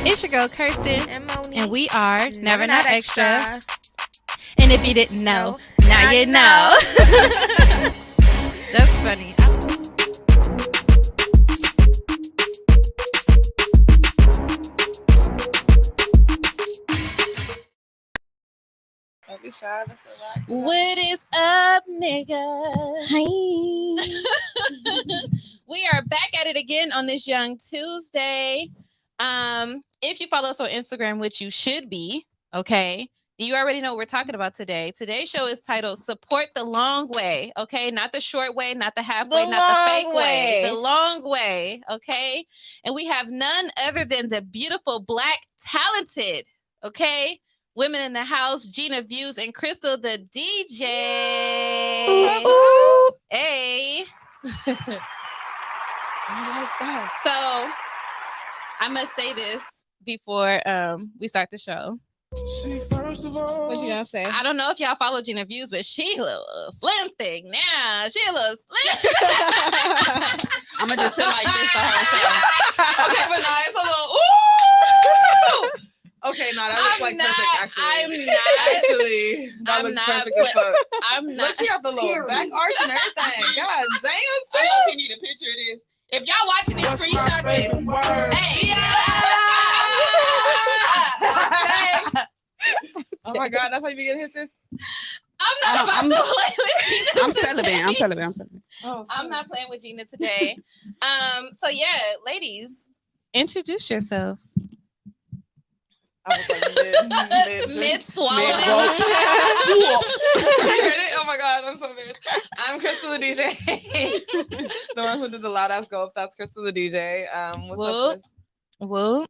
It's your girl Kirsten, and Moni, and we are Never Not Extra. Extra. And if you didn't know, now you know. That's funny. What is up, nigga? Hi. We are back at it again on this Young Tuesday. If you follow us on Instagram, which you should be, okay, you already know what we're talking about today. Today's show is titled Support the Long Way, okay? Not the short way, not the halfway, not the fake way. The long way, okay? And we have none other than the beautiful, black, talented, okay, women in the house, Gina Views and Crystal the DJ. Hey. I like that. So I must say this before we start the show. What you gonna say? I don't know if y'all follow Gina Views, but she a little slim thing now. She a little slim. I'm gonna just sit like this the whole show. Okay, but nah, it's a little ooh. Okay, no, that looks like perfect. Actually, I'm not. Actually, that looks perfect as fuck. I'm not. But she got the lower back arch and everything. God damn, sis. I know you need a picture of this. If y'all watching this, screenshot this. Hey, Okay. Oh my God, that's how you be getting hit, sis. I'm not about to play with Gina. I'm celibate. Oh, I'm not playing with Gina today. So yeah, ladies, introduce yourself. I was like Mid swallow. Oh my God, I'm so embarrassed. I'm Crystal the DJ. The one who did the loud ass go up. That's Crystal the DJ. What's up, sis? Whoop,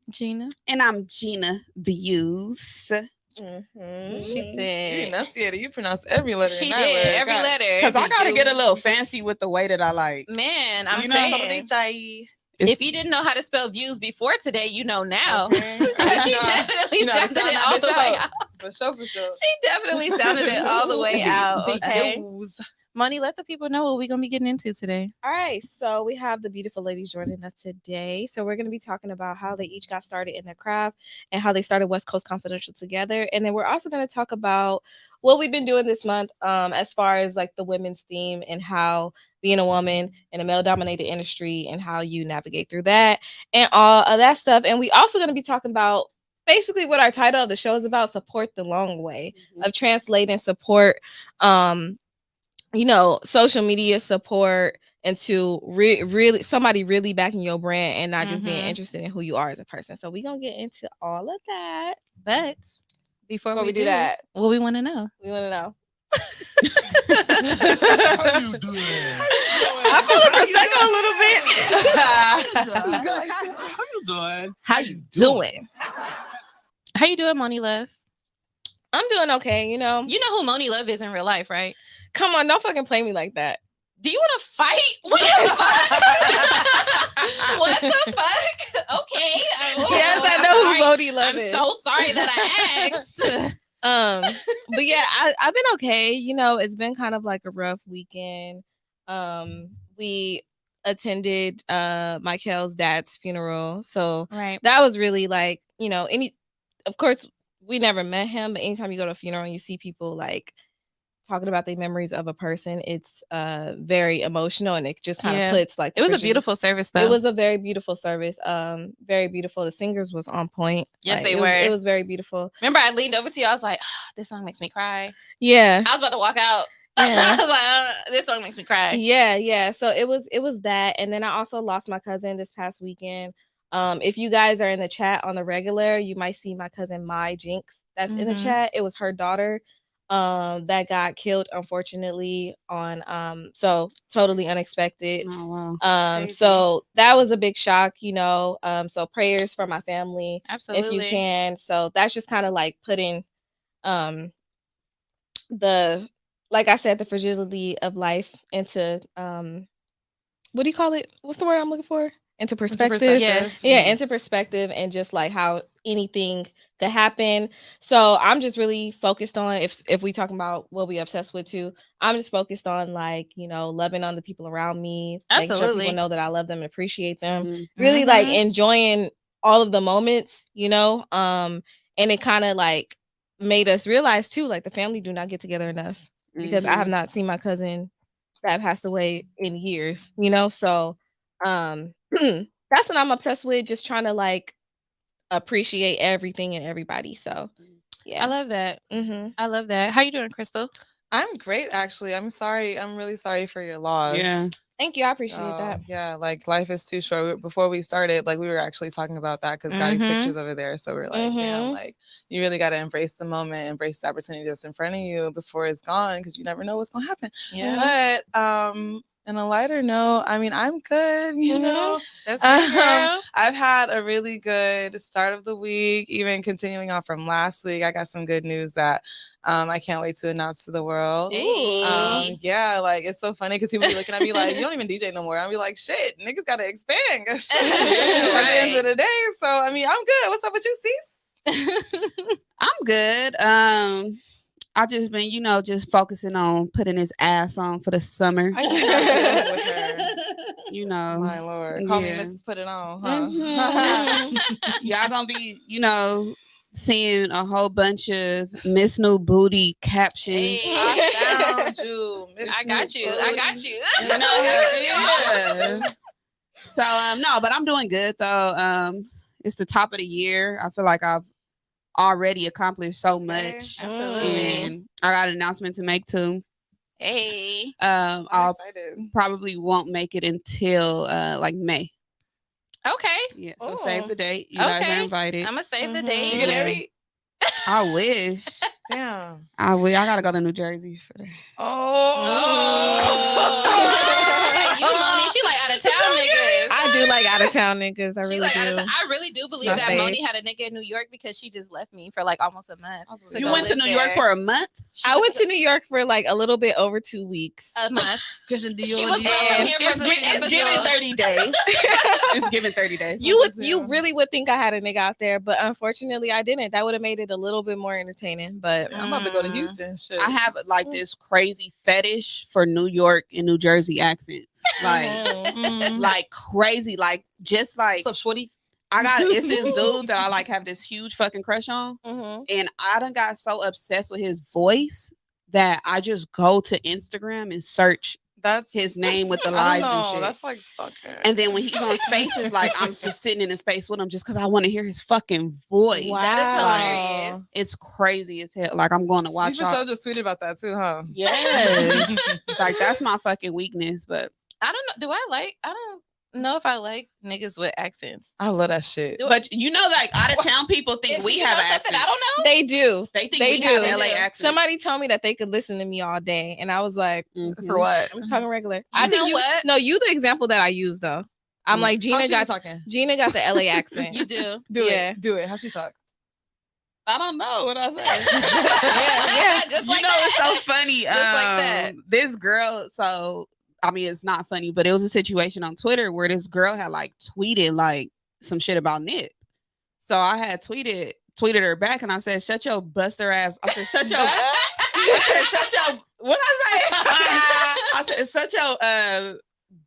Gina. And I'm Gina Views. Mm-hmm. She You said. enunciated. You pronounced every letter. She in that did word. every God. letter. Because I gotta get a little fancy with the way that I like. Man, I'm You know, saying. DJ. If you didn't know how to spell views before today, you know now. Okay. She definitely you know how to sounded sound it that all bitch the way out. out. For sure. She definitely sounded it all the way out. Okay. Views. Moni, let the people know what we're going to be getting into today. All right, so we have the beautiful ladies joining us today. So we're going to be talking about how they each got started in their craft and how they started West Coast Confidential together. And then we're also going to talk about what we've been doing this month as far as like the women's theme and how being a woman in a male-dominated industry and how you navigate through that and all of that stuff. And we also going to be talking about basically what our title of the show is about, support the long way, of translating support social media support into really somebody really backing your brand and not just being interested in who you are as a person. So we're going to get into all of that. But before we do that, what we want to know. we want to know. How you doing? I feel like a little bit. How you doing? How you doing? How you doing, Moni Love? I'm doing okay, You know who Moni Love is in real life, right? Come on, don't fucking play me like that. Do you want to fight? What the fuck? What the fuck? Okay. Yes, I know who Moni Love I'm is. so sorry that I asked. But yeah, I've been okay. It's been kind of like a rough weekend. We attended Michael's dad's funeral, so Right. that was really like, of course we never met him, but anytime you go to a funeral and you see people like talking about the memories of a person, it's very emotional, and it just kind of puts like it was a beautiful service though. It was a very beautiful service, very beautiful. The singers was on point. Yes, Like, they it were. Was, it was very beautiful. Remember, I leaned over to you. I was like, oh, "This song makes me cry." Yeah, I was about to walk out. Yeah. I was like, "This song makes me cry." yeah. So it was that, and then I also lost my cousin this past weekend. If you guys are in the chat on the regular, you might see my cousin Mai Jinx that's in the chat. It was her daughter that got killed, unfortunately, on so totally unexpected. Oh, wow. So that was a big shock, so prayers for my family. Absolutely. If you can. So that's just kind of like putting the, like I said, the fragility of life into what do you call it? What's the word I'm looking for? Into perspective. Yes. Yeah, into perspective, and just like how anything could happen. So I'm just really focused on, if we talking about what we obsessed with too, I'm just focused on like, loving on the people around me, making sure Absolutely. people know that I love them and appreciate them. Mhm. Really like enjoying all of the moments, you know. And it kind of like made us realize too, like the family do not get together enough because I have not seen my cousin that passed away in years, you know. So that's what I'm obsessed with, just trying to like appreciate everything and everybody. So yeah, I love that. mm-hmm. I love that. How you doing, Crystal? I'm great, actually. I'm sorry. I'm really sorry for your loss. Yeah. Thank you, I appreciate that. Yeah, like life is too short. Before we started, like we were actually talking about that because Gottie's pictures over there. So we're like, damn, like you really got to embrace the moment, embrace the opportunity that's in front of you before it's gone because you never know what's gonna happen. Yeah. But in a lighter note, I mean, I'm good. You know, That's good, girl. I've had a really good start of the week. Even continuing on from last week, I got some good news that I can't wait to announce to the world. Hey. Yeah, like it's so funny because people be looking at me like, you don't even DJ no more. I'll be like, shit, niggas gotta expand. At the end of the day. So I mean, I'm good. What's up with you, Cease? I'm good. I just been, just focusing on putting his ass on for the summer. I can't deal with her. You know, My lord, call me Yeah. Mrs. Put It On, huh? y'all gonna be, seeing a whole bunch of Miss New Booty captions. Hey. I found you. Miss I got New you. Booty. I got you. Yeah. So no, but I'm doing good though. It's the top of the year. I feel like I've already accomplished so much. Absolutely. And I got an announcement to make too. Hey. I'm I'll excited. probably won't make it until like May. Okay. Yeah, so Oh. save the date. You guys Okay. are invited. I'm gonna save the Mhm. date. You get Yeah. married? I wish. Damn. I gotta go to New Jersey for that. Like you, Moni, she like out of town niggas. I do like out of town niggas. I She really like out do. of town. I really do believe My that babe. Moni had a nigga in New York because she just left me for like almost a month. to You go went to live New York there. for a month? She I went to New York for like a little bit over 2 weeks. a month. Christian Dior. She was Dior. here for It's given 30 days. It's given 30 days. You really would think I had a nigga out there, but unfortunately I didn't. That would have made it a little bit more entertaining. But I'm about to go to Mm. Houston. Shit. I have like this crazy fetish for New York and New Jersey accents. Like, Mhm. like crazy. Like, just like What's up, shorty? I got it's this dude that I like have this huge fucking crush on. And I done got so obsessed with his voice that I just go to Instagram and search That's his name with the I don't lives know. and shit. That's like stalker. And then when he's on Spaces, like I'm just sitting in a space with him just because I want to hear his fucking voice. That is Wow. hilarious. It's crazy as hell. Like I'm going to you watch for y'all. sure just tweeted about that too, huh? Yes. Like that's my fucking weakness. But I don't know. I don't know if I like niggas with accents. I love that shit. but like out of town people think we You have know an something accent. I don't know. They do. They think They we do. have They LA do. accents. Somebody told me that they could listen to me all day, and I was like, Mhm. For what? I'm just talking regular. You I think know what? No, you the example that I use though. I'm like How Gina she got talking? Gina got the LA accent. You do. Do Yeah. it. Do it. How she talk? I don't know what I said. Yeah. Just You like know, that. it's so funny. Just like that. This girl, so I mean, it's not funny, but it was a situation on Twitter where this girl had like tweeted like some shit about Nip. So I had tweeted her back and I said, shut your buster ass. I said, shut your what I say? I said, shut your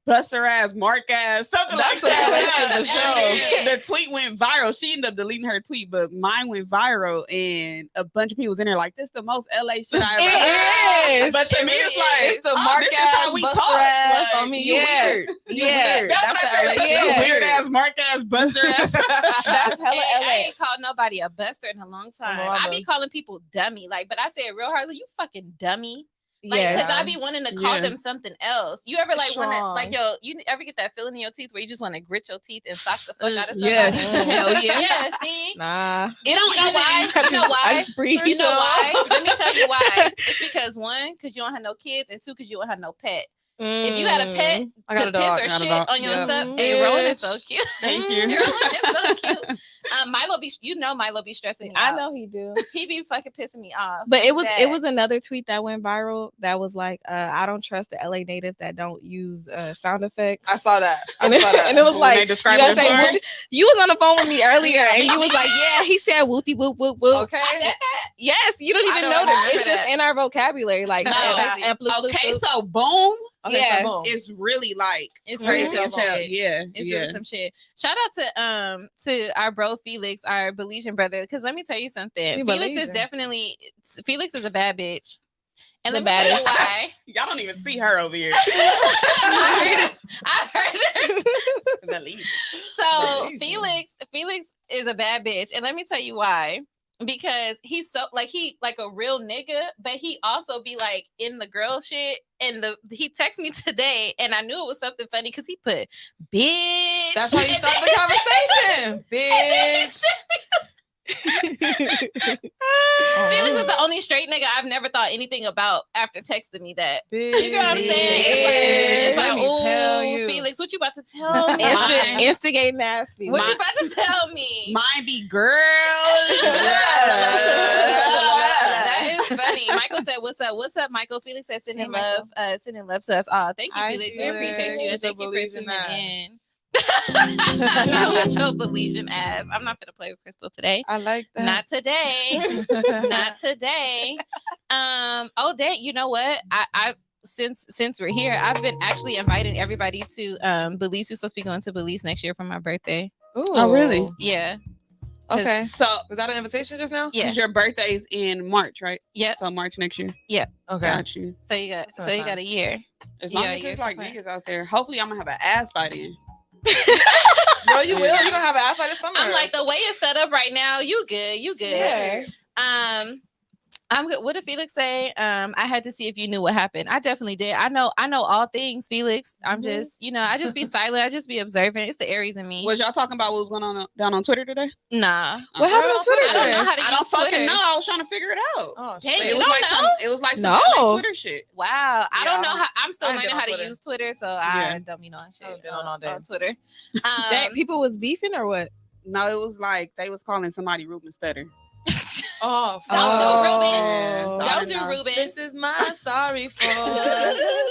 buster ass, mark ass, something That's like the that. relation of the show. The tweet went viral. She ended up deleting her tweet, but mine went viral, and a bunch of people was in there like, "This the most LA shit I ever heard." It is. But to It me, really it's like, It's the oh, mark this is how ass, we buster talk. ass. Like, I mean, you yeah. weird. You Yeah. weird. That's what I the said. LA You shit. weird ass, mark ass, buster ass. That's hella Hey, I LA. ain't called nobody a buster in a long time. I be mama. calling people dummy. Like, but I say it real hardly. You fucking dummy. Like, Yes. because I be wanting to call Yeah. them something else. You ever like want to Strong. like you ever get that feeling in your teeth where you just want to grit your teeth and sock the fuck out of somebody? Yes. Hell yeah. Yeah. See. Nah. It don't you know why? You know I why? just breathe. You know why? Let me tell you why. It's because one, because you don't have no kids, and two, because you don't have no pet. If you had a pet I got to a piss dog. or Got a shit dog. on your Yep. stuff, hey, Rowan is so Bitch. cute. Thank Rowan you. is so cute. Milo be, Milo be stressing me I out. know he do. He be fucking pissing me off. But it was Bad. another tweet that went viral that was like, I don't trust the LA native that don't use sound effects. I saw that. I and, saw that. and it was When like they describe you, gotta it say, as "Whoopty-" you was on the phone with me earlier and you was like, yeah, he said whoopty whoop whoop whoop. Okay. I said that. Yes, you don't I even don't know that. remember It's just that. in our vocabulary. Like No. amplitude. Okay, so boom. Okay, Yeah. so boom. It's really like It's crazy really as some hell. shit. Yeah, It's yeah. really some shit. Shout out to our bro Felix, our Belizean brother. Because let me tell you something. He Felix is Belizean. definitely Felix is a bad bitch. And The let me tell you baddest. why. Y'all don't even see her over here. I heard her. The least. So Belizean. Felix is a bad bitch, and let me tell you why. Because he's so like a real nigga, but he also be like in the girl shit. And he texted me today, and I knew it was something funny because he put bitch. That's how you and start then the conversation, bitch. Felix is the only straight nigga I've never thought anything about after texting me that. You know what I'm saying? It's Let like, me tell ooh, you. Felix, what you about to tell me? Instigate nasty. What you about to tell me? Mine be girl. That is funny. Michael said, "What's up? What's up, Michael?" Felix said, "Sending love, sending love to us all." Thank you, I Felix. We feel appreciate it. you, and It's a thank you for Belizean tuning ass. in. Not with your Belizean ass. I'm not gonna play with Crystal today. I like that. Not today. Not today. Oh, dang. You know what? I since we're here, I've been actually inviting everybody to Belize. We're supposed to be going to Belize next year for my birthday. Oh, really? Yeah. Okay. So, Was that an invitation just now? Yeah. because your birthday's in March, right? Yep. So March next year. Okay. Got you. So you got That's enough a year. As You long got as years there's to like plan. niggas out there, hopefully I'm gonna have an ass by then. Bro, you will. You're gonna have an ass by this summer. I'm like, the way it's set up right now, you good. You good. Yeah. I'm good. What did Felix say? I had to see if you knew what happened. I definitely did. I know all things, Felix. I'm just, I just be silent. I just be observant. It's the Aries in me. Was y'all talking about what was going on down on Twitter today? Nah. What happened on Twitter? I don't know how to I use don't fucking Twitter. know. I was trying to figure it out. Oh, Dang, shit. you It was don't like know? some No. LA Twitter shit. Wow. I don't know Yeah. how. I'm still I ain't learning been how on to Twitter. use Twitter, so Yeah. I don't be knowing shit haven't been on all day. on Twitter. Dang, people was beefing or what? No, it was like they was calling somebody Ruben Stutter. Oh, Don't do Ruben. Yeah, so I Don't didn't do know. Ruben. This is my sorry for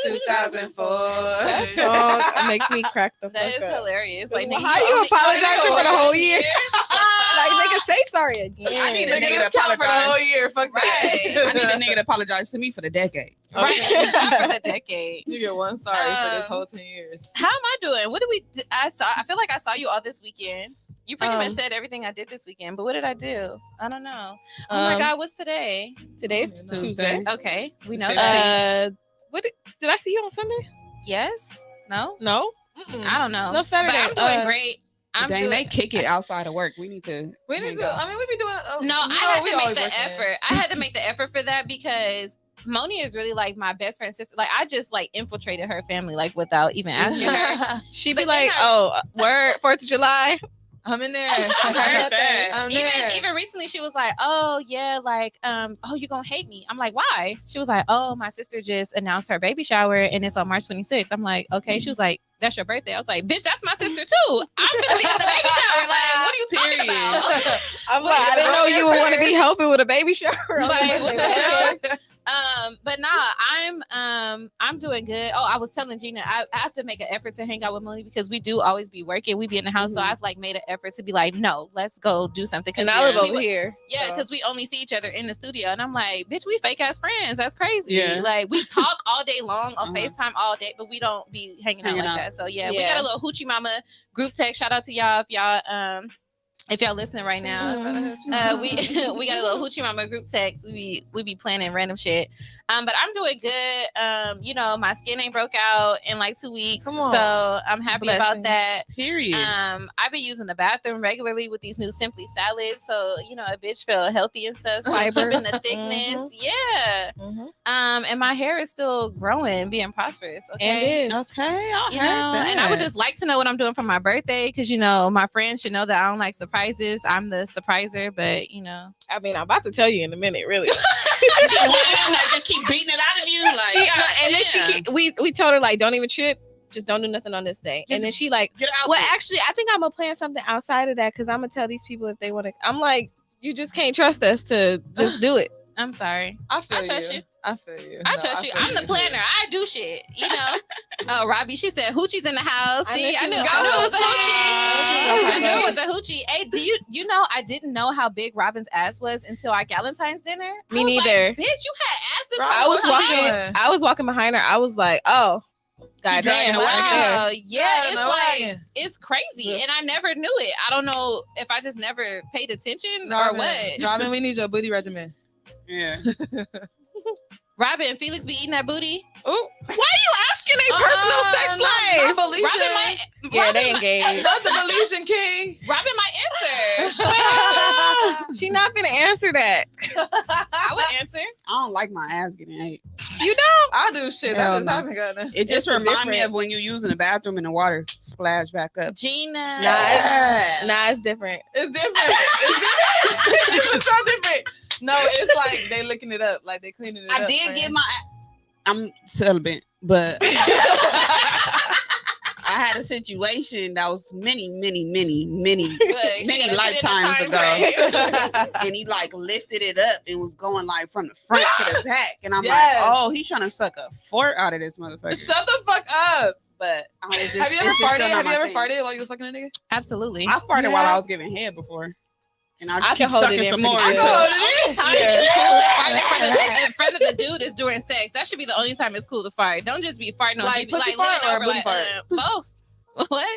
2004. That song makes me crack the fuck That is up. hilarious. Like, Well, nigga, how you only- apologizing for the whole year? Like, Like, nigga, say sorry again. I need a Nigga, nigga this to count for the apologize. whole year. Fuck Right. I need a that. nigga to apologize to me for the decade. Right. Okay. Not for the decade. You get one sorry for this Um, whole 10 years. How am I doing? What did we? I feel like I saw you all this weekend. You pretty much Um, said everything I did this weekend, but what did I do? I don't know. Oh my God, what's today? Today's Tuesday. Tuesday. Okay, we know Same. that. What did I see you on Sunday? Yes? No? No. I don't know. No, Saturday. But I'm doing great. I'm Dang, doing. they kick it outside of work. We need to. We need to, I mean, we be doing. No, you I know, had we to make always the working. effort. I had to make the effort for that because Moni is really like my best friend's sister. Like, I just like infiltrated her family like without even asking her. She But be then like, I- "Oh, word 4th of July." I'm in there. I heard that. I'm there. Even recently she was like, oh yeah, like oh, you're gonna hate me. I'm like, why? She was like, oh, my sister just announced her baby shower and it's on March 26th. I'm like, okay. She was like, that's your birthday. I was like, bitch, that's my sister too. I'm gonna be at the baby shower. Like, what are you talking about? I'm What like, is I didn't know wrong you with would want to her? be helping with a baby shower. Like, what the hell? But nah, I'm doing good. Oh, I was telling Gina, I have to make an effort to hang out with Moni because we do always be working. We be in the house, so I've like made an effort to be like, no, let's go do something. And I live we over would- here. Yeah, so. because we only see each other in the studio, and I'm like, bitch, we fake ass friends. That's crazy. Yeah. Like we talk all day long on Uh-huh. FaceTime all day, but we don't be hanging out Hanging like out. that. So yeah, we Yeah. got a little hoochie mama group text. Shout out to y'all if y'all listening right now. We we got a little hoochie mama group text. We be planning random shit. But I'm doing good. You know, my skin ain't broke out in like 2 weeks, Come on. so I'm happy about Blessings. that. Period. I've been using the bathroom regularly with these new Simply salads, so you know a bitch feel healthy and stuff. So I'm Fiber. keeping the thickness, yeah. And my hair is still growing, being prosperous. Okay, And is. Okay, I you heard know, that. and I would just like to know what I'm doing for my birthday because you know my friends should know that I don't like surprises. I'm the surpriser, but you know, I mean, I'm about to tell you in a minute, really. like, just keep beating it out of you. Like, She, and then we told her like, don't even trip, just don't do nothing on this day. Just and then she like, get out. well, actually, I think I'm gonna plan something outside of that because I'm gonna tell these people if they want to. I'm like, you just can't trust us to just do it. I'm sorry. I feel I trust you. I feel you. I No, trust you. feel I'm the too. planner. I do shit. You know. Oh, Robbie, she said hoochie's in the house. I See, knew she I knew was it was a gonna- hoochie. I knew it was a hoochie. Hey, do you know I didn't know how big Robin's ass was until our Galentine's dinner? Me I was like, neither. bitch, you had ass this Rob, I was what you walking. doing? I was walking behind her. I was like, oh, God dragging damn, the wagon. Wow. Yeah, it's no like wagon. it's crazy, and I never knew it. I don't know if I just never paid attention or Robin, what. Robin, we need your booty regimen. Yeah. Robin and Felix be eating that booty. Ooh, asking a personal sex life. Not Belizean. Robin might. Yeah, Robin they might- engaged. Not the Belizean king. Robin might answer. She not gonna answer that. I would answer. I don't like my ass getting ate. I do shit. Hell That just no. happened, goddamn. It just It's reminds me different. of when you using the bathroom and the water splash back up. Gina. Nah, it's different. It's different. It's different. It's so different. No, it's like they licking it up, like they cleaning it up. I did friend. get my. I'm celibate, but I had a situation that was many Look, she many gotta lifetimes put in a time ago. frame. And he like lifted it up and was going like from the front to the back. And I'm Yes. like, oh, he's trying to suck a fort out of this motherfucker. Shut the fuck up. But I was just, Have you ever it's just farted? still not Have you my ever thing. farted while you was fucking a nigga? Absolutely. I farted You while I have? was giving head before. And I I just can keep hold it sucking in some pretty more. good. until- I The only time Yeah. it's cool to fart in front of the dude is during sex. That should be the only time it's cool to fart. Don't just be farting on Like TV, pussy like fart laying or over booty like fart? both. What?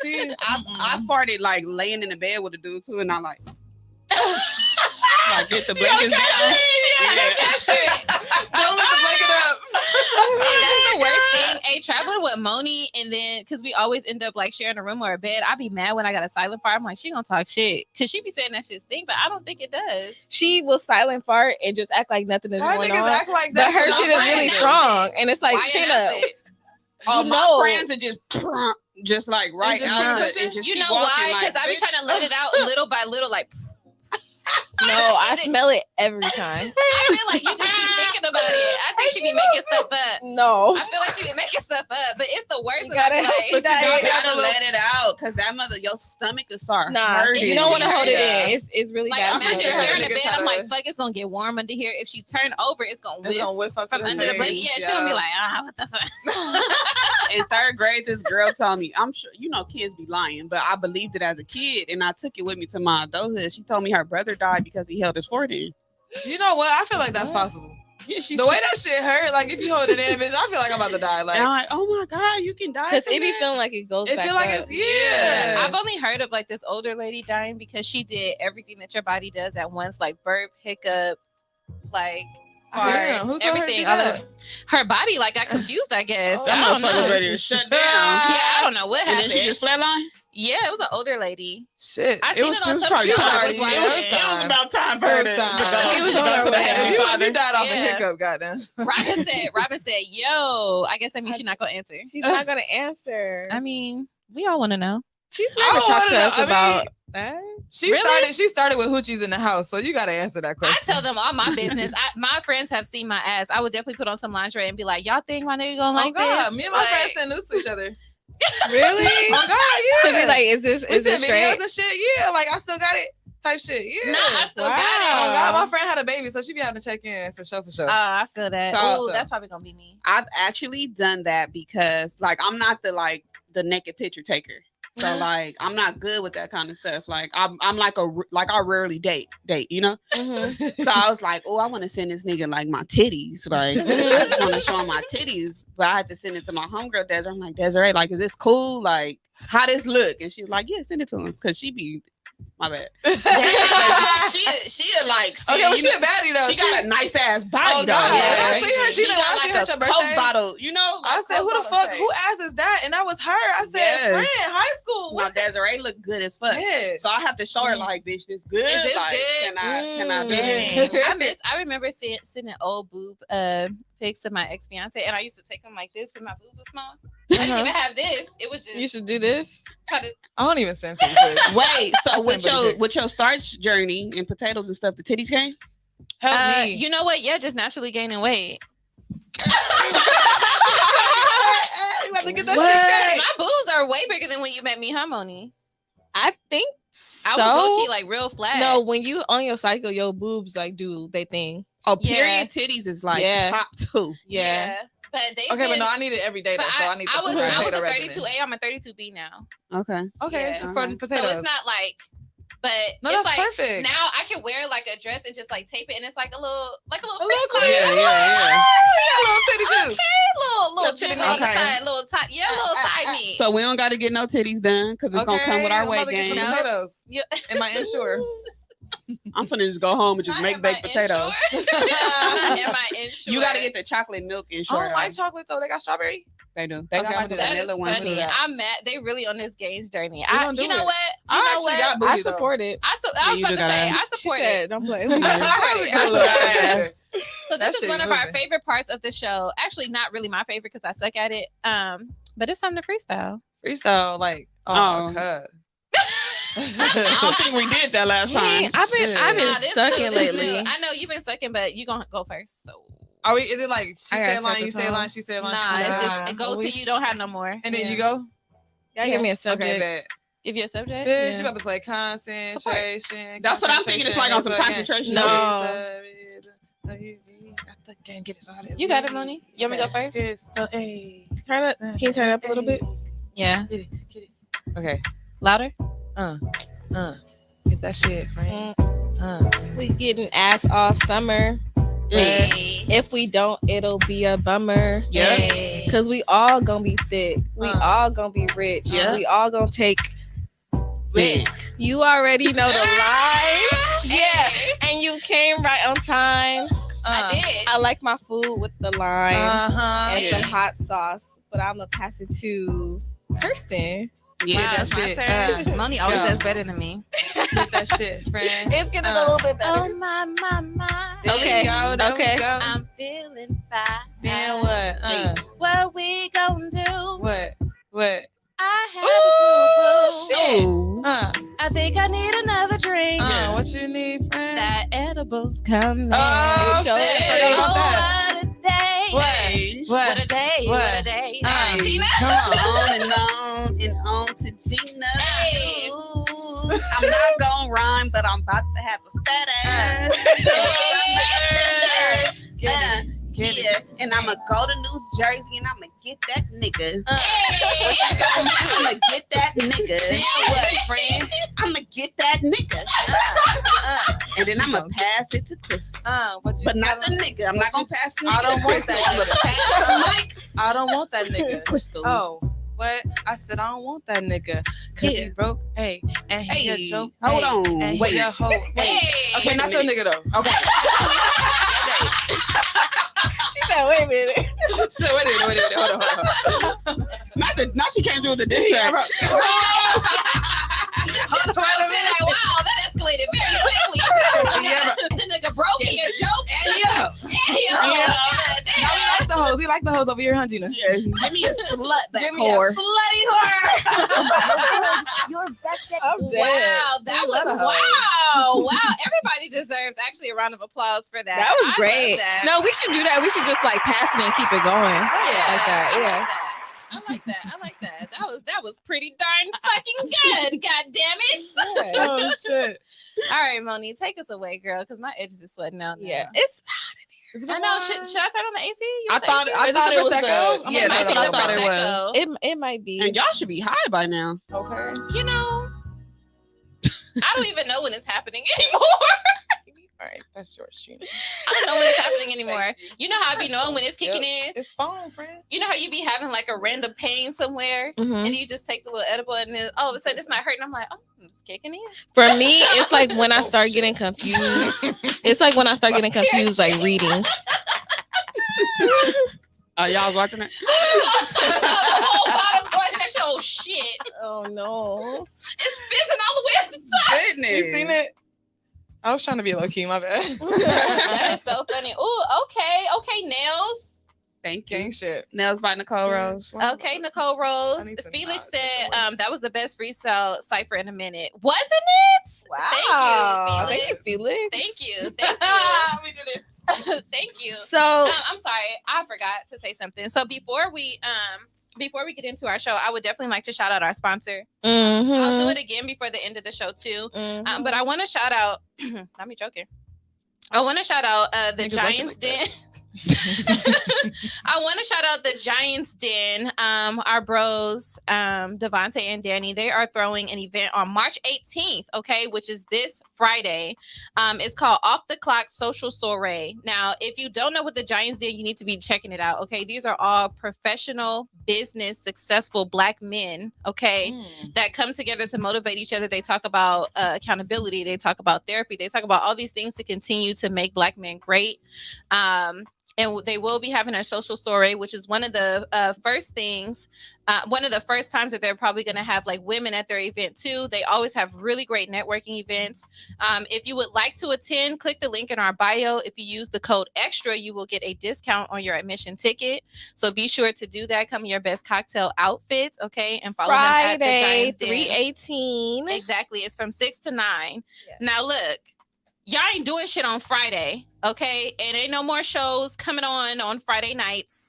See, I farted like laying in the bed with a dude too, and I like get the You gotta blankets catch down. it. You gotta Yeah. catch it. Don't let the blanket up. Hey, that's the worst thing. Hey, traveling with Moni, and then because we always end up like sharing a room or a bed, I be mad when I got a silent fart. I'm like, she gonna talk shit because she be saying that shit stink, but I don't think it does. She will silent fart and just act like nothing is Why going niggas on. act like But that? her shit shit not is really funny? strong, and it's like, Why shit announce up. it? Oh, You my know. friends are just like right just out keep of it pushing? and just You keep know walking, why? like, Because I be bitch. trying to let it out little by little, like. No, I And it- smell it every time. I feel like you just be thinking about it. I think she be making stuff up. No. I feel like she be making stuff up, but it's the worst. You when I be gotta- like, you gotta- You gotta let it out because that mother, your stomach is start Nah, hurting. you don't want to hold it Yeah. in. It's really like bad. imagine Yeah. sharing a Niggas bed. I'm tryna- like, fuck, it's gonna get warm under here. If she turn over, it's gonna It's whiff gonna whiff up from to the under the blanket. face. Yeah, she gonna be like, what the fuck? In third grade, this girl told me, I'm sure, kids be lying, but I believed it as a kid and I took it with me to my adulthood. She told me her brother died because he held his fort in. You know what? I feel like that's possible. Yeah, she The way that shit hurt, like if you hold it in, bitch, I feel like I'm about to die. Like and I'm like, oh my God, you can die. Because from it be that? feeling like it goes it back feel like up. it's yeah. I've only heard of like this older lady dying because she did everything that your body does at once, like burp, hiccup, like fart, Damn, who told her to everything. do All that? of her body like got confused, I guess. Oh, I That don't motherfucker was know. ready to shut down. Yeah, I don't know what And then happened. she just flatlined. Yeah, it was an older lady. Shit. I seen was- it she on was some probably show. tired. I was Yeah, watching. it was time. about time for her to First time. go. She was Go on her to the way. heavenly If you Father. died off a Yeah. hiccup, goddamn. Robin said, yo, I guess that means she's not gonna answer. She's not gonna answer. I mean, we all want to know. She's I never don't talked to wanna us know. I about mean, that. She started with hoochies in the house, so you gotta answer that I question. tell them all my business. My friends have seen my ass. I would definitely put on some lingerie and be like, y'all think my nigga gonna like oh God, this? me and my Like, friends send nudes to each other. Really? Oh God, To yeah. be like, is this we is send this straight? videos and shit. Yeah, like I still got it. Type shit. Yeah. Nah, I still got Oh it. God, my friend had a baby, so she be having to check in for sure. I feel that. So- Ooh, that's probably gonna be me. I've actually done that because like I'm not the naked picture taker. So like I'm not good with that kind of stuff. Like I'm like I rarely date, you know? Mhm. So I was like, oh, I want to send this nigga like my titties. Like I just want to show him my titties. But I had to send it to my homegirl Desiree. I'm like, Desiree, like, is this cool? Like, how this look? And she was like, yeah, send it to him. Cause she be my bad. she like see, Okay, well, you she know, a baddie though. she got a nice ass body Oh, though. God. Yeah. I see her. She done- I got seen her at your a Coke birthday. bottle, you know. I like said, Coke who the bottle fuck? face. Who ass is that? And that was her. I said, Yes. friend, high school. No, What? Desiree look good as fuck. Yeah. So I have to show her like, bitch, this good. Is this like, good? Can I do Dang. this? I remember sending old boob pics to my ex fiance, and I used to take them like this because my boobs were small. I didn't even have this. It was just You should do this. try to. I don't even send to you. Wait, so That's with somebody your starch journey and potatoes and stuff, the titties came? Help me. You know what? Yeah, just naturally gaining weight. You have to get that What? shit My boobs are way bigger than when you met me, huh, Moni? I think I so. was low key like real flat. No, when you on your cycle, your boobs like do they thing. Oh, Yeah. period titties is like Yeah. top 2. Yeah. But they. Okay, but no, I need it every day though, But so I need the I was potato a regimen. 32A. I'm a 32B now. Okay. Okay, Yeah. so for the So potatoes. So it's not like But No, it's that's like perfect. now I can wear like a dress and just like tape it, and it's like a little little freestyle. Yeah. Little titty juice. Little Little jiggle titty on the okay. side, little side, little side meat. So we don't got to get no titties done because it's gonna come with our I'm weight about to get gain. some No. potatoes. You- Am I insured? I'm finna just go home and just Not make am I baked potatoes. insured? Not am I insured? You got to get the chocolate milk I insured. don't like chocolate though. They got strawberry. They do. They Okay, got I'm like the gonna do That is vanilla one funny. too. I'm mad. They really on this gains journey. We gonna do You know it. what? I You know actually what? got I booty though. support it. I Yeah, was you about do to got say ass. I She support it. said, "Don't play." I support it. I support it. So That this is shit one of our moving. favorite parts of the show. Actually, not really my favorite because I suck at it. But it's time to freestyle. Freestyle, like, Oh. cut. I don't think we did that last time. Dang, I've been Nah, this sucking new, this lately. new. I know you've been sucking, but you gonna go first. So Are we? Is it like she I gotta said set line, the you say tone. line, she said line, nah, she it's said just line, a go we to you don't have no more. and then Yeah. you go. Y'all give me a subject. Okay, bet. Give you a subject. Bitch, Yeah. you about to play concentration. That's what I'm thinking. It's like on some concentration. No. You got it, Mooney. You want me to go first? It's the A. Turn it. Can you turn it up a little bit? Yeah. Get it. Okay. Louder. Get that shit, friend. We getting ass all summer. Hey. If we don't, it'll be a bummer. Yeah. Hey. Cause we all gonna be thick. We all gonna be rich. Yeah. We all gonna take Risk. You already know the line. Yeah. Hey. And you came right on time. I did. I like my food with the lime and Yeah. some hot sauce. But I'm gonna pass it to Kirsten. Yeah, Wow, that it's my shit. turn. Moni always go. does better than me. Get that shit, friend. It's getting a a little bit Oh better. my. There Okay, we go, there we okay. go. I'm feeling fine. Then what? What we gonna do? What? I have a boo boo. Shit. I think I need another drink. What you need, friend? That edibles coming. Oh, Show shit. it. Forgot Oh, about that. what a day. Hey. What a day. What? What a day. Hey, Gina. Come on. On to Gina. Hey. Ooh, I'm not gonna rhyme, but I'm about to have a fat ass. Get it. Get Yeah, it. and I'ma go to New Jersey and I'ma get that nigga. Hey. I'ma get that nigga. What, friend? I'ma get that nigga. And then I'ma pass it to Crystal. What you But not the tell him? nigga. I'm not gonna pass the nigga. I don't to want Crystal. that I'ma nigga. pass the mic I don't want that to nigga. Crystal. Oh, what? I said I don't want that nigga. Cause Yeah. he broke. Hey, and he a Hey, joke. hold hey, on. And Wait. he a hoe. Hey. Hey. Okay, not your nigga though. Okay. She said, wait a minute. So wait a minute. Hold on. Now she can't do the diss track. Just wait a minute. Like, wow, that escalated very quickly. Yeah, The nigga broke. He a joke. Yeah. Yeah. No, we like the hoes. We like the hoes over here, huh, Gina? Yeah. Give me a slut back Give me a whore. Slutty whore. I'm dead. Wow, that We was love a hoe. wow. Everybody deserves actually a round of applause for that. That was I love great. that. No, we should do that. We should just like pass it and keep it going. Yeah, Like that, I yeah. like that. I like that. That was pretty darn fucking good. God damn it. Oh shit. All right, Moni, take us away, girl, because my edges is sweating out. Now. Yeah. It's I know. Should I turn on the AC? You I want the thought AC? I Is it thought the it was Prosecco? the, Yeah, It that's might what I be the thought it was. Prosecco. it might be. And y'all should be high by now. Okay. You know, I don't even know when it's happening anymore. All right, that's yours, Gina. I don't know when it's happening anymore. You know how I be knowing when it's kicking in? It's phone, friend. You know how you be having like a random pain somewhere Mhm. and you just take the little edible and then all of a sudden it's not hurting. I'm like, oh, it's kicking in. For me, it's like when I start shit. getting confused. It's like when I start getting confused, like reading. Y'all was watching it? The whole bottom button, that shit, oh shit. Oh no. It's fizzing all the way at the top. Goodness. You seen it? I was trying to be low key, my bad. That is so funny. Oh, okay, nails. Thank you. Gang shit. Nails by Nicole Rose. Okay, Nicole Rose. I need to Felix not take said away. that was the best freestyle cipher in a minute. Wasn't it? Wow. Thank you, Felix. Thank you. Thank you. We do this. Thank you. So I'm sorry, I forgot to say something. So before we get into our show, I would definitely like to shout out our sponsor. I'll do it again before the end of the show too. Mhm. But I want to shout out. Not me joking. I want to shout out the Niggas like it Giants like that. Den. I want to shout out the Giants Den. Our bros, Devontae and Danny, they are throwing an event on March 18th, okay, which is this Friday. It's called Off the Clock Social Soiree. Now, if you don't know what the Giants Den, you need to be checking it out, okay? These are all professional, business, successful Black men, okay, that come together to motivate each other. They talk about accountability. They talk about therapy. They talk about all these things to continue to make Black men great. And they will be having a social soiree, which is one of the first things, one of the first times that they're probably going to have like women at their event too. They always have really great networking events. If you would like to attend, click the link in our bio. If you use the code EXTRA, you will get a discount on your admission ticket. So be sure to do that. Come in your best cocktail outfits, okay? And follow them at the Friday, Giants Den. 3/18. Exactly. It's from 6 to 9. Yeah. Now look, y'all ain't doing shit on Friday, okay? And ain't no more shows coming on Friday nights.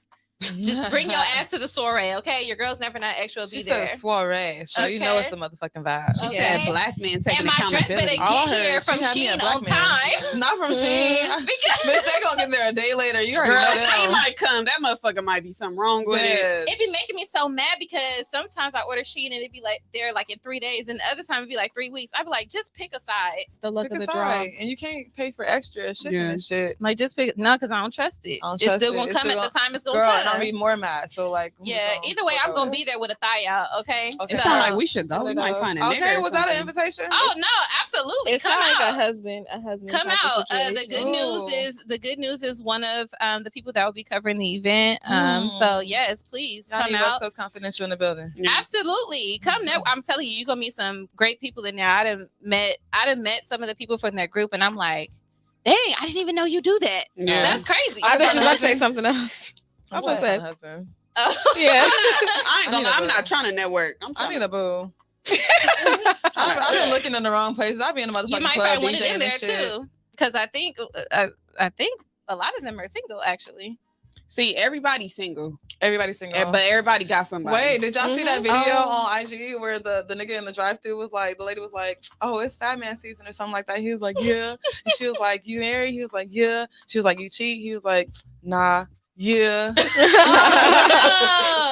Just bring your ass to the soiree, okay? Your girl's never not extra will She be said there. soiree, so you know it's a motherfucking vibe. She Okay. said Black men taking And my dress accountability. better All get her- here she from had me a Shein Black on man. time. Not from Shein. Because Bitch, they gonna get there a day later. You already Girl, know she them. might come. That motherfucker might be something wrong with it. Bitch. it be making me so mad because sometimes I order Shein and it'd be like there like in 3 days, and the other time it'd be like 3 weeks. I'd be like, just pick a side. It's the luck Pick of a the draw. side, and you can't pay for extra shipping Yeah. and shit. Like just pick because I don't trust it. I don't It's trust still it. gonna It's come still at the time it's gonna Girl, come. and I'll be more mad. So like, I'm just Yeah, gonna either way, fuck I'm over gonna it. be there with a thigh out, okay? Okay. It So- sounds like we should go. One We of might those. find a nigga Okay, or was that an something. invitation? Oh no, absolutely. It Come sounds like out. a husband. Come type of out. The situation. good news is one of the people that will be covering the event. So Mm. yes, please Y'all come need West out. Coast Confidential in the building. Yeah. Absolutely. Come now. I'm telling you, you're gonna meet some great people in there. I done met some of the people from their group, and I'm like, dang, I didn't even know you do that. Yeah. That's crazy. I thought you were about to say Husband. something else. I was What? gonna say, Husband. yeah. I ain't I gonna need lie. a I'm boo. not trying to network. I'm I trying need to a boo. I've been looking in the wrong places. I be in the motherfucking You might club find one DJing in there and shit. too, because I think a lot of them are single actually. see everybody's single, Everybody's single. but everybody got somebody. Wait, did y'all see that Mhm. video Oh. on IG where the nigga in the drive-thru was like, the lady was like, "Oh, it's Fat Man season" or something like that. He was like, "Yeah," and she was like, "You married?" He was like, "Yeah." She was like, "You cheat?" He was like, "Nah, yeah."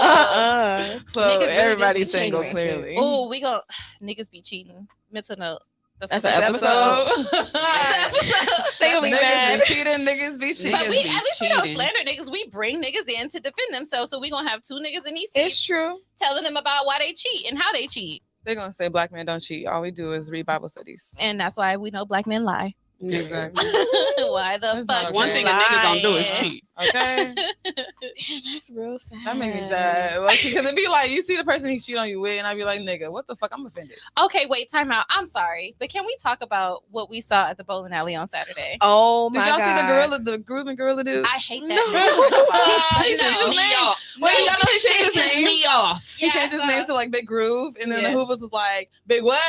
Uh-uh. So Niggas really do everybody's be single, cheating. clearly. Oh, we gon' niggas be cheating. Mental note. That's what an this episode. That's an episode. They gonna be Niggas mad. be cheating, niggas be cheating. But Niggas we be at least we don't cheating. slander niggas. We bring niggas in to defend themselves. So we gonna have two niggas in these It's seats true. telling them about why they cheat and how they cheat. They're gonna say black men don't cheat. All we do is read Bible studies. And that's why we know black men lie. Exactly. Why the That's not fuck? okay. One thing a nigga gonna do is lying? cheat. Okay. Damn, that's real sad. That made me sad. Like, because it'd be like you see the person he cheat on you with, and I'd be like, nigga, what the fuck? I'm offended. Okay, wait, time out. I'm sorry, but can we talk about what we saw at the bowling alley on Saturday? Oh Did my y'all god. see the gorilla, the grooving gorilla dude? I hate that. No. nigga, first of all. He No. changed his Me name. off. Wait, No, y'all know he changed his Pisses name? me off. He changed his Yeah, name to like Big Groove, and then Yeah. the Hoovers was like, Big what?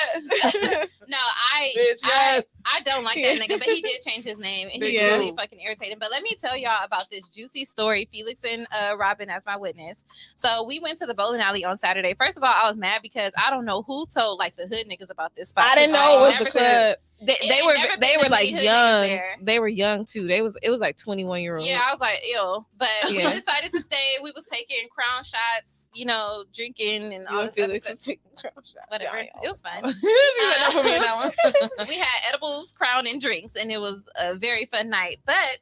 No, I Bitch, yes. I don't like that nigga, but he did change his name, and he's Yeah. really fucking irritating. But let me tell y'all about this juicy story. Felix and Robin as my witness. So we went to the bowling alley on Saturday. First of all, I was mad because I don't know who told like the hood niggas about this spot. I didn't 'cause know it was never the seen- club. They ain't were never they been were that like many hood niggas young. there. They were young too. It was like 21-year-olds. Yeah, I was like, ew. But Yeah. we decided to stay. We was taking crown shots, you know, drinking and You all and this other Felix stuff. was taking crowd shots. Whatever. Yeah, It was fun. She said, "Don't put me in that one." We had edibles, crown, and drinks, and it was a very fun night. But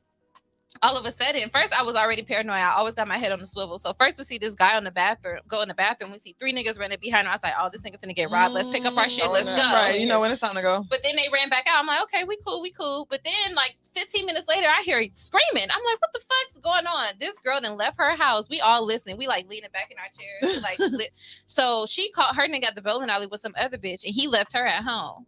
all of a sudden, first I was already paranoid. I always got my head on the swivel. So first we see this guy on the bathroom, go in the bathroom. We see three niggas running behind him. I was like, oh, this nigga finna get robbed. Let's pick up our shit. Let's go. Right, you know when it's time to go. But then they ran back out. I'm like, okay, we cool. But then like 15 minutes later, I hear screaming. I'm like, what the fuck's going on? This girl then left her house. We all listening. We like leaning back in our chairs. We, like, so she called her nigga at the bowling alley with some other bitch, and he left her at home.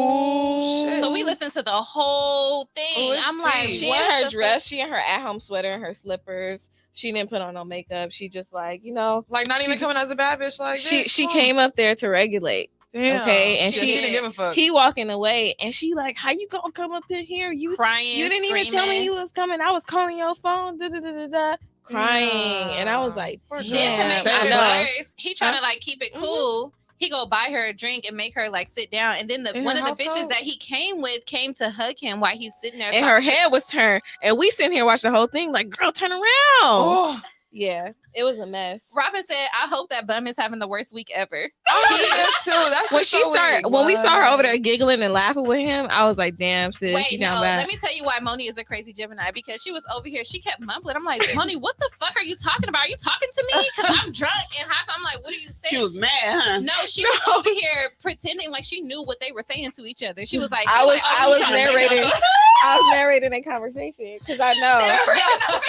Ooh, shit. So we listened to the whole thing. Oh, it's I'm like, tea. She what in her the dress, she in her at-home sweater and her slippers. She didn't put on no makeup. She just like, Like not even coming as a bad bitch. Like she bitch, come came up there to regulate. Damn. okay, and she she- didn't give a fuck. He walking away and she like, how you gonna come up in here? You crying, didn't even tell me screaming. you was coming. I was calling your phone. Da, da, da, da, da, crying. And I was like, Poor Then to damn, make girl. I matters know. worse, he trying to like keep it cool. he go buy her a drink and make her like sit down, and then In one her of the bitches household? that he came with came to hug him while he's sitting there. And her talking to- head was turned, and we sitting here watching the whole thing. Like, girl, turn around. Oh, Yeah, it was a mess. Robin said, "I hope that bum is having the worst week ever." that's too. That's When just she so started, weird. when we saw her over there What? giggling and laughing with him, I was like, "Damn, sis, Wait, you no, down let bad." me tell you why Moni is a crazy Gemini, because she was over here. She kept mumbling. I'm like, Moni, what the fuck are you talking about? Are you talking to me? Because I'm drunk and high. So I'm like, what are you saying? She was mad, huh? No, she was over here pretending like she knew what they were saying to each other. She was like, I she was, like, oh, I you was trying to make narrating. up- I was narrating a conversation because I know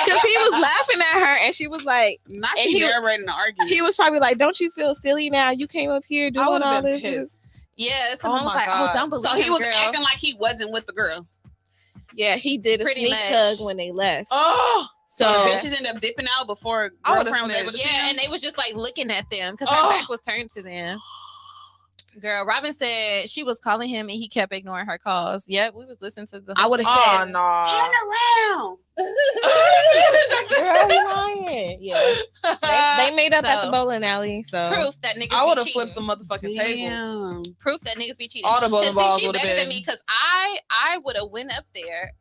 because he was laughing at her and she was like, Not And she he- narrating the argument. he was probably like, "Don't you feel silly now? You came up here I doing would all have been this." pissed. Yeah, someone Oh was my like, God. oh, don't believe so he him, was girl. acting like he wasn't with the girl. Yeah, he did a Pretty sneak much. hug when they left. Oh, So So the bitches ended up dipping out before I would've girlfriend was able to see Yeah, him. and they was just like looking at them because her Oh. back was turned to them. Girl, Robin said she was calling him and he kept ignoring her calls. Yep, we was listening to the. I would have oh said, no. turn around. girl, he lying. Yeah, they made up at the So, bowling alley. So proof that niggas. I would have be flipped cheating. some motherfucking tables. Damn. Proof that niggas be cheating. All the bowling 'Cause see, balls she would have better than been. me because I would have went up there.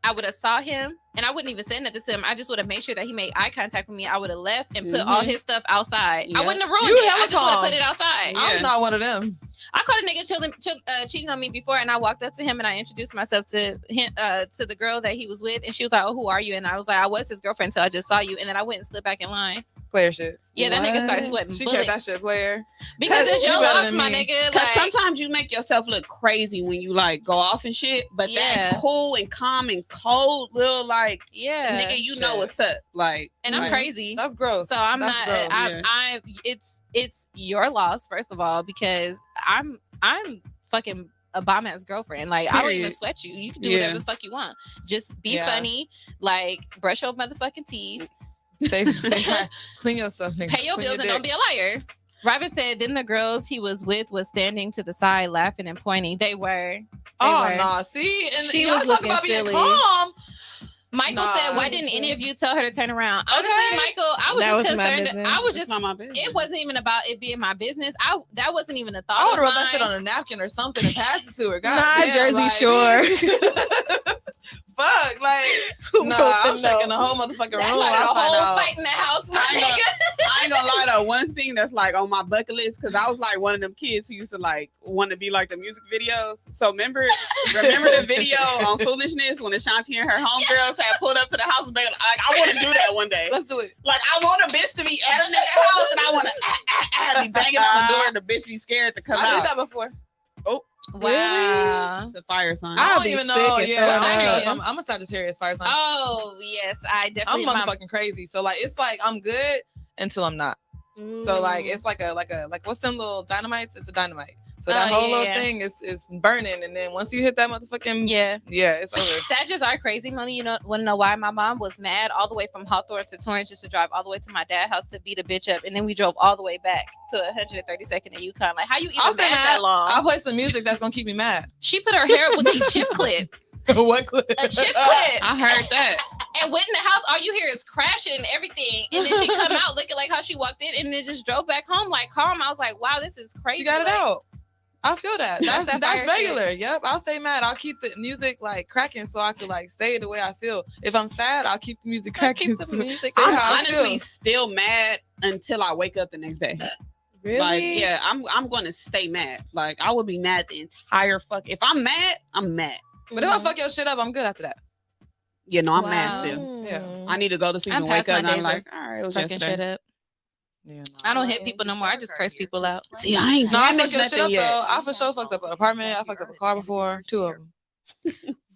I would have saw him and I wouldn't even say nothing to him. I just would have made sure that he made eye contact with me. I would have left and put all Mhm. his stuff outside. I Yeah. wouldn't have ruined You it. hella I just would have calm. put it outside. Yeah. I'm not one of them. I caught a nigga cheating on me before, and I walked up to him and I introduced myself to him, to the girl that he was with, and she was like, "Oh, who are you?" And I was like, "I was his girlfriend, so I just saw you." And then I went and slid back in line. Player shit. Yeah, that nigga started What? sweating She bullets kept that shit player. because it's You your better loss, than my me. nigga. Because Like, sometimes you make yourself look crazy when you like go off and shit, but Yeah. that cool and calm and cold little like yeah, nigga, you know shit. what's up. Like, and I'm like, crazy. That's gross. So I'm That's not. gross. Yeah. I'm. It's your loss, first of all, because I'm fucking a bomb ass girlfriend. Like, I don't even Period. sweat you. You can do Yeah. whatever the fuck you want. Just be Yeah. funny. Like, brush your motherfucking teeth. Stay clean yourself, nigga. Pay your Clean bills and don't dick. be a liar. Robin said then the girls he was with was standing to the side laughing and pointing. They were. Oh were. no! See, and She y'all was talk looking about being silly. calm. Michael Nah, said, why I didn't didn't any say. of you tell her to turn around? Honestly, Okay. Michael, I was That just wasn't my concerned. business. I was it's just not my business. it wasn't even about it being my business. That wasn't even a thought. I would of have wrote that shit mine. on a napkin or something and passed it to her. God Nah, damn, Jersey like, Shore. Fuck, like, Who nah, wrote the I'm shaking the note? whole motherfucking That's room. like I a find whole out. fight in the house, my I know. nigga. I ain't gonna lie though. One thing that's like on my bucket list, because I was like one of them kids who used to like want to be like the music videos. So remember the video on Foolishness when Ashanti and her homegirls had pulled up to the house and like, I want to do that one day. Let's do it. Like I want a bitch to be at a nigga house and I want to be banging on the door and the bitch be scared to come I out. did that before. Wow. It's a fire sign. I I'll don't be even sick know. and Yeah, throw What sign are I you? don't know. I'm a Sagittarius fire sign. Oh yes, I I'm definitely. motherfucking crazy. So like, it's like I'm good until I'm not. So like, it's like what's them little dynamites? It's a dynamite. So that Oh, whole little yeah. thing is burning, and then once you hit that motherfucking Yeah. it's over. Sages are crazy, money. You know, want to know why? My mom was mad all the way from Hawthorne to Torrance just to drive all the way to my dad's house to beat a bitch up, and then we drove all the way back to 132nd in Yukon. Like, how you I'll even stay mad mad. that long? I'll play some music that's gonna keep me mad. She put her hair up with a chip clip, What clip? a chip clip, I heard that. and went in the house. All you hear is crashing and everything, and then she come out looking like how she walked in, and then just drove back home like calm. I was like, wow, this is crazy. She got it Like, out. I feel that. That's That's that fire regular. Yep. I'll stay mad. I'll keep the music like cracking so I could like stay the way I feel. If I'm sad, I'll keep the music I cracking. keep the so- music. Say I'm how I honestly feel. still mad until I wake up the next day. Really? Like, yeah, I'm gonna stay mad. Like, I would be mad the entire fuck. If I'm mad, I'm mad. But if I fuck your shit up, I'm good after that. You know, I'm mad Wow. still. Yeah. I need to go to sleep I'm and wake past up my and I'm days like, all right, it was fucking yesterday. shit up. Yeah. I don't hit people no more. I just curse people out. See, I ain't No, I fucked damaged your shit nothing up yet. though. I for sure fucked up an apartment. I fucked up a car before. 2 of them.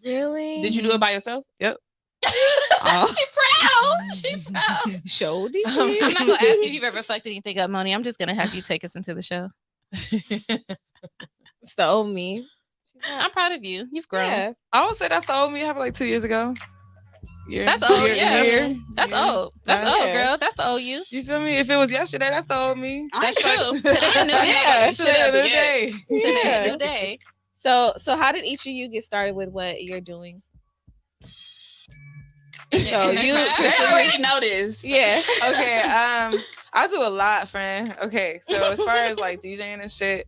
Really? Did you do it by yourself? Yep. Oh. She proud. She proud. Showed it. I'm not gonna ask you if you've ever fucked anything up, Moni. I'm just gonna have you take us into the show. So me. I'm proud of you. You've grown. Yeah. I would say that's the old me. Happened like 2 years ago. Year, That's old, yeah. year. That's Yeah. old. That's Yeah. old, girl. That's the old you. You feel me? If it was yesterday, that's the old me. That's true. Today a new day. Yeah, Shut today up, a new yeah. day. Today Yeah. a new day. So how did each of you get started with what you're doing? So In the you, craft? They already know this. yeah. Okay, I do a lot, friend. Okay, so as far as like DJing and shit,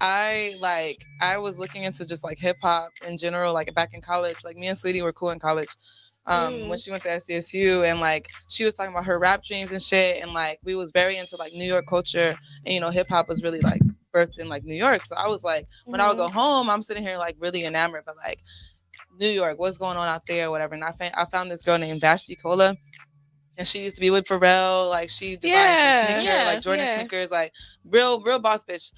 I was looking into just like hip hop in general, like back in college. Like me and Sweetie were cool in college. When she went to SDSU, and like she was talking about her rap dreams and shit, and like we was very into like New York culture, and you know hip hop was really like birthed in like New York. So I was like, when I would go home, I'm sitting here like really enamored by like New York, what's going on out there, whatever. And I found this girl named Vashti Cola. And she used to be with Pharrell, like she designed some sneakers, Yeah, like Jordan sneakers, like real boss bitch.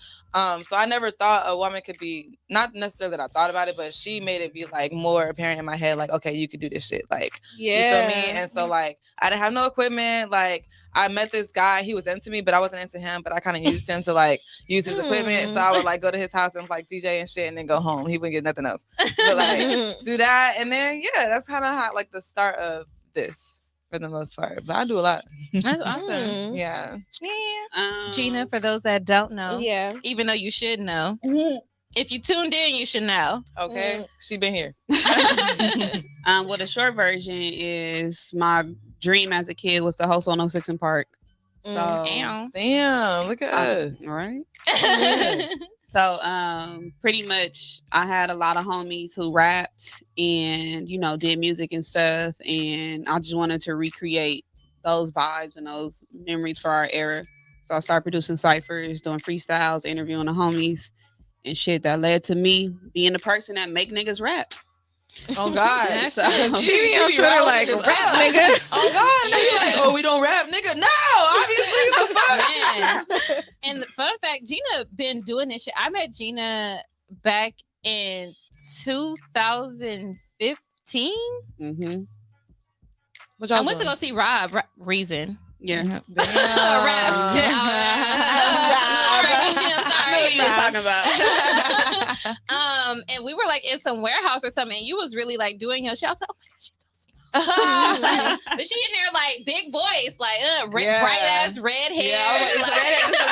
So I never thought a woman could be, not necessarily that I thought about it, but she made it be like more apparent in my head, like, okay, you could do this shit, like, you feel me? And so like I didn't have no equipment, like I met this guy, he was into me, but I wasn't into him, but I kind of used him to like use his equipment. So I would like go to his house and like DJ and shit and then go home. He wouldn't get nothing else. But like do that. And then yeah, that's kind of how like the start of this. For the most part, but I do a lot. That's awesome. Yeah. Gina, for those that don't know, Yeah. even though you should know, if you tuned in, you should know. Okay. She been here. Well, the short version is my dream as a kid was to host 106 in Park. So, Damn. Damn, look at us. right. So, pretty much, I had a lot of homies who rapped and you know did music and stuff, and I just wanted to recreate those vibes and those memories for our era. So I started producing ciphers, doing freestyles, interviewing the homies, and shit that led to me being the person that make niggas rap. Oh God. That's So, true. she be on Twitter like niggas rap up. nigga. Oh God. And they be like, oh, we don't rap, nigga. No, obviously the fuck. Man. And the fun fact, Gina been doing this shit. I met Gina back in 2015. Mm-hmm. What I y'all went to doing? go see Rob Reason. Yeah. Rap. I knew what you was talking about. And we were like in some warehouse or something, and you was really like doing your shit. I was like, oh my God, she's so smart. But she in there like big voice, like Yeah. bright ass red hair. Yeah, I was like, like, red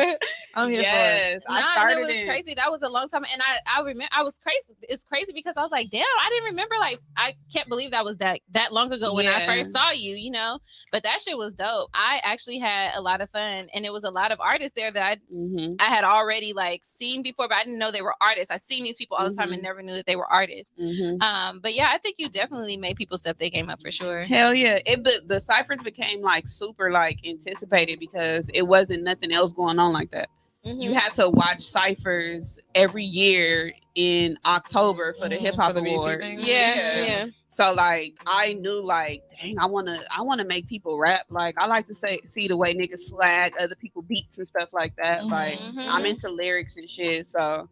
hair. I'm here for it. Yes, I Nah, started that was it. crazy. That was a long time, and I remember I was crazy. It's crazy because I was like, damn, I didn't remember. Like, I can't believe that was that long ago when I Yeah. first saw you. You know, but that shit was dope. I actually had a lot of fun, and it was a lot of artists there that Mhm, I had already like seen before, but I didn't know they were artists. I seen these people all the time and never knew that they were artists. mhm. But yeah, I think you definitely made people step their game up for sure. Hell yeah! The ciphers became like super like anticipated because it wasn't nothing else going on like that. You had to watch ciphers every year in October for the hip hop For the BC award. thing. Yeah. So like I knew like, dang, I wanna make people rap. Like I like to see the way niggas swag other people beats and stuff like that. Like I'm into lyrics and shit. So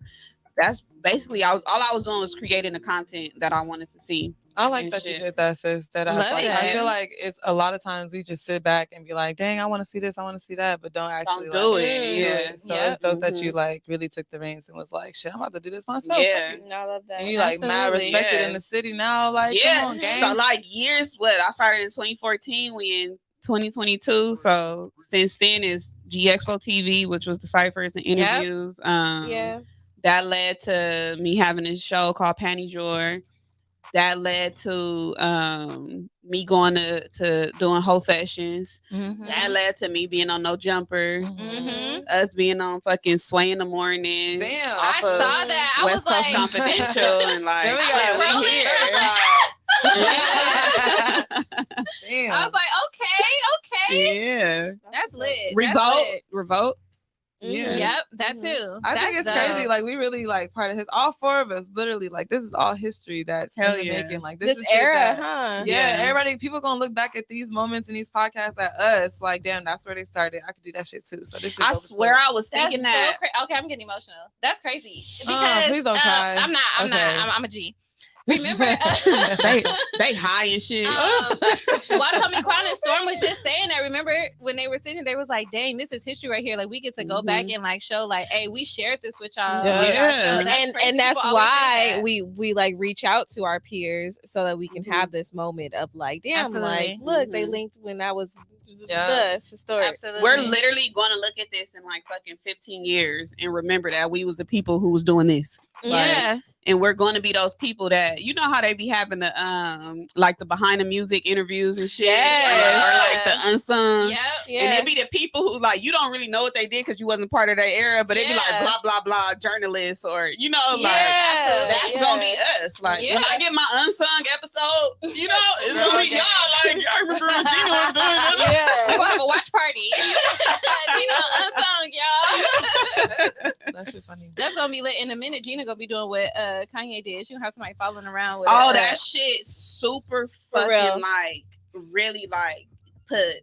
that's basically all I was doing was creating the content that I wanted to see. I like and that you shit. did that, sis. That Love like, that. I feel like it's a lot of times we just sit back and be like, dang, I want to see this, I want to see that, but don't actually do like, it. do Yeah. it. So Yep. it's dope that you Mhm. like really took the reins and was like, shit, I'm about to do this myself. Yeah. Fuck it. I love that. And you like mad Absolutely. respected in Yeah. the city now. Like, Yeah. come on, gang. So like years, what I started in 2014, we in 2022. So since then is G Expo TV, which was the ciphers and interviews. Yeah. That led to me having a show called Panty Drawer. That led to me going to doing whole fashions. Mhm. That led to me being on No Jumper. Mhm. Us being on fucking Sway in the Morning. Damn. I off of saw that. I West was Coast like, Confidential and like Then we I got was we scrolling here. through, I Damn. I was like, okay, yeah. that's lit. That's Revolt. lit. Revolt. Mhm. Yeah. Yep, that too. I think That's it's crazy. dope. Like we really like part of his. All four of us, literally, like this is all history that's Hell in the yeah. making. Like this, This is shit era, that- huh? Yeah, Yeah. everybody, people gonna look back at these moments and these podcasts at us. Like, damn, that's where they started. I could do that shit too. So this shit. I dope as swear fuck. I was That's thinking so that. okay, I'm getting emotional. That's crazy. Because please don't cry. I'm not. Okay. I'm a G. Remember, They high and shit. Why tell me Quan and Storm was just saying that. Remember when they were sitting, they was like, "Dang, this is history right here. Like we get to go back and like show, like, hey, we shared this with y'all. Yeah. on our show." Yeah. That's and crazy. and that's People always say why that. we like reach out to our peers so that we can have this moment of like, damn, Absolutely. like look, they Mhm. linked when I was Yeah. this historic. Absolutely. We're literally going to look at this in like fucking 15 years and remember that we was the people who was doing this. yeah. And we're going to be those people that, you know how they be having the like the behind the music interviews and shit, or like the unsung. Yep. And it be the people who like you don't really know what they did because you wasn't part of their era, but it be like Yeah. blah blah blah journalists, or you know, like Yeah, that's gonna be us. Like when Yeah. I get my unsung episode, you know, it's gonna be y'all. Like y'all remember when Gina was doing that? We're Yeah. gonna have a watch party. Gina unsung, y'all. That shit funny. That's gonna be lit in a minute. Gina gonna be doing what Kanye did. She gonna have somebody following around with Oh, it. that shit super For real. fucking like really like put.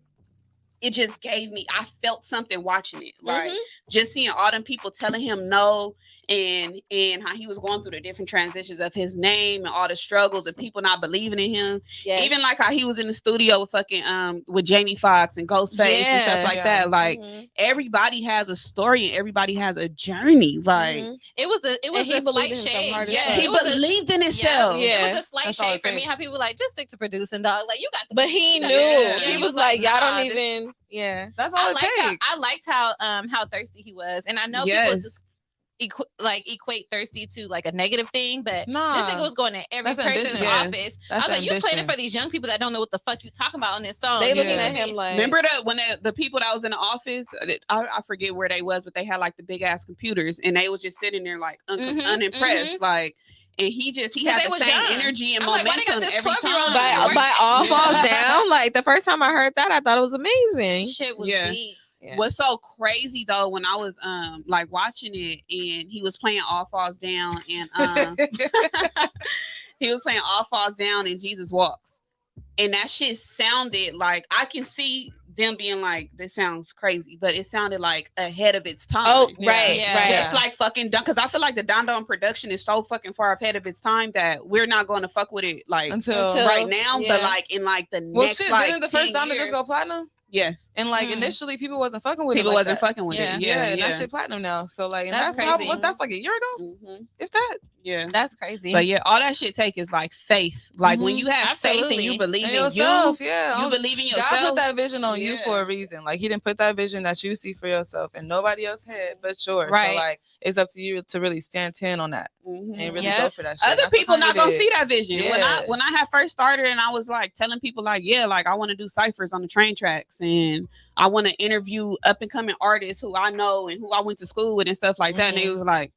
It just gave me. I felt something watching it, like just seeing all them people telling him no, and how he was going through the different transitions of his name and all the struggles and people not believing in him. Yes. Even like how he was in the studio with fucking with Jamie Foxx and Ghostface and stuff Yeah. like Yeah. that. Like everybody has a story and everybody has a journey. Like It was the And he slight believed in himself shade. hard as Yeah, fuck. he it was believed in yeah, himself. Yeah. It was a slight That's all shade it for me. takes. How people like just stick to producing, dog. Like you got the. But he you knew. know, Yeah. He he was like, y'all nah, don't this- even. Yeah. That's all it takes. I liked how thirsty he was, and I know people Yes. equate thirsty to like a negative thing, but Nah. this nigga was going to every That's person's ambition. Yes. office. I That's was like, you playing ambition. it for these young people that don't know what the fuck you talking about on this song. They You looking know at what I him mean? like. Remember that when the people that was in the office, I forget where they was, but they had like the big ass computers, and they was just sitting there like Mhm, unimpressed, like. And he 'Cause had they the was same young. energy and I'm like, why they got momentum this every 12-year-old time. by all Yeah. falls down. Like the first time I heard that, I thought it was amazing. Shit was Yeah. deep. Yeah. What's so crazy though, when I was like watching it and he was playing All Falls Down and he was playing All Falls Down and Jesus Walks. And that shit sounded like, I can see them being like, this sounds crazy, but it sounded like ahead of its time. Oh, Yeah. right, Yeah. right. Just like fucking done, because I feel like the Don Don production is so fucking far ahead of its time that we're not going to fuck with it like Until right now, yeah. but like in like the well, next shit, like didn't the first 10 time it years. just go platinum? Yeah, And like Mm. initially, people wasn't fucking with people it. Like wasn't that. fucking with Yeah. it. Yeah, Yeah, and yeah. that shit platinum now. So like, and That's that's how crazy. that's like a year ago, Mhm. if that. Yeah. That's crazy. But yeah, all that shit take is like faith. Like when Mhm. you have faith and Absolutely. you believe And in yourself, you, yeah. you believe in yourself. God put that vision on you Yeah. for a reason. Like he didn't put that vision that you see for yourself and nobody else had but yours. Right. So like it's up to you to really stand 10 on that Mhm. and really Yeah. go for that shit. Other That's what people not Kanye gonna did. see that vision. Yeah. When I had first started and I was like telling people like, yeah, like I want to do ciphers on the train tracks and I want to interview up and coming artists who I know and who I went to school with and stuff like that. And they was like,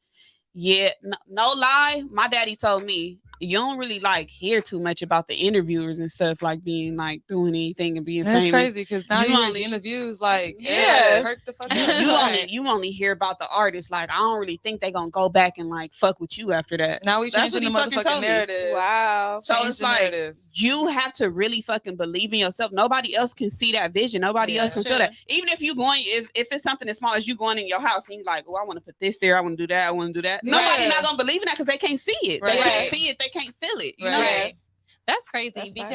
yeah, no lie. My daddy told me you don't really like hear too much about the interviewers and stuff like being like doing anything and being That's famous. crazy because now You you only- hear interviews like Yeah. hurt the fuck You up. you only hear about the artists. Like I don't really think they gonna go back and like fuck with you after that. Now we That's changing the what he fucking motherfucking told me. narrative. Wow. So Change it's the like narrative. you have to really fucking believe in yourself. Nobody else can see that vision. Nobody Yeah, else can feel sure. that. Even if you going, if it's something as small as you going in your house and you like, oh, I want to put this there, I want to do that, I want to do that. Yeah. Nobody not gonna believe in that because they can't see it. They Right. can't see it. They can't feel it. You know? Right. That's crazy That's fine.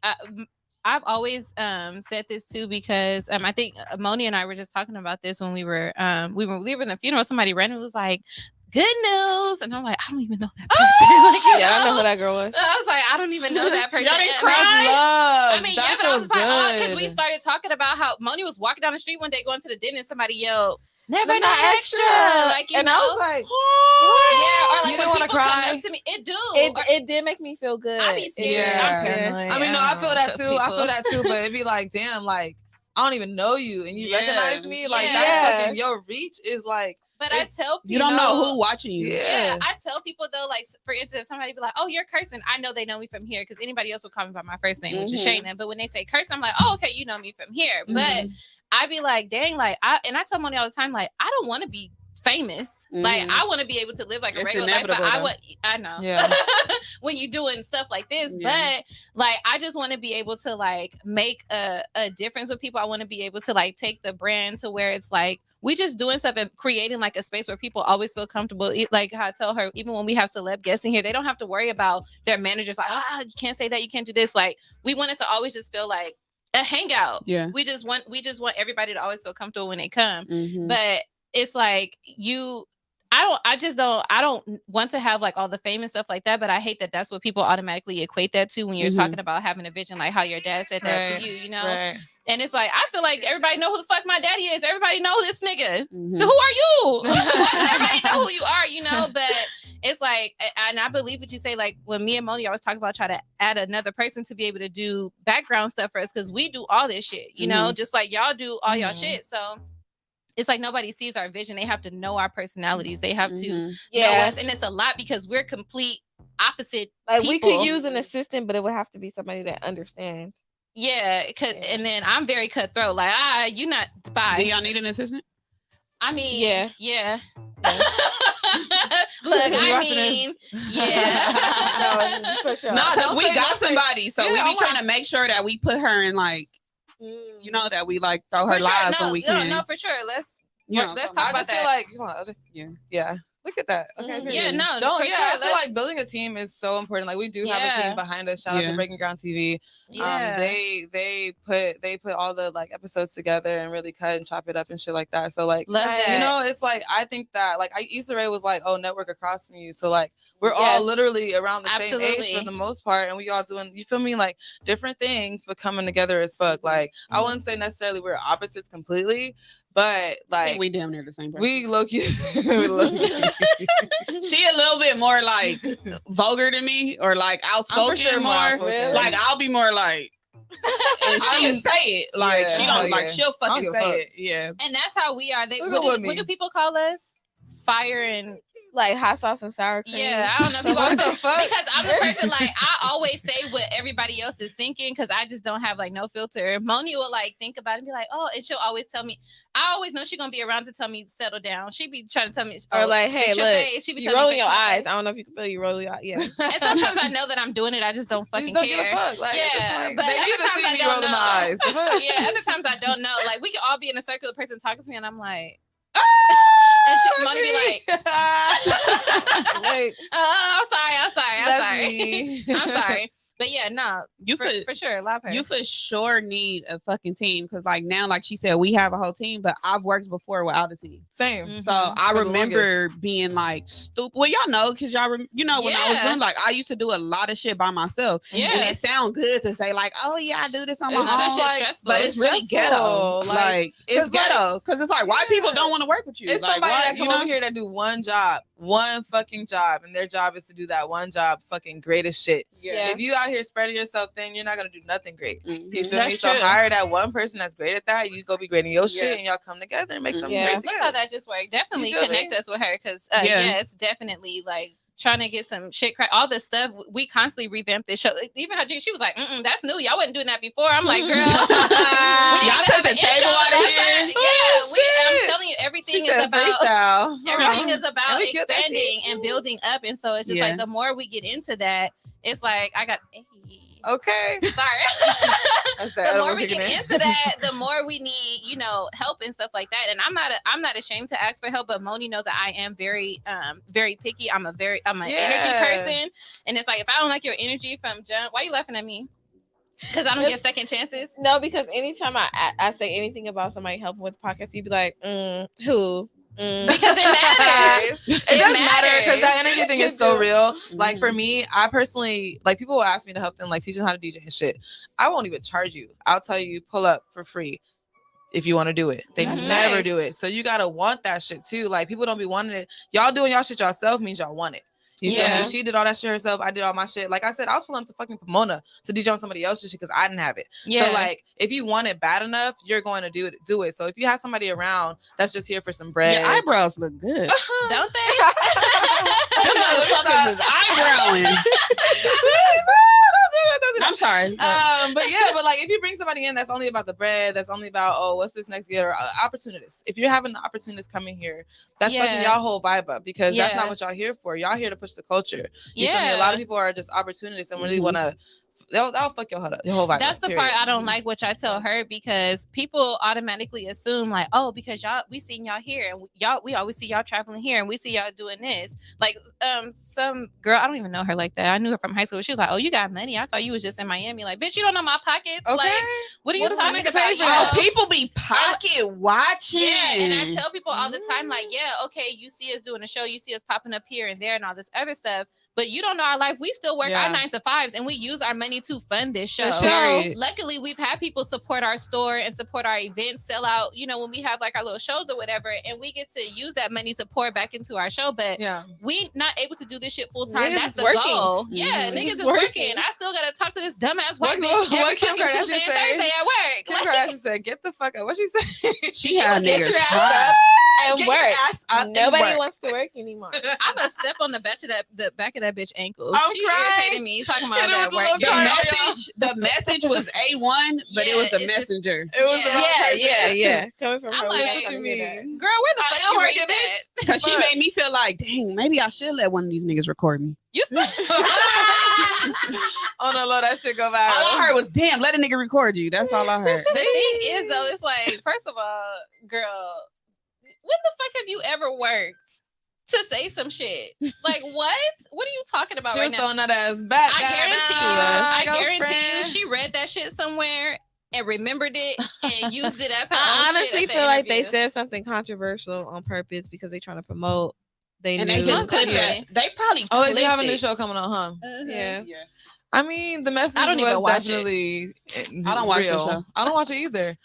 because I've always said this too because I think Moni and I were just talking about this when we were in a funeral. Somebody randomly was like, "Good news," and I'm like, I don't even know that person. Like, you Yeah, I know who that girl was. I was like, I don't even know that person. Y'all didn't And cry? I- Love. I mean, that yeah, but I was feels just like, oh, because we good. started talking about how Moni was walking down the street one day going to the dentist. Somebody yelled, "Never Never not not extra!" extra. Like you And know, I was like, yeah, or like You when didn't wanna people come cry? up to me, it do. it did make me feel good. I be scared. Yeah. I'm paranoid. I mean, no, don't I feel that trust too. I feel people. that too. But it'd be like, damn, like I don't even know you, and you Yeah. recognize me. Like Yeah. that's fucking your reach is like, But I tell people, You don't know who watching you. yeah. I tell people though, like for instance, if somebody be like, "Oh, you're Kirsten," I know they know me from here because anybody else would call me by my first name, which is Mhm. Shayna. But when they say Kirsten, I'm like, "Oh, okay, you know me from here." But Mhm. I be like, "Dang!" Like I tell Moni all the time, like I don't want to be famous. Like Mhm. I want to be able to live like a It's regular life. But inevitable, I though. would, I know, Yeah. when you're doing stuff like this, Yeah. but like I just want to be able to like make a difference with people. I want to be able to like take the brand to where it's like we just doing stuff and creating like a space where people always feel comfortable. Like how I tell her, even when we have celeb guests in here, they don't have to worry about their managers like, you can't say that, you can't do this. Like we want it to always just feel like a hangout. Yeah. We just want everybody to always feel comfortable when they come. Mhm. But it's like I don't want to have like all the fame and stuff like that, but I hate that that's what people automatically equate that to when you're Mhm. talking about having a vision, like how your dad said that Right, to you, you know? Right. And it's like, I feel like everybody know who the fuck my daddy is. Everybody know this nigga. Mhm. Who are you? Why does everybody know who you are, you know? But it's like, and I believe what you say, like when me and Moni always talk about try to add another person to be able to do background stuff for us, because we do all this shit, you know, just like y'all do all y'all shit. So it's like nobody sees our vision. They have to know our personalities. They have to know us. And it's a lot because we're complete opposite Like people. we could use an assistant, but it would have to be somebody that understands. Yeah, and then I'm very cutthroat. Like, you not spy. Do y'all need an assistant? I mean, yeah. Look, You I watching mean, yeah. No, for sure. No, because don't we say- got don't say- somebody, so Yeah, we I'm be trying to make sure that we put her in like, you know, that we like throw her For sure. lives No, when we can. no, for sure. Let's You know, let's come talk I about just feel that. like, come on, Audrey. Yeah. Look at that. Okay. Mhm. period. Yeah, no, Don't. for Yeah, sure. I feel Let's- like building a team is so important. Like we do have a Yeah. team behind us. Shout out Yeah. to Breaking Ground TV. Yeah. They put all the like episodes together and really cut and chop it up and shit like that. So like, Love Right. that. you know, it's like I think that like Issa Rae was like, oh, network across from you. So like we're Yes. all literally around the same age Absolutely. for the most part, and we all doing, you feel me, like different things, but coming together as fuck. Like I wouldn't say necessarily we're opposites completely, but I like think we damn near the same person. we low key, we low key. She a little bit more like vulgar than me, or like outspoken more. outspoken. Like I'll be more like, and she'll I'm- say it. Like Yeah, she hell don't like yeah. she'll I don't fucking give a say fuck. it. Yeah. And that's how we are. Look at What me. do people call us? Fire and Like hot sauce and sour cream. yeah, I don't know. So People what always the fuck? because I'm the person like I always say what everybody else is thinking because I just don't have like no filter. Moni will like think about it and be like, oh, and she'll always tell me. I always know she's gonna be around to tell me settle down. She be trying to tell me, Or oh, like, hey, fix your look, face. She be you telling me, rolling fix your my eyes. face. I don't know if you can feel you rolling your eyes. Yeah. And sometimes I know that I'm doing it. I just don't You fucking just don't give a care. fuck. Like, Yeah, it's like, but they other need to times see I me don't rolling know. my eyes. The fuck? Yeah, other times I don't know. Like we could all be in a circle, the person talking to me, and I'm like, Ah, and she Moni be like, Like, oh, I'm sorry. That's me. I'm sorry. But yeah, no, You for sure, love her. You for sure need a fucking team because, like, now, like she said, we have a whole team, but I've worked before without a team. Same. Mhm. So I For the remember being like stupid. Well, y'all know because y'all, you know, when I was Yeah. doing like I used to do a lot of shit by myself, Yeah. and it sounds good to say like, oh yeah, I do this on my It's own, just like- stressful. but it's really ghetto. stressful. Like it's 'cause, like, ghetto because it's like white people yeah. don't want to work with you. It's like, somebody what, that come over here that do one job, one fucking job, and their job is to do that one job fucking great as shit. Yeah. If you out here spreading yourself thin, you're not gonna do nothing great. Mhm. You feel me? That's So true. hire that one person that's great at that. You go be great in your Yeah. shit, and y'all come together and make something Yeah. great Look how together. that just worked. Definitely You feel me? connect us with her because Yeah. yes, definitely like trying to get some shit crack. All this stuff we constantly revamp this show. Even her, she was like, that's new. Y'all wasn't doing that before. I'm like, girl, we didn't Y'all even took have the an table intro. out of That's here? our- Yeah, Oh, I'm shit. telling you, everything She is said about. freestyle. Everything is And about we killed that shit. expanding and building up, and so it's just Yeah. like the more we get into that, it's like I got. Okay. Sorry. That's The that more other we kicking get in. into that, the more we need, help and stuff like that. And I'm not ashamed to ask for help, but Moni knows that I am very very picky. I'm an energy Yeah. person. And it's like if I don't like your energy from jump, why are you laughing at me? Because I don't give second chances. no, because anytime I say anything about somebody helping with the podcast, you'd be like, who? Because it matters. It does matter because that energy thing is so It do. real. Like for me, I personally, like people will ask me to help them, like teach them how to DJ and shit. I won't even charge you. I'll tell you, pull up for free if you want to do it. They That's never nice. do it. So you gotta want that shit too. Like people don't be wanting it. Y'all doing y'all shit yourself means y'all want it. You feel Yeah. me? She did all that shit herself. I did all my shit. Like I said, I was pulling up to fucking Pomona to DJ on somebody else's shit because I didn't have it. Yeah. So like, if you want it bad enough, you're going to do it. So if you have somebody around that's just here for some bread, Your eyebrows look good. Don't they? Them motherfuckers is eyebrowing. I'm sorry. but like if you bring somebody in that's only about the bread, that's only about what's this next year, opportunists. If you're having the opportunists coming here, that's fucking Yeah. y'all whole vibe up because that's Yeah. not what y'all here for. Y'all here to push the culture. You feel me? Yeah. A lot of people are just opportunists and really Mhm. want to. They'll fuck your whole vibe. That's up, the part period. I don't like, which I tell her, because people automatically assume like, oh, because we seen y'all here and we always see y'all traveling here and we see y'all doing this. Like some girl, I don't even know her like that. I knew her from high school. She was like, oh, you got money. I thought you was just in Miami. Like, bitch, you don't know my pockets. Okay. Like, what are you What if a talking nigga about? pay for You that? Oh, know? people be pocket watching. Yeah, and I tell people all the time, like, yeah, okay, you see us doing a show, you see us popping up here and there and all this other stuff, but you don't know our life. We still work Yeah. our 9 to 5s and we use our money money to fund this show. Period. Luckily, we've had people support our store and support our events, sell out, you know, when we have like our little shows or whatever, and we get to use that money to pour back into our show. But Yeah. we not able to do this shit full time. Niggas That's is the working. goal. Yeah, Mhm. niggas Niggas is working. working. I still gotta talk to this dumbass white What- bitch every what Kim fucking Kardashian Tuesday and say? Thursday at work. Kim Like, Kardashian said, "Get the fuck up." What she say? She had Get niggas your ass hot. up and Get your work. ass up and Nobody work. wants to work anymore. I'm gonna step on the back of that bitch ankles. I'm She crying. irritated me talking about Hit her that with a work. little day. The message was A1, but it was Yeah, the it's just- messenger. It was Yeah. the wrong person. Yeah. Coming from I'm her, like, we What don't you wanna hear that. mean? Girl, where the I fuck am you read working, that? Because she made me feel like, dang, maybe I should let one of these niggas record me. You still Oh no, Lord, that shit go All I viral. heard was, damn, let a nigga record you. That's all I heard. The thing is though, it's like, first of all, girl, when the fuck have you ever worked to say some shit? Like what? What are you talking about She right was now? throwing that ass back. I guarantee you, girlfriend. she read that shit somewhere and remembered it and used it as her I own honestly shit at the feel like they interview. said something controversial on purpose because they trying to promote. They And knew. they just Most clipped definitely. that. They probably Oh, they do clipped have a new it. show coming on, huh? Mhm. Yeah. Yeah. I mean, the message I don't even was watch it. definitely I don't watch the real. show. I don't watch it either. I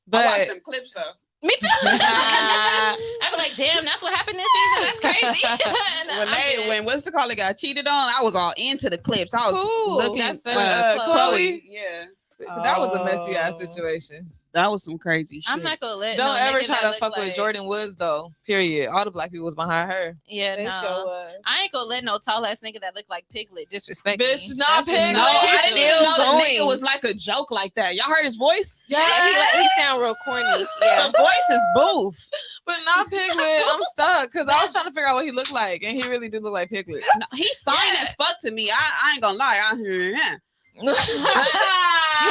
But watched them clips though. Me too. I'd be like, damn, that's what happened this season. That's crazy. And When I'm they, dead. when what's the call? They got cheated on. I was all into the clips. I was Cool. looking. That's funny. Chloe? Yeah, that was a messy ass Oh. situation. that was some crazy shit. I'm not gonna let Don't no ever nigga try that to look fuck with like- Jordan Woods though. Period. All the black people was behind her. Yeah, They no. show was. I ain't gonna let no tall ass nigga that look like Piglet disrespect Bitch, me. not That's just Piglet. No, not- I didn't even know the going. nigga was like a joke like that. Y'all heard his voice? Yeah, he sound real corny. The voice is boof. But not Piglet. I'm stuck because I was trying to figure out what he looked like, and he really did look like Piglet. No, he fine Yeah. as fuck to me. I ain't gonna lie.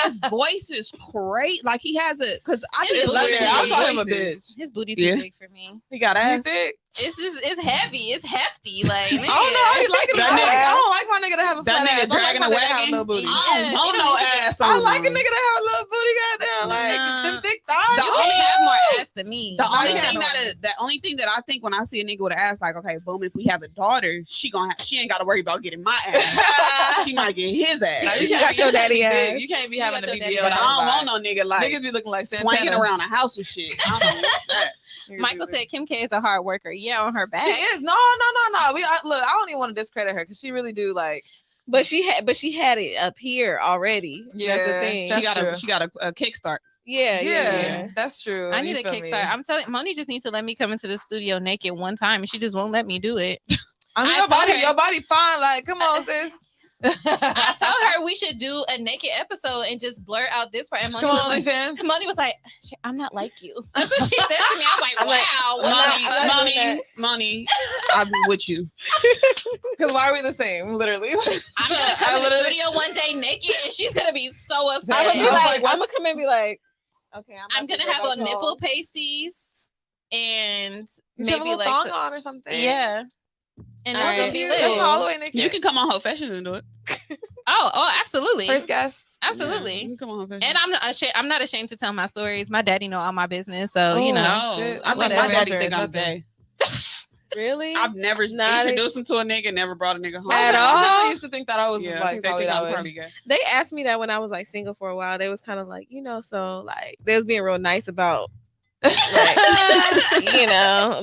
His voice is great. Like he has a because I His just booty love too to I'll big. call him a voices. bitch. His booty too Yeah. big for me. He got You ass. think? It's heavy. It's hefty. Like I don't know how you like it. That I nigga- don't like my nigga to have a that flat nigga ass. I dragging like a my nigga to have wagon. no booty. Yeah, I don't want niggas no used to- ass I on like a him. nigga to have a little booty, goddamn. Like Nah. them thick thighs. The You only- can have more ass than me. The No, only you thing can't. the only thing that I think when I see a nigga with an ass, like, okay, boom, if we have a daughter, she ain't got to worry about getting my ass. She might get his Nah, ass. you got can't, your you can't daddy be ass. big. You can't be You having got a your daddy BBL. But I ass. don't want no nigga like Niggas be looking like swinging Santana. around the house and shit. I don't want that. Michael said Kim K is a hard worker. Yeah, on her back. She is. No. Look, I don't even want to discredit her because she really do like. But she had it up here already. That's the Yeah, thing. that's true. She got a kickstart. Yeah, that's true. I need You a feel me? kickstart. I'm telling Moni just needs to let me come into the studio naked one time, and she just won't let me do it. I mean, I told her- your body fine. Like, come on, sis. I told her we should do a naked episode and just blur out this part. And Moni Come was on, like, OnlyFans. Moni was like, "I'm not like you." That's what she said to me. I was like, I'm like, "Wow, what the fuck?" I'm not doing Money. I'm with you. Because why are we the same? Literally. I'm gonna I come in the literally- studio one day naked, and she's gonna be so upset. I'm gonna be I was like, like, I'm what's- gonna come and be like, okay, I'm gonna have on nipple pasties and You should have a maybe little like thong some- on or something. yeah, and All it's gonna right. be That's lit. all the way naked. You can come on Whole Fashion and do it. Oh, absolutely, First guest. absolutely. Yeah, you can come on Whole Fashion. And I'm not ashamed to tell my stories. My daddy know all my business, so you Oh, know. no, shit. I think Whatever. my daddy think I'm Nothing. gay. Really? I've never Not introduced him to a nigga, never brought a nigga home. At I all? really used to think that I was Yeah, I like think they probably think that I'm way. probably gay. They asked me that when I was like single for a while. They was kind of like, so like they was being real nice about, like,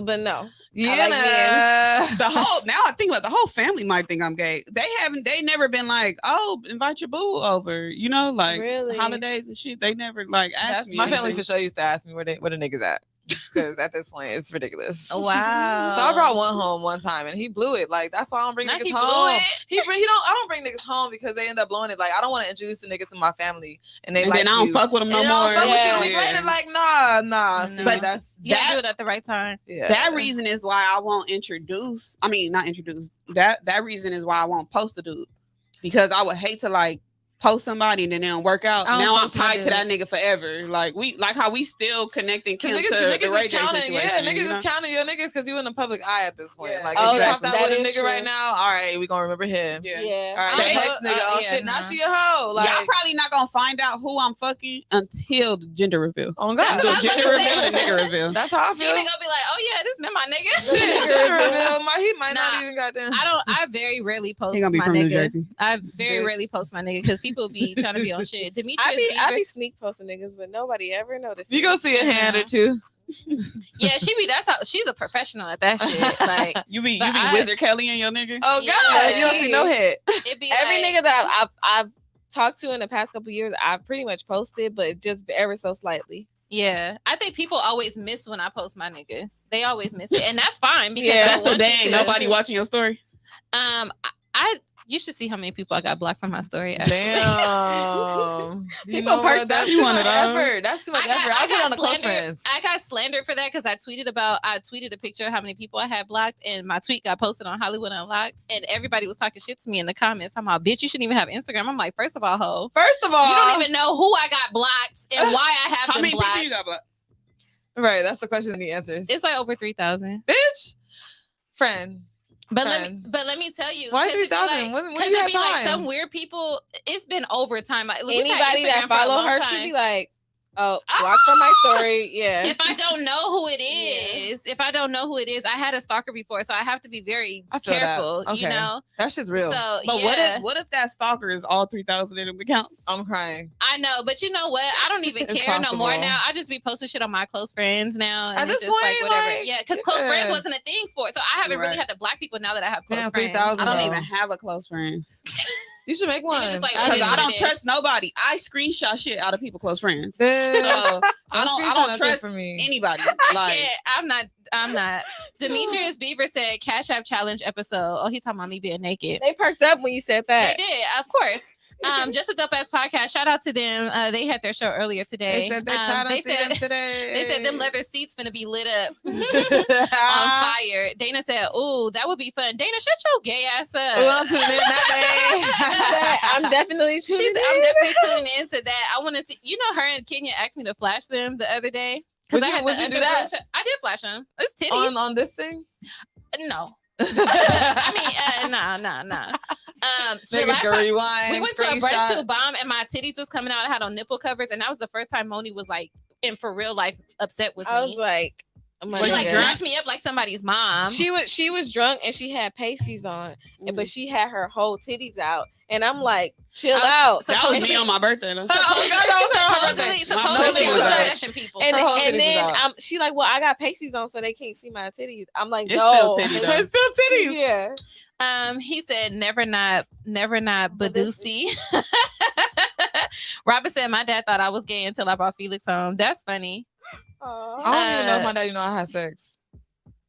but no. Yeah. like The whole now I think about the whole family might think I'm gay. They never been like, oh, invite your boo over, like Really? holidays and shit. They never like asked That's me. My family anything. for sure used to ask me where the niggas at. Because at this point it's ridiculous. Oh, wow. So I brought one home one time and he blew it. Like that's why I don't bring Not niggas he blew home. it. I don't bring niggas home because they end up blowing it. Like I don't want to introduce a nigga to my family and they And like then I don't you. fuck with them no and more. I don't fuck with you Yeah. a week later. Like nah. No. See, But that's You gotta that- do it at the right time. yeah. That reason is why I won't introduce. I mean, not introduce. That reason is why I won't post a dude because I would hate to like post somebody and then they don't work out. I don't Now I'm post my tied to dude. that nigga forever. Like how we still connecting Kim Because to niggas, the Ray is J counting, situation. yeah, niggas you know? is counting your niggas because you in the public eye at this point. Yeah. Like Oh, if you that's- popped out with a that is nigga right true. now, all right, we gonna remember him. Yeah. All right, They- the next nigga, oh yeah, shit, now nah. she a hoe. Like, Y'all probably not gonna find out who I'm fucking until the gender reveal. oh That's God, what I was The about gender to reveal say. and the nigga reveal. that's how I She feel. ain't gonna be like, "Oh yeah, this been my nigga." Shit, gender reveal. He might not Nah. even got them. I very rarely post He gonna be my from New nigga. Jersey. I very Bitch. rarely post my nigga because people be trying to be on shit. Demetrius I Beaver, be sneak posting niggas, but nobody ever noticed. You gonna see a hand or two. yeah, that's how she's a professional at that shit. Like You be But Wizard Kelly and your nigga. Oh Yeah. God, you don't see no head. it be Every like, nigga that I've talked to in the past couple years, I've pretty much posted, but just ever so slightly. Yeah, I think people always miss when I post my nigga. They always miss it, and that's fine because Yeah, I That's so want you dang. to. Nobody watching your story. You should see how many people I got blocked from my story. Damn. You People know perk what? That's you too one much of those. effort. That's too much effort. I get on the close friends. I got slandered for that because I tweeted a picture of how many people I had blocked, and my tweet got posted on Hollywood Unlocked, and everybody was talking shit to me in the comments. I'm like, bitch, you shouldn't even have Instagram. I'm like, first of all, ho, First of all, you don't even know who I got blocked and why I have How them many blocked. people you got blocked? right. That's the question and the answers. It's like over 3,000. Bitch, friend. But Friend. let me tell you, Why 'cause it be 3,000? like- When do 'cause you it have be like time? some weird people. It's been over time. Like, we've had Anybody Instagram that for a follow long her time. should be like, oh, watch for my story. Yeah. If I don't know who it Yeah. is, I had a stalker before, so I have to be very I feel that. careful. You Okay. know, That shit's real. so But yeah, what if that stalker is all 3,000 in them accounts? I'm crying. I know, but you know what? I don't even It's care no more possible. now. I just be posting shit on my close friends now, and At it's this just like point, whatever. like, Yeah, because close friends yeah. wasn't a thing for it, so I haven't really Right. had to block people now that I have close Damn, friends. 3,000. I don't No. even have a close friends You should make one. just like, I because is I what don't it is. trust nobody. I screenshot shit out of people close friends. Bitch, So I don't trust for me. anybody. I Like can't. I'm not. Demetrius Beaver said Cash App Challenge episode. Oh, he talking about me being naked. They perked up when you said They that. did, of course. Just a dope ass podcast. Shout out to them. They had their show earlier today. They said they tried to they see said them today. they said them leather seats finna be lit up on fire. Dana said, "Ooh, that would be fun." Dana, shut your gay ass up. Well, I'm tuning in that day. I'm definitely tuning She's, in. I'm definitely tuning into that. I want to see. You know, her and Kenya asked me to flash them the other day. Would I you- had would the you do undergirl that? I did flash them. It's titties. on this thing. No. I mean, nah. So Niggas last go time- rewind. we went to a brunch screenshot. to bomb, and my titties was coming out. I had on nipple covers, and that was the first time Moni was like, in for real life, upset with I was me. like, oh my She like God. snatched me up like somebody's mom. She was drunk and she had pasties on, but she had her whole titties out, and I'm like, chill out. so- that was and me she- on my birthday. Though. Oh, God, that was her on her supposedly, birthday. My supposedly pussy was was out. smashing people. And, Her whole titties and then was out. she like, well, I got pasties on, so they can't see my titties. I'm like, It's no, still titty, though. It's still titties. Yeah. He said, never not Badusi. Robert said, my dad thought I was gay until I brought Felix home. That's funny. Aw. I don't even know if my daddy know I had sex.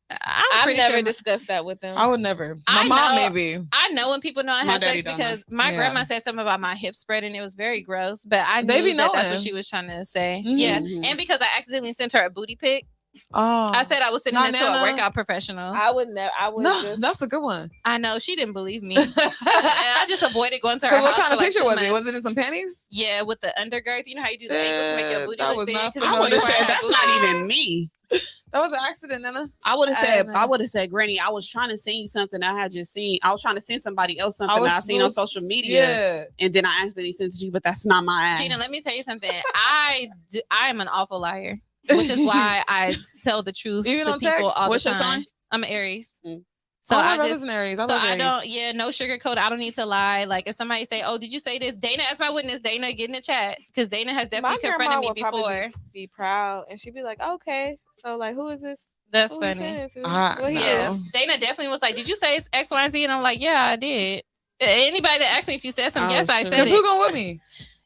I've pretty never sure discussed that with them. I would never. My I mom know. maybe. I know when people know I My had daddy sex don't because my Yeah. grandma said something about my hip spreading. It was very gross, but I They knew be that that's knowing. what she was trying to say. Mhm. Yeah, Mhm. and because I accidentally sent her a booty pic, Oh, I said I was sending Not it to a Nana. workout professional. I would never. I would no, just. that's a good one. I know she didn't believe me. I just avoided going to her So what house kind for of like picture 2 was it? months. Was it in some panties? Yeah, with the undergirth. You know how you do the ankles to make your booty That look was big? not 'Cause for it's I would have before I said had that's boobs. not even me. That was an accident, Nana. I would have I said, don't know. I would have said, Granny, I was trying to send you something I had just seen. I was trying to send somebody else something was- I seen on social media, Yeah. and then I accidentally sent it to you, but that's not my ass. Gina, let me tell you something. I am an awful liar, which is why I tell the truth Even to on people text? all What's the your time. sign? I'm an Aries. Mm. So All my I brothers just and Aries. I so love I Aries. don't, yeah, no sugarcoat. I don't need to lie. Like if somebody say, "Oh, did you say this?" Dana, as my witness, Dana, get in the chat because Dana has My definitely grandma confronted me would probably before. be proud, and she'd be like, "Okay, so like, who is this? That's Who we funny. sending it to? Ah, Well, no. Yeah, Dana definitely was like, "Did you say X, Y, and Z?" And I'm like, "Yeah, I did." Anybody that asked me if you said something, Oh, yes, I shit. said Cause who it. going with me?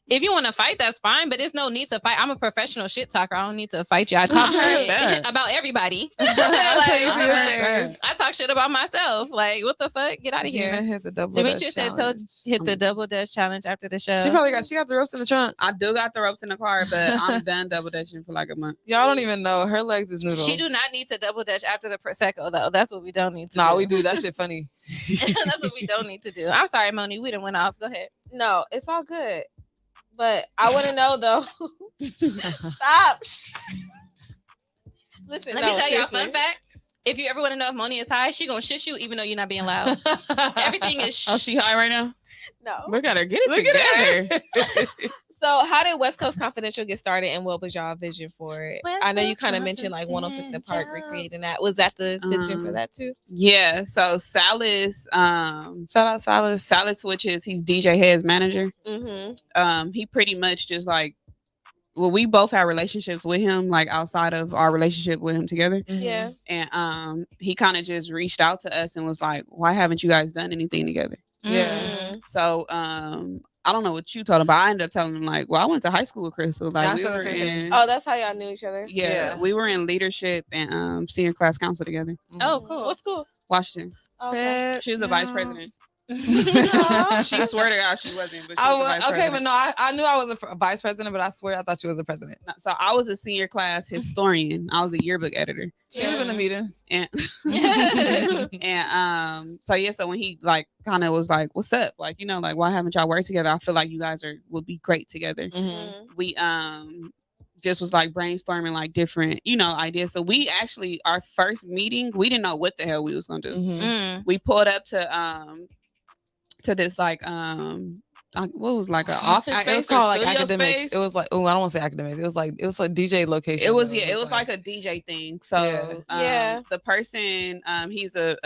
If you want to fight, that's fine, but there's no need to fight. I'm a professional shit talker. I don't need to fight you. I talk shit bet. about everybody. I'll tell you Like, to your face. I talk shit about myself. Like, what the fuck? Get out of Gina here. hit the double Demetrius dutch said, challenge. hit the double dutch challenge after the show. She probably got the ropes in the trunk. I do got the ropes in the car, but I'm done double dutching for like a month. Y'all don't even know. Her legs is noodles. She do not need to double dutch after the prosecco though. That's what we don't need to. Nah, do. we do. That shit funny. That's what we don't need to do. I'm sorry, Moni. We done went off. Go ahead. No, it's all good." But I want to know though. Stop. Listen, Let me tell you a fun fact. If you ever want to know if Moni is high, she gonna shit you even though you're not being loud. Everything is. Oh, she high right now? No. Look at her. Get it Look at together. her. So, how did West Coast Confidential get started, and what was y'all vision for it? West I know you Coast kind of mentioned like 106 and Park Confidential. recreating that. Was that the vision for that too? Yeah. So Salas, Shout out Silas. Salas Switches, he's DJ Head's manager. Mm-hmm. He pretty much just like, well, we both had relationships with him, like outside of our relationship with him together. Mhm. Yeah. And he kind of just reached out to us and was like, why haven't you guys done anything together? Yeah. So I don't know what you told him, but I ended up telling him like, well, I went to high school with Crystal. Like Yeah, I we said the were same thing. in, Oh, that's how y'all knew each other. yeah, we were in leadership and senior class council together. Oh, cool. What school? Washington. Okay. She was the vice president. Aw. She swear to God she wasn't, but she I was the vice was, okay, president. but no, I knew I was a vice president, but I swear I thought she was the president. So I was a senior class historian. I was a yearbook editor. She was in the meetings. And so yeah, so when he like kind of was like, what's up? Like, you know, like why haven't y'all worked together? I feel like you guys would be great together. Mhm. We just was like brainstorming like different, you know, ideas. So we actually, our first meeting, we didn't know what the hell we was gonna do. Mhm. We pulled up to this like what was like an office space? It was called like studio academics. space? It was like, oh, I don't want to say academics. It was like DJ location. It was though. yeah, it was like a DJ thing. So Yeah. the person he's a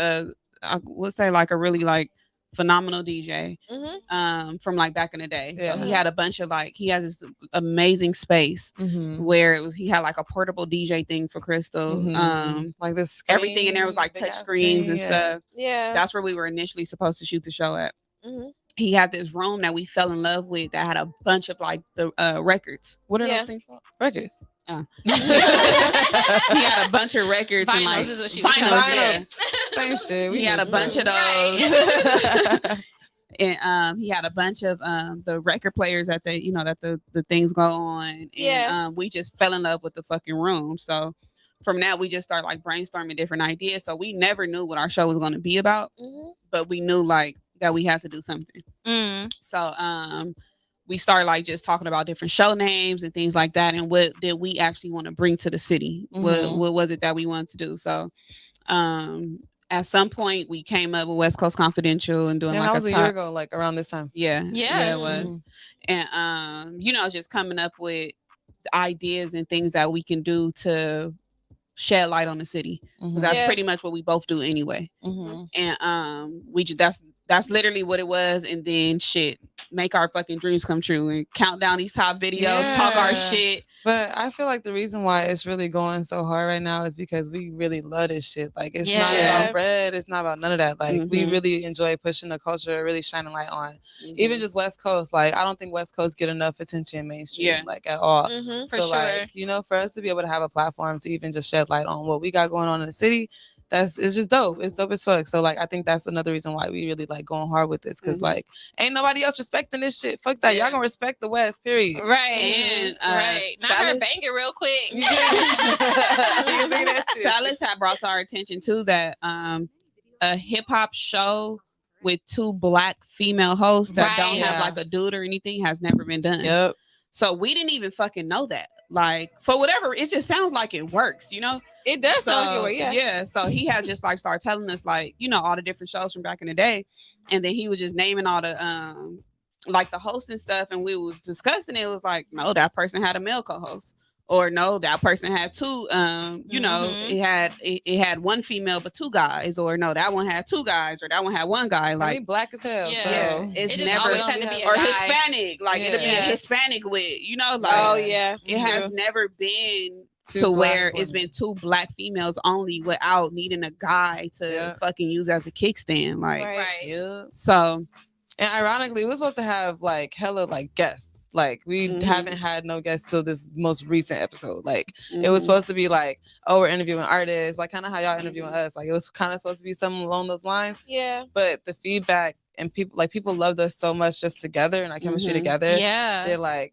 I would say like a really like phenomenal DJ Mm-hmm. from like back in the day. Yeah. So he had a bunch of like he has this amazing space Mhm. where he had like a portable DJ thing for Crystal. Mhm. Like this Everything in there was like big touch ass screens and screen, stuff. Yeah. That's where we were initially supposed to shoot the show at. Mhm. He had this room that we fell in love with that had a bunch of like the records. What are Yeah. those things called? Records. He had a bunch of records and Vinyls like is what she was vinyls, talking yeah. about. Same shit. He had a just bunch of know. those. And he had a bunch of the record players that they, you know, that the things go on. And Yeah. we just fell in love with the fucking room. So from that we just started like brainstorming different ideas. So we never knew what our show was going to be about, Mm-hmm. but we knew like that we had to do something. So we started like just talking about different show names and things like that, and what did we actually want to bring to the city. Mhm. What was it that we wanted to do? So at some point we came up with West Coast Confidential and doing Yeah, like that was a a top, year ago, like around this time. yeah, Yeah. it was. And you know, just coming up with ideas and things that we can do to shed light on the city. 'Cause that's Yeah. pretty much what we both do anyway. Mhm. And we just that's literally what it was. And then shit, make our fucking dreams come true and count down these top videos, talk our Yeah. shit. But I feel like the reason why it's really going so hard right now is because we really love this shit. Like it's not Yeah. about bread. It's not about none of that. Like we Mhm. really enjoy pushing the culture, really shining light on. Even just West Coast. Like I don't think West Coast get enough attention mainstream, Yeah. like at all. Mm-hmm. For So sure. like, you know, for us to be able to have a platform to even just shed light on what we got going on in the city, it's just dope. It's dope as fuck. So like I think that's another reason why we really like going hard with this. Because Mhm. like ain't nobody else respecting this shit. Fuck that. Yeah. Y'all gonna respect the West, period. Right. And, right. Not her Silas- bang it real quick. Silas had brought to our attention too that a hip hop show with 2 Black female hosts that don't Right. have Yeah. like a dude or anything has never been done. Yep. So we didn't even fucking know that. Like for whatever, it just sounds like it works, you know? It does sound like it work, yeah. Yeah. So he has just like started telling us like, you know, all the different shows from back in the day. And then he was just naming all the like the hosts and stuff. And we was discussing it. It was like, no, that person had a male co-host. Or no, that person had 2, you know, Mhm. it had 1 female but 2 guys, or no, that one had 2 guys, or that one had 1 guy. Like Like Black as hell. Yeah. So. yeah, it's It just never always had to be a or guy. Hispanic. Like it'll be a Yeah. Hispanic with, you know, like Oh yeah. it has never been Two to Black where it's women. been 2 Black females only without needing a guy to Yeah. fucking use as a kickstand. Like Right. Right. Yeah. so And ironically, we were supposed to have like hella like guests. Like we Mhm. haven't had no guests till this most recent episode. Like it was supposed to be like, oh, we're interviewing artists, like kind of how y'all interviewing us. Like it was kind of supposed to be something along those lines. Yeah. But the feedback and people loved us so much just together and our chemistry Mhm. together. Yeah. They're like,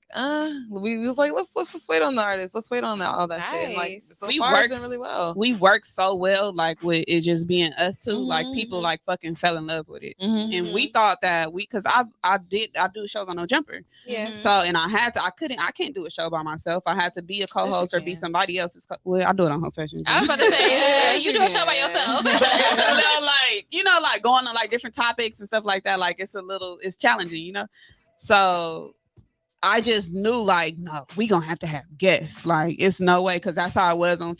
we was like, let's just wait on the artists. Let's wait on all that shit. And like Nice. so We far it's works- been really well. we work so well, like with it just being us 2. Like people Mhm. like fucking fell in love with it. Mhm. And we thought that because I do shows on No Jumper. Yeah. Mhm. So and I can't do a show by myself. I had to be a co-host or be can. somebody else's. Well, I do it on Whole Fashion. I was about to say, you do a show by Yeah. yourself. But it's a little like, you know, like going on like different topics and stuff like that. Like it's challenging, you know. So I just knew like, no, we gonna have to have guests. Like, it's no way, because that's how I was on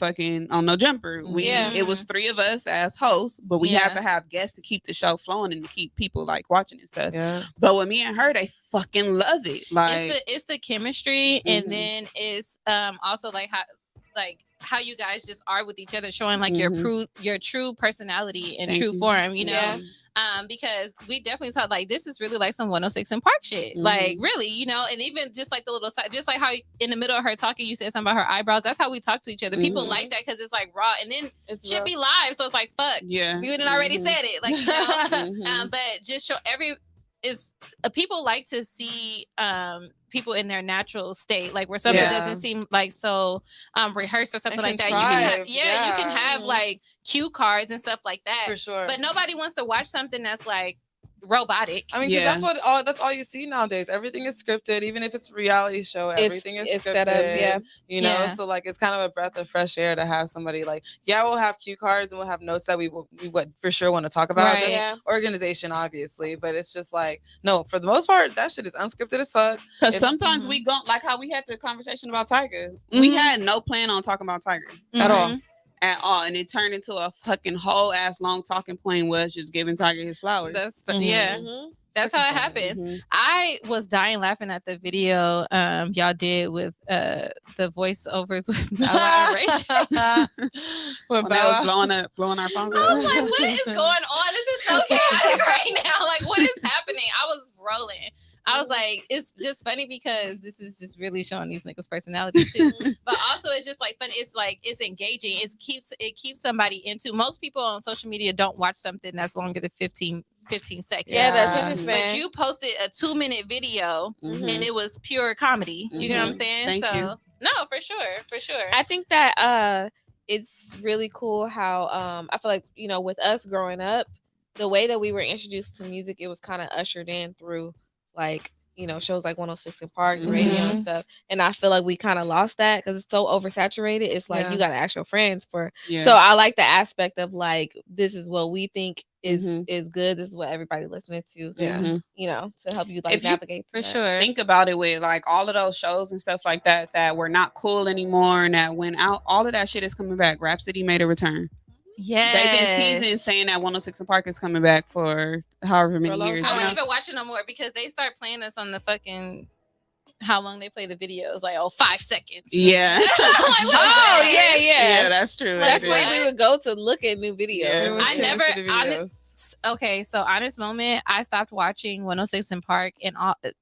No Jumper. It was 3 of us as hosts, but we had to have guests to keep the show flowing and to keep people like watching and stuff. Yeah. But with me and her, they fucking love it. Like, it's the chemistry, and Mhm. then it's also like how you guys just are with each other, showing like Mhm. your true personality and Thank true you. form, you know. Yeah. Because we definitely thought like this is really like some 106 and Park shit, like really, you know. And even just like the little side, just like how in the middle of her talking, you said something about her eyebrows. That's how we talk to each other. People like that because it's like raw, and then It's shit rough. be live, so it's like fuck, yeah. you didn't already said it, like, you know. Mhm. But just show people like to see people in their natural state, like where something doesn't seem like so rehearsed or something like that. contrived, You can have like cue cards and stuff like that. For sure. But nobody wants to watch something that's like robotic. I mean, 'cause that's all you see nowadays. Everything is scripted, even if it's a reality show. Everything is scripted. Set up, You know, Yeah. so like it's kind of a breath of fresh air to have somebody like, we'll have cue cards and we'll have notes that we would for sure want to talk about. Right. Just organization, obviously, but it's just like, no, for the most part, that shit is unscripted as fuck. Because If- sometimes we go, like how we had the conversation about Tiger. We had no plan on talking about Tiger At all. at all, and it turned into a fucking whole ass long talking point was just giving Tiger his flowers. That's Mhm. yeah. Mhm. That's how it happens. Mhm. I was dying laughing at the video y'all did with the voiceovers with Bow Wow and Ray J. When When they was blowing our phones I up. was like, what is going on? This is so chaotic right now. Like, what is happening? I was rolling. I was like, it's just funny because this is just really showing these niggas' personalities too. But also, it's just like funny. It's like it's engaging. It keeps somebody into. Most people on social media don't watch something that's longer than 15 seconds. Yeah, the Yeah. attention span. But you posted a 2-minute video Mhm. and it was pure comedy. You know what I'm saying? Thank so you. no, for sure. I think that it's really cool how I feel like, you know, with us growing up, the way that we were introduced to music, it was kind of ushered in through like, you know, shows like 106 and Park, the radio and stuff. And I feel like we kind of lost that because it's so oversaturated. It's like you got to ask your friends for. Yeah. So I like the aspect of like, this is what we think is Mhm. is good. This is what everybody listening to. Yeah. Mhm. You know, to help you like If you- navigate For through that. sure. Think about it with like all of those shows and stuff like that were not cool anymore and that went out. All of that shit is coming back. Rhapsody made a return. Yeah. They've been teasing saying that 106 and Park is coming back for however For a many long years. I time. wouldn't even watch it no more because they start playing us on the fucking how long they play the videos, like 5 seconds. Yeah. I'm like, what is Oh that? yeah. that's true. That's They where did. we would go to look at new videos. Yeah. We would I see never- the videos. Okay, so honest moment, I stopped watching 106 and Park and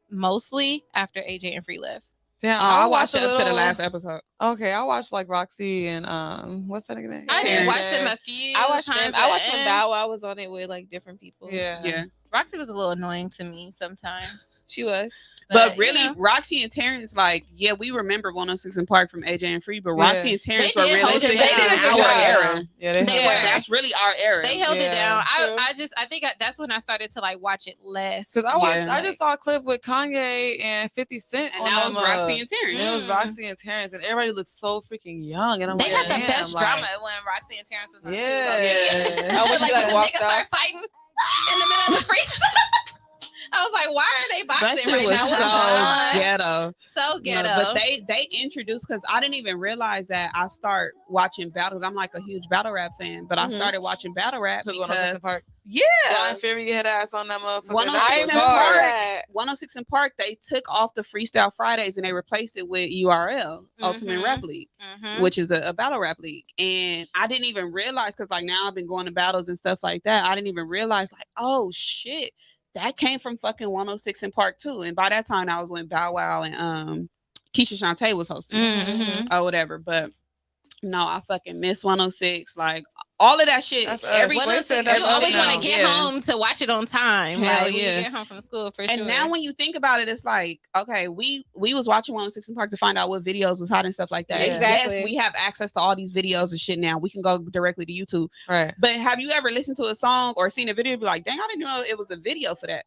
mostly after AJ and Free left. Damn, I I'll watched watch a up to the little- last episode. Okay, I watched like Roxy and what's that name? I did Terrence. watch them a few I watched times. them. I watched but, when Bow Wow was on it with like different people. Yeah. Yeah. Roxy was a little annoying to me sometimes. She was. But you really, know, Roxy and Terrence, like, yeah, we remember 106 and Park from AJ and Free, but Roxy Yeah. and Terrence They were did really hold it in down. They did a good our job. era. Yeah, They have were. that. That's really our era. they held it Yeah. down. True. I think that's when I started to like watch it less. Because I Yeah. just saw a clip with Kanye and 50 Cent and on that them, was Roxy and Terrence. and it was Mm. Roxy and Terrence, and everybody looked so freaking young. And I'm They like, had the damn, best like, drama when Roxy and Terrence was on Yeah. too. Oh, when she, like, when the walked niggas start fighting in the middle of the freestyle. I was like, why are they That boxing shit right was now? What's so going on? ghetto. So ghetto. No, but they introduced, because I didn't even realize that I start watching battles. I'm like a huge battle rap fan, but I Mhm. started watching battle rap Because 106 because and Park. yeah, Blind Fury hit ass on that motherfucker. 106 That I shit was and remember hard. that. 106 and Park, they took off the Freestyle Fridays and they replaced it with URL, Ultimate Mhm. Rap League, Mhm. which is a battle rap league. And I didn't even realize, because like now I've been going to battles and stuff like that. I didn't even realize, like, oh shit, that came from fucking 106 and Park too. And by that time, I was when Bow Wow and Keisha Shantae was hosting Mhm. or whatever. But no, I fucking miss 106. Like all of that shit. That's us. Every, What is it? You That's always us want now. to get Yeah. home to watch it on time. Hell Like when yeah. you get home from school for And sure. now when you think about it, it's like, okay, we was watching 106 and Park to find out what videos was hot and stuff like that. Yeah. Exactly. Yes, we have access to all these videos and shit now. We can go directly to YouTube. Right. But have you ever listened to a song or seen a video and be like, dang, I didn't know it was a video for that?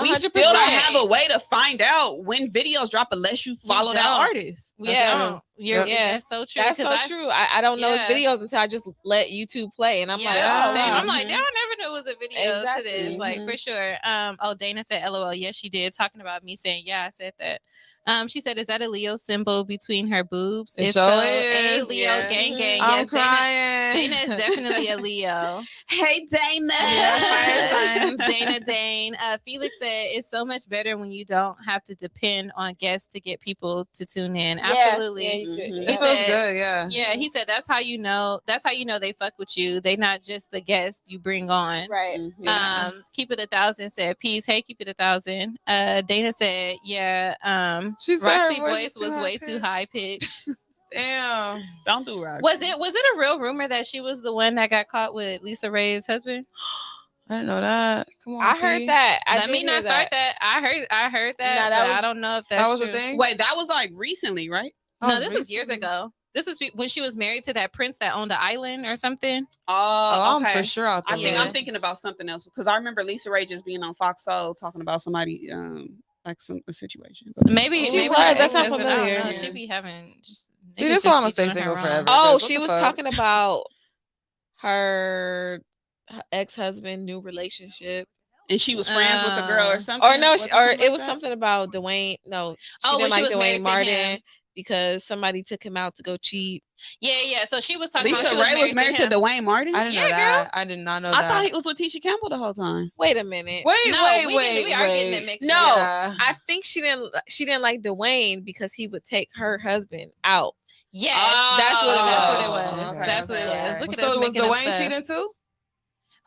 We 100%. still don't have a way to find out when videos drop unless you follow that don't. artist. we Yeah. don't. You're, Yeah. that's so true. That's 'cause so true. I don't know his Yeah. videos until I just let YouTube play, and I'm like, Yeah, oh, same. wow. I'm like, Mhm. damn, I never knew it was a video to this. Exactly. Like for sure. Oh, Dana said, "LOL." Yes, she did. Talking about me saying, yeah, I said that. She said, "Is that a Leo symbol between her boobs? It If sure so, is. a Leo Yeah. gang gang. I'm Yes, crying. Dana is definitely a Leo. Hey, Dana. Yeah, fire signs. Dana Dane. Felix said it's so much better when you don't have to depend on guests to get people to tune in. Absolutely. Yeah, you could. Mhm. It He feels said- good, yeah. Yeah, he said that's how you know they fuck with you. They not just the guest you bring on. Right. Yeah. Keep it 1,000 said peace. Hey, keep it 1,000. Dana said, yeah. She said her Roxy voice was too way too high pitched. Damn. Don't do right. Was it a real rumor that she was the one that got caught with Lisa Ray's husband? I didn't know that. Come on. I T. heard that. Let me not start that. I heard that. No, that but was- I don't know if that's That was true. the thing? Wait, that was like recently, right? No, Oh, this was years recently? ago. This was when she was married to that prince that owned the island or something. Oh, okay. I'm for sure out I there. think Yeah. I'm thinking about something else because I remember Lisa Ray just being on Fox Soul talking about somebody, like a situation. Maybe She maybe was. her That sounds ex-husband, I don't familiar. know. Yeah. She be having just. See, niggas this just why I'ma be stay doing her single wrong. forever. Oh, What she the was fuck? talking about her ex-husband, new relationship. And she was friends with the girl or something. Or no, Was or something it like was that? something about Dwayne. No, she Oh, when didn't she like was married Dwayne to Martin him. because somebody took him out to go cheat. Yeah. So she was talking Lisa about she was Ray was married to him. Dwayne Martin. I didn't know Yeah, that. I did not know I that. thought he was with Tisha Campbell the whole time. Wait a minute. Wait, No, wait, we wait, are getting it mixed No, up. Yeah. I think she didn't like Dwayne because he would take her husband out. Yes, Oh, that's what it okay, was. okay, That's what it okay. was. Look at So us was making up Dwayne stuff. cheating too?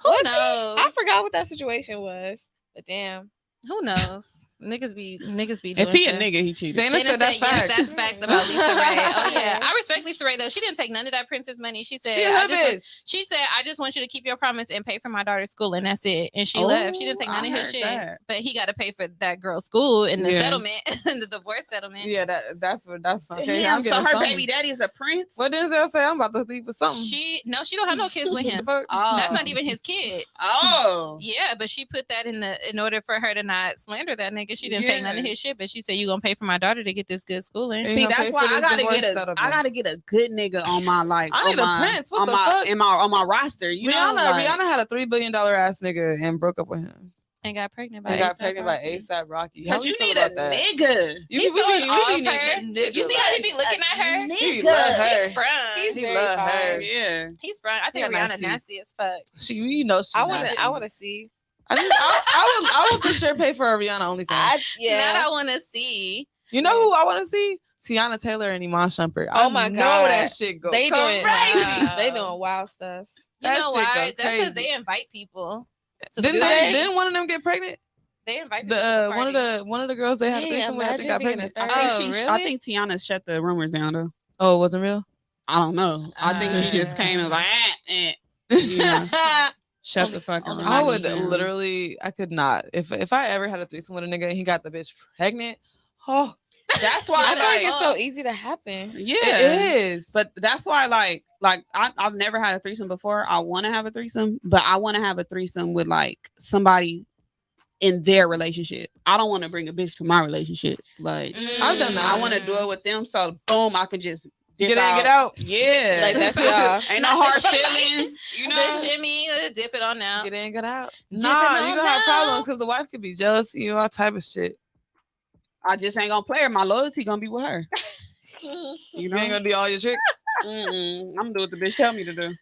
Who Was he? knows? I forgot what that situation was, but damn. Who knows? Niggas be doing If he a shit. nigga, he cheated. Dana Dana said that's yes, facts. that's facts about Lisa Ray. Oh yeah, Okay. I respect Lisa Ray though. She didn't take none of that princess money. She said, She a I just want- bitch. she said, I just want you to keep your promise and pay for my daughter's school, and that's it. And she left. She didn't take Oh, none I of his heard shit, that. but he got to pay for that girl's school and the Yeah. settlement, the divorce settlement. Yeah, that's okay. Damn, I'm so getting her something. baby daddy is a prince. What Denzel say? I'm about to leave with something. She don't have no kids with him. Fuck. Oh. That's not even his kid. Oh, Yeah, but she put that in order for her to not slander that nigga. She didn't take none of Yeah. his shit, but she said, you gonna pay for my daughter to get this good schooling. Ain't see, no pay that's for why I this gotta divorce get a settlement. I gotta get a good nigga on my like. I on need a my, prince. What on the my, fuck? on my roster. You know, like, Rihanna had a $3 billion ass nigga and broke up with him. And got pregnant by And got A$AP pregnant by Rocky. ASAP Rocky. How because you feel need about a that? nigga. He's we so be in awe of need her. niggas You see how he like- be looking at her? He Nigga. love her. He's sprung. He's He very love fine. her. Yeah. He's sprung. I He think got Rihanna nice nasty as fuck. She, you know, she. I nasty. want to see. I would for sure pay for a Rihanna OnlyFans. That Yeah. I want to see. You know who I want to see? Tiana Taylor and Iman Shumpert. Oh my know God. that shit go They doing crazy. Wow. they doing wild stuff. You That know shit why? go That's because crazy. they invite people. To Didn't the party. didn't one of them get pregnant? They invite people to The the one of the girls they had a Hey, threesome with, I think imagine got being a pregnant. third. Oh, I really? think Tiana shut the rumors down though. Oh, it wasn't real. I don't know. I think she just came and was like, Yeah. shut Only- the fuck only up. I Michael would Jackson. literally, I could not. If I ever had a threesome with a nigga and he got the bitch pregnant, oh, That's I why, feel like like, it's so easy to happen. yeah, it is. But that's why, like I've never had a threesome before. I want to have a threesome, but I want to have a threesome with like somebody in their relationship. I don't want to bring a bitch to my relationship. Like I've done that. I want to do it with them, so boom, I could just dip Get in, get out. Yeah, Like, that's y'all. Ain't no hard feelings, you know. The shimmy, dip it on now. Get in, get out. Dip Nah, it you on gonna have now. problems because the wife could be jealous of you, all type of shit. I just ain't gonna play her. My loyalty gonna be with her. You You know, ain't gonna do all your tricks. I'm gonna do what the bitch tell me to do.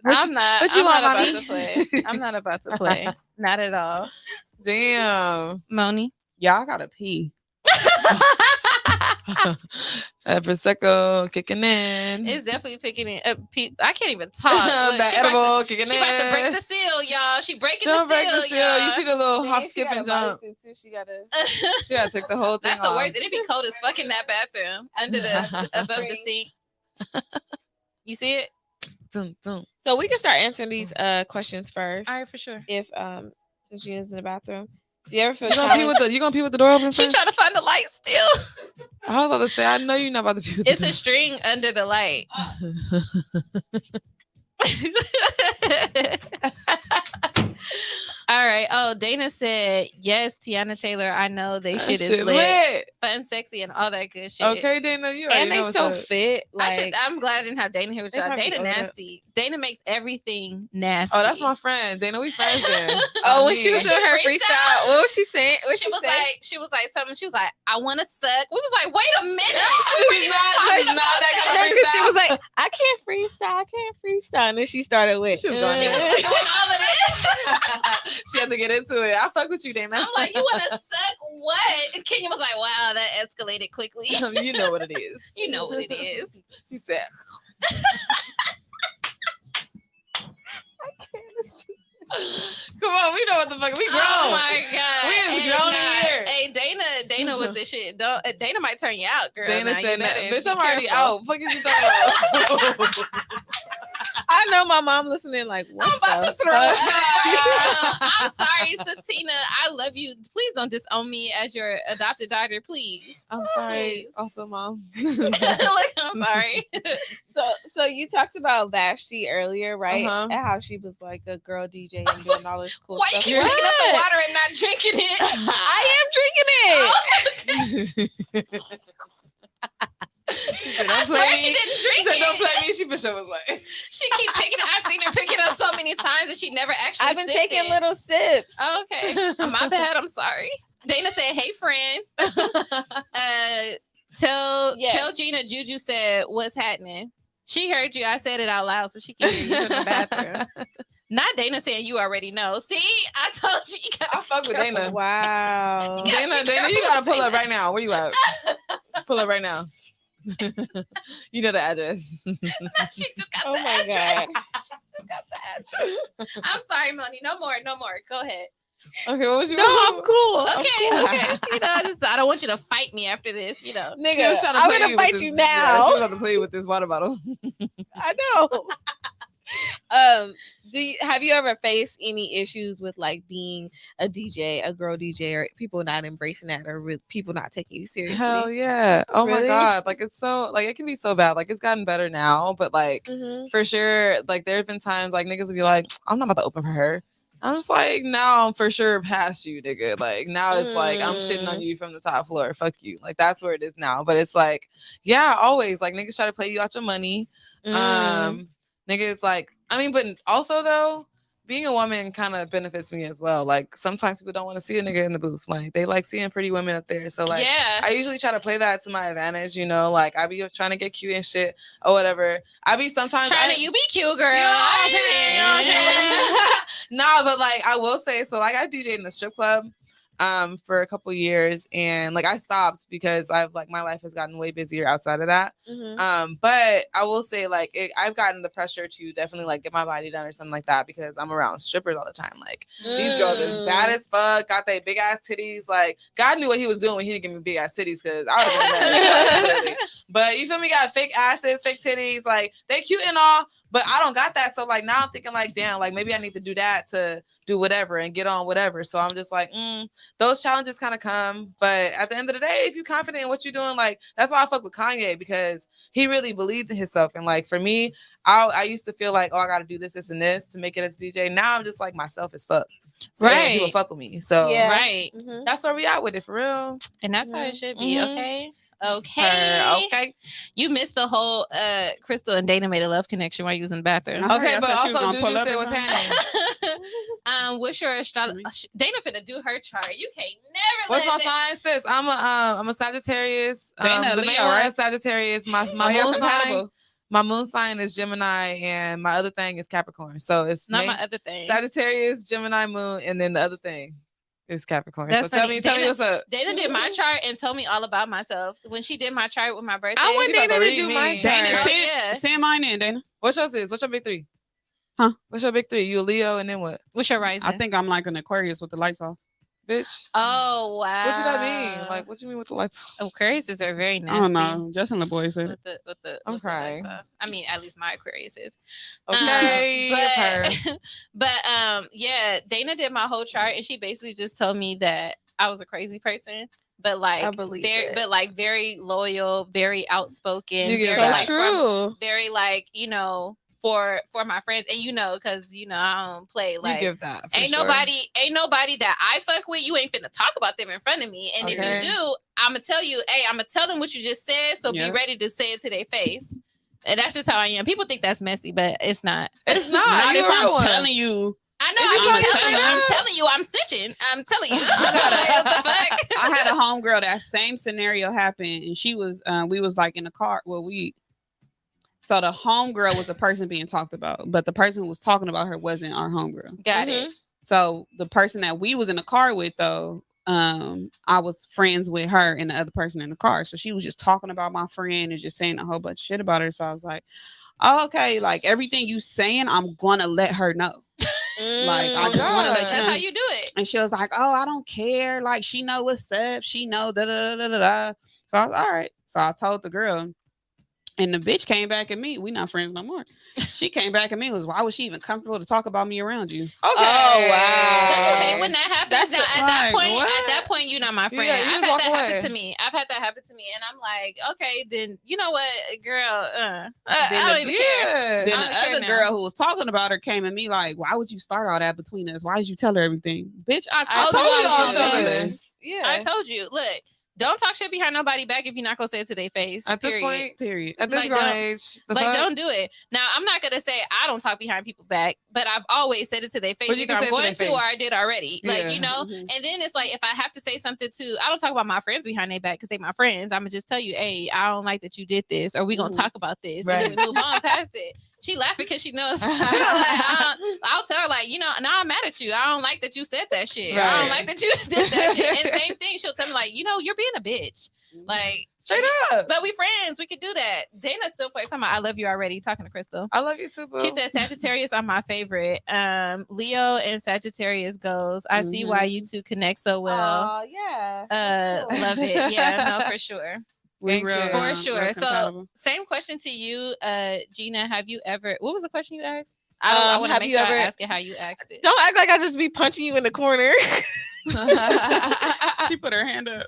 I'm not. what you I'm want, not mommy? about to play. I'm not about to play. Not at all. Damn. Moni. Yeah, I gotta pee. That Prosecco kicking in. It's definitely picking it up. I can't even talk. Look, That she about edible kicking to, in. she about to break the seal, y'all. She breaking Don't the break seal, the seal. y'all. You see the little hop, Dang, skip, she and got a jump. bodysuit too. She gotta. She gotta take the whole thing That's the off. worst. It'd be cold as fuck in that bathroom under the above the sink. You see it? Dun, dun. So we can start answering these questions first. All right, for sure. If since she is in the bathroom, do you ever feel You gonna pee challenged? with the door open? She first? trying to find the light still. I was about to say, I know you're not about to pee with It's the a string under the light. All right. Oh, Dana said yes. Tiana Taylor. I know they That shit is shit lit, fun, sexy, and all that good shit. Okay, Dana, you already And know they what's so up. fit. Like, I'm glad I didn't have Dana here with They y'all. probably Dana owe that. nasty. Dana makes everything nasty. Oh, that's my friend. Dana, we friends then. oh, when she was Me. doing her Freestyle? freestyle, what was she saying? What she she was say? like, something. She was like, I want to suck. We was like, wait a minute. This is not that kind No, of because she freestyle. was like, I can't freestyle. And then she started with, She was going She was in. doing all of this. She had to get into it. I fuck with you, Dana. I'm like, you want to suck what? And Kenya was like, wow, that escalated quickly. You know what it is. You know what it is. She said, "Come on, we know what the fuck we grown." Oh my god. We is Hey, grown in here. Hey, Dana with this shit. Don't Dana might turn you out, girl. Dana Now, you said, better "Bitch, be I'm already careful. out. Fuck is you talking about?" I know my mom listening, like, what I'm about the to throw fuck? up right now. I'm sorry, Satina. I love you. Please don't disown me as your adopted daughter, please. I'm sorry. Please. Also, mom. Look, I'm sorry. So you talked about Vashti earlier, right? Uh-huh. And how she was like a girl DJ and doing all this cool Why you stuff. keep picking up the water and not drinking it? I am drinking it. She said, I "Don't swear play she me." didn't She drink said, "Don't it. play me." She for sure was like, She keep picking it. I've seen her pick it up so many times and she never actually I've been sipped taking it. little sips. Okay. My bad. I'm sorry. Dana said, hey, friend. Tell Yes. Gina Juju said, what's happening? She heard you. I said it out loud so she can hear you in the bathroom. Not Dana saying you already know. See, I told you. You gotta I fuck with Dana. Wow. You gotta Dana, be you careful gotta pull with up right now. Where you at? Pull up right now. You know the address. She took out Oh the my address. God. She took out the address. I'm sorry, Melanie. No more. Go ahead. Okay, what was you? No, I'm cool. I'm Okay, cool. okay. You know, I don't want you to fight me after this. You know. Nigga, She was trying to I'm play gonna you fight with you this- yeah, now. she was about to play you with this water bottle. I know. Have you ever faced any issues with like being a DJ, a girl DJ, or people not embracing that, or people not taking you seriously? Hell yeah. Oh Really? my God. Like it's so like it can be so bad. Like it's gotten better now, but like Mhm. for sure, like there have been times like niggas would be like, I'm not about to open for her. I'm just like, now I'm for sure past you, nigga. Like now it's like I'm shitting on you from the top floor. Fuck you. Like that's where it is now. But it's like, yeah, always like niggas try to play you out your money. Niggas like, I mean, but also though, being a woman kind of benefits me as well. Like sometimes people don't want to see a nigga in the booth. Like they like seeing pretty women up there. So like yeah. I usually try to play that to my advantage, you know, like I be trying to get cute and shit or whatever. I be sometimes You be cute, girl. you know what I'm saying? You know what I'm saying? Nah, but like I will say, so like I DJed in the strip club for a couple years, and like I stopped because I've like my life has gotten way busier outside of that. But I will say like I've gotten the pressure to definitely like get my body done or something like that because I'm around strippers all the time. Like these girls is bad as fuck, got they big ass titties. Like God knew what he was doing when he didn't give me big ass titties because I would have been mad, literally. But you feel me? Got fake asses, fake titties. Like they cute and all, but I don't got that. So like now I'm thinking like, damn, like maybe I need to do that to do whatever and get on whatever. So I'm just like, those challenges kind of come. But at the end of the day, if you're confident in what you're doing, like that's why I fuck with Kanye because he really believed in himself. And like for me, I used to feel like, oh, I got to do this, this, and this to make it as a DJ. Now I'm just like myself as fuck. So Right. people fuck with me. So Yeah. Right. that's where we at with it for real. And that's how it should be. Mhm. Okay. Okay. Okay. You missed the whole Crystal and Dana made a love connection while you was in the bathroom. I heard Okay, y'all but said she was also gonna pull Juju up said or what's something. happening. What's your astrology? Dana finna do her chart. You can't never. What's let my that- sign, sis? I'm a Sagittarius. Dana, The main Leo, one right? is Sagittarius. My Oh, y'all moon sign. compatible. My moon sign is Gemini, and my other thing is Capricorn. So it's Not main- my other thing. Sagittarius, Gemini, moon, and then the other thing is Capricorn. That's so tell funny. me what's up. Dana did my chart and told me all about myself when she did my chart with my birthday. I want She about Dana to to read do me. my Dana, chart. Oh, yeah. send mine in, Dana. What's yours is? What's your big three? Huh? What's your big three? You a Leo, and then what? What's your rising? I think I'm like an Aquarius with the lights off. Bitch. Oh wow. What did that mean? Like, what you mean with the lights? Aquariuses are very nasty. I don't know. Justin LeBoy said it. With the I'm with the lights crying. off. I mean, at least my Aquarius is. Okay. But yeah, Dana did my whole chart, and she basically just told me that I was a crazy person, but like I believe very, it. but like very loyal, very outspoken, You get very that. like True. very like for my friends, and because I don't play You like. give that. For Ain't sure. nobody that I fuck with. You ain't finna talk about them in front of me. And if Okay. you do, I'ma tell you, hey, I'ma tell them what you just said. So Yeah. be ready to say it to their face. And that's just how I am. People think that's messy, but it's not. It's not. Not You if a real I'm one. telling you. I know. If I'm it's telling you. like- I'm telling you. I'm snitching. I'm telling you. I What the fuck? I had a homegirl, that same scenario happened, and she was we was like in the car. So the homegirl was a person being talked about, but the person who was talking about her wasn't our homegirl. Got it. So the person that we was in the car with, though, I was friends with her and the other person in the car. So she was just talking about my friend and just saying a whole bunch of shit about her. So I was like, oh, okay, like everything you saying, I'm gonna let her know. Like I just want to let you That's know. how you do it. And she was like, oh, I don't care. Like she know what's up. She know da da da da da. So I was all right. So I told the girl. And the bitch came back at me. We not friends no more. She came back at me. Was why was she even comfortable to talk about me around you? Okay. Oh, Don't you wow. hate when that happens? That's Now, at that like, point, what? at that point, you're not my friend. Yeah, you I've just had walk that away. happen to me. I've had that happen to me, and I'm like, okay, then you know what, girl? I Then don't the- even care. Yeah. Then I the don't care other now. girl who was talking about her came at me like, why would you start all that between us? Why did you tell her everything? Bitch, I I told told you you I was all gonna tell this. you. Yeah. I told you. Look, don't talk shit behind nobody back if you're not gonna say it to their face. At this period. point, Period. at this Like, grown don't- age, the Like, fuck? don't do it. Now, I'm not gonna say I don't talk behind people back, but I've always said it to their face. But you Either can say I'm it to going their to, or I face. did already. Yeah. Like, Mhm. and then it's like if I have to say something to, I don't talk about my friends behind their back because they my friends. I'm gonna just tell you, hey, I don't like that you did this, or we gonna Mhm. talk about this, Right. and then we move on past it. She laughing because she knows. I'll tell her like, now I'm mad at you. I don't like that you said that shit. I don't Right. like that you did that shit. And same thing, she'll tell me like, you're being a bitch. Like, Straight up. but we friends. We could do that. Dana still plays talking about I love you already. Talking to Crystal. I love you too, boo. She said Sagittarius are my favorite. Leo and Sagittarius goes. I see why you two connect so well. Oh, yeah. That's cool. Love it. Yeah, no, for sure. We Thank real, you. For real sure. So compatible. same question to you, Gina. Have you ever, what was the question you asked? I want to have make you sure ever- I ask it how you asked it. Don't act like I just be punching you in the corner. She put her hand up.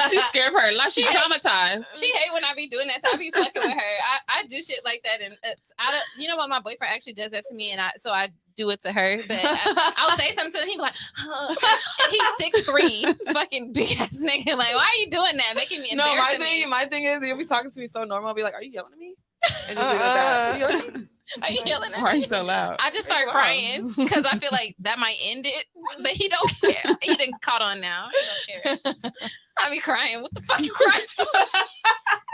She's scared for her life. She traumatized. She hate when I be doing that. So I be fucking with her. I do shit like that, and I don't. You know what? My boyfriend actually does that to me, and I do it to her. But I'll say something to him. He be like, and he's 6'3", fucking big ass nigga. Like, why are you doing that? Making me No, embarrassing my thing is you'll be talking to me so normal. I'll be like, are you yelling at me? And just leave it at that. Are you yelling at me? Are you yelling at Why are me? you so loud? I just start Wow. crying because I feel like that might end it, but he don't care. He didn't caught on now. He don't care. I be crying. What the fuck you crying for?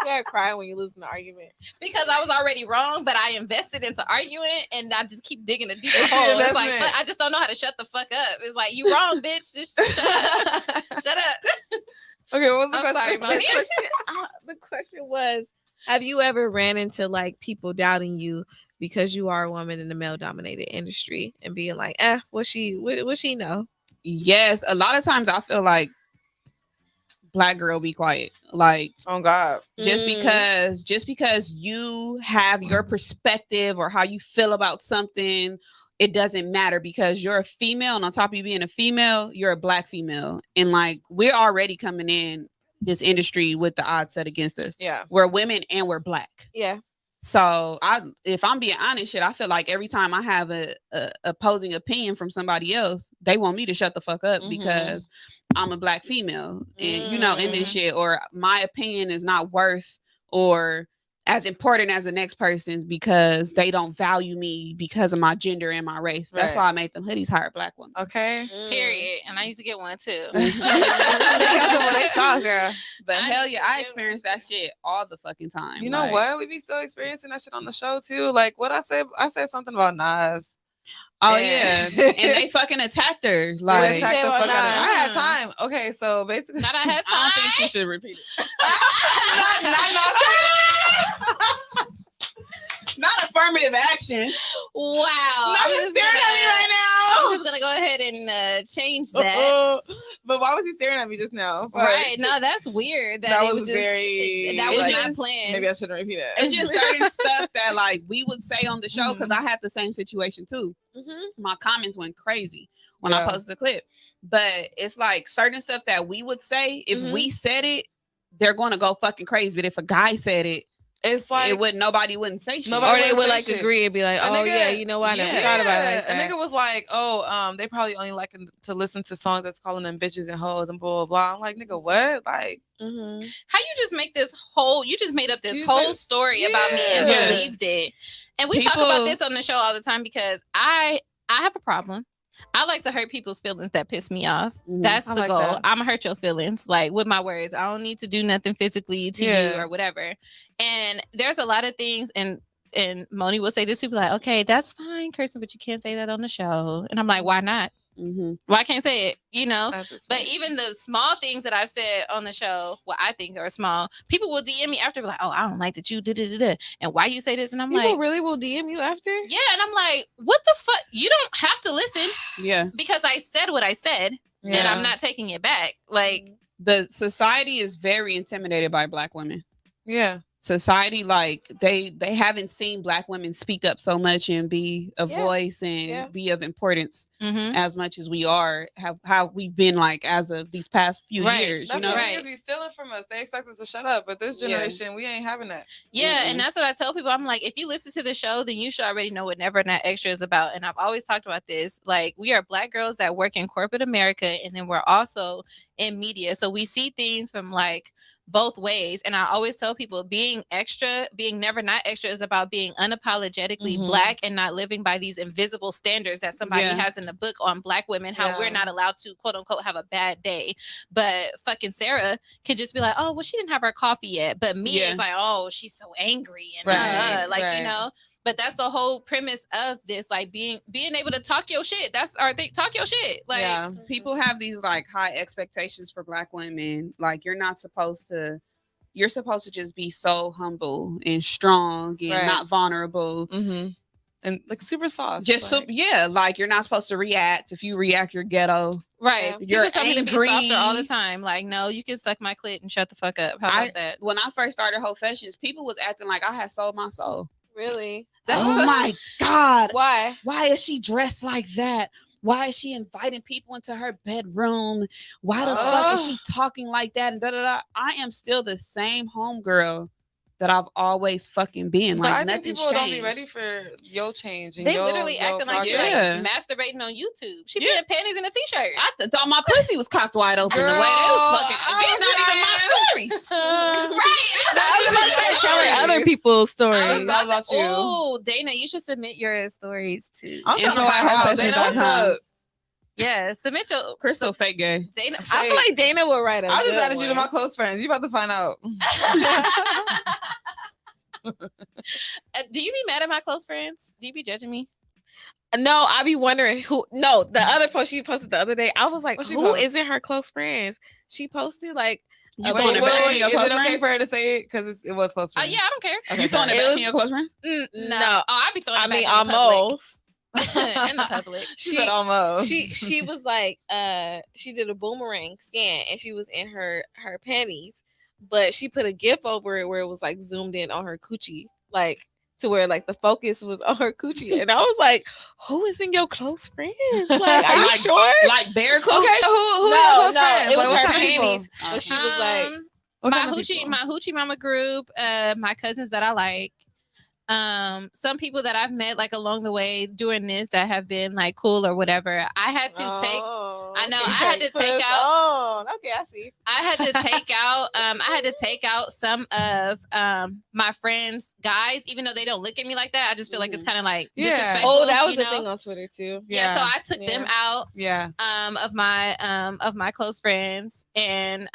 Yeah, crying when you lose an argument. Because I was already wrong, but I invested into arguing, and I just keep digging a deeper It's the hole. It's like, investment. but I just don't know how to shut the fuck up. It's like, you wrong, bitch. Just shut up. Shut up. Okay, what was the I'm sorry, question? Moni. The question was, have you ever ran into like people doubting you because you are a woman in the male dominated industry and being like, what she know? Yes, a lot of times I feel like black girl be quiet. Like Oh God. just because you have your perspective or how you feel about something, it doesn't matter because you're a female, and on top of you being a female, you're a black female, and like we're already coming in this industry with the odds set against us. Yeah. We're women and we're black. Yeah. So if I'm being honest, shit, I feel like every time I have a opposing opinion from somebody else, they want me to shut the fuck up Mhm. because I'm a black female, and in this Mhm. shit, or my opinion is not worth or as important as the next person's because they don't value me because of my gender and my race. That's Right. why I made them hoodies hire black women. Okay. Period. And I used to get one too. They got them when they saw, girl. But I hell used yeah, to I get experience that shit all the fucking time. You know Like, what? We be still experiencing that shit on the show too. Like what I said something about Nas. Oh And- yeah, and they fucking attacked her. Like, Like, attacked the Say fuck what out of her. not. I had time. Okay, so basically Not I had I don't think time. she should repeat it. Not affirmative action. Wow. No, I'm he's just staring at me gonna- right I'm now. just gonna go ahead and change that. But why was he staring at me just now? Right. No, that's weird. That, That it was was just, very, that was like, not just- planned. Maybe I shouldn't repeat it. It's just certain stuff that like we would say on the show because I had the same situation too. My comments went crazy when I Yeah. posted the clip, but it's like certain stuff that we would say if we said it, they're going to go fucking crazy. But if a guy said it, It's like nobody wouldn't say shit. Nobody Or they would would say like shit. agree and be like, A oh nigga- yeah, you know what? I never yeah. thought about it like A that. nigga was like, oh, they probably only like to listen to songs that's calling them bitches and hoes and blah blah blah. I'm like, nigga, what? Like, Mhm. How you just make this whole? You just made up this You whole said- story about me and Yeah. believed it. And we talk about People- this on the show all the time because I have a problem. I like to hurt people's feelings that piss me off. Mhm. That's I the like goal. that. I'm gonna hurt your feelings, like with my words. I don't need to do nothing physically to you Yeah. or whatever. And there's a lot of things, and Moni will say this. She'll be like, "Okay, that's fine, Kirsten, but you can't say that on the show." And I'm like, "Why not? Mhm. Why can't say it? You know?" at this But point. even the small things that I've said on the show, what I think are small, people will DM me after, be like, "Oh, I don't like that you did it, and why you say this?" And I'm People like, really will DM you after? "Yeah," and I'm like, "What the fuck? You don't have to listen Yeah. because I said what I said, and I'm not taking it back." Like, The society is very intimidated by Black women. Yeah. Society, like they haven't seen Black women speak up so much and be a Yeah. voice and Yeah. be of importance mhm. as much as we are, how we've been like as of these past few Right. years. That's You know, what Right. niggas be stealing from us. They expect us to shut up, but this Yeah. generation, we ain't having that. Yeah, Mm-mm. and that's what I tell people. I'm like, if you listen to the show, then you should already know what Never Not Extra is about. And I've always talked about this. Like, we are Black girls that work in corporate America, and then we're also in media. So we see things from like both ways. And I always tell people being Never Not Extra is about being unapologetically Mhm. Black and not living by these invisible standards that somebody Yeah. has in the book on Black women, how we're Yeah. not allowed to quote unquote have a bad day. But fucking Sarah can just be like, oh, well, she didn't have her coffee yet. But me Yeah. is like, oh, she's so angry and Right, like, right. you know. But that's the whole premise of this, like being able to talk your shit. That's our thing. Talk your shit. Like, Yeah. people have these like high expectations for Black women. Like you're supposed to just be so humble and strong and Right. not vulnerable. Mm-hmm. And like super soft. Just like, like you're not supposed to react. If you react, you're ghetto. right. Yeah. You're People tell me to be angry. softer all the time. Like, no, you can suck my clit and shut the fuck up. How about that? When I first started Whole Fashions, people was acting like I had sold my soul. Really? That's Oh my God. Why? Why is she dressed like that? Why is she inviting people into her bedroom? Why the fuck is she talking like that? And da da da. I am still the same homegirl that I've always fucking been. But Like I think nothing's people changed. don't be ready for your change. And They your, literally your acting like you're progress. Yeah. like masturbating on YouTube. She Yeah. be in panties and a t-shirt. I thought my pussy was cocked wide open the way they Girl, was fucking. I'm These not even my saying. stories. Right. I was about to say telling other people's I stories. was not about you. Oh, Dana, you should submit your stories too. I'm trying to Info find at out. Dana, what's wholefashion.com. up? Yeah, submit your Crystal fake gay. Dana. I feel like Dana would write a I just good added you to one. my close friends. You about to find out. Do you be mad at my close friends? Do you be judging me? No, I be wondering who. No, the other post she posted the other day, I was like, What she who post? isn't her close friends? She posted like, You Wait, throwing it wait, back on wait. your Is close it okay friends? for her to say it? Because it was close friends. Yeah, I don't care. Okay, You throwing it It back was- on your close friends? No. No. Oh, I be throwing I it mean, back in the public. almost. In the public. She said almost. she was like, she did a boomerang scan and she was in her panties, but she put a gif over it where it was like zoomed in on her coochie, like to where like the focus was on her coochie, and I was like, who is in your close friends? Like, are you Like- sure? Like bear cooch? Okay, who No, are your close no, friends? it was Like, what her kind of people? panties, but she was like, What my kind of hoochie, people? my hoochie mama group, my cousins that I like, some people that I've met like along the way doing this that have been like cool or whatever. I had to take. I know, I had to take out- Okay, I see. I had to take out some of my friends' guys, even though they don't look at me like that. I just feel like it's kind of like Yeah. disrespectful. Oh, that was you the know? thing on Twitter too. Yeah, so I took them out Yeah. of my close friends, and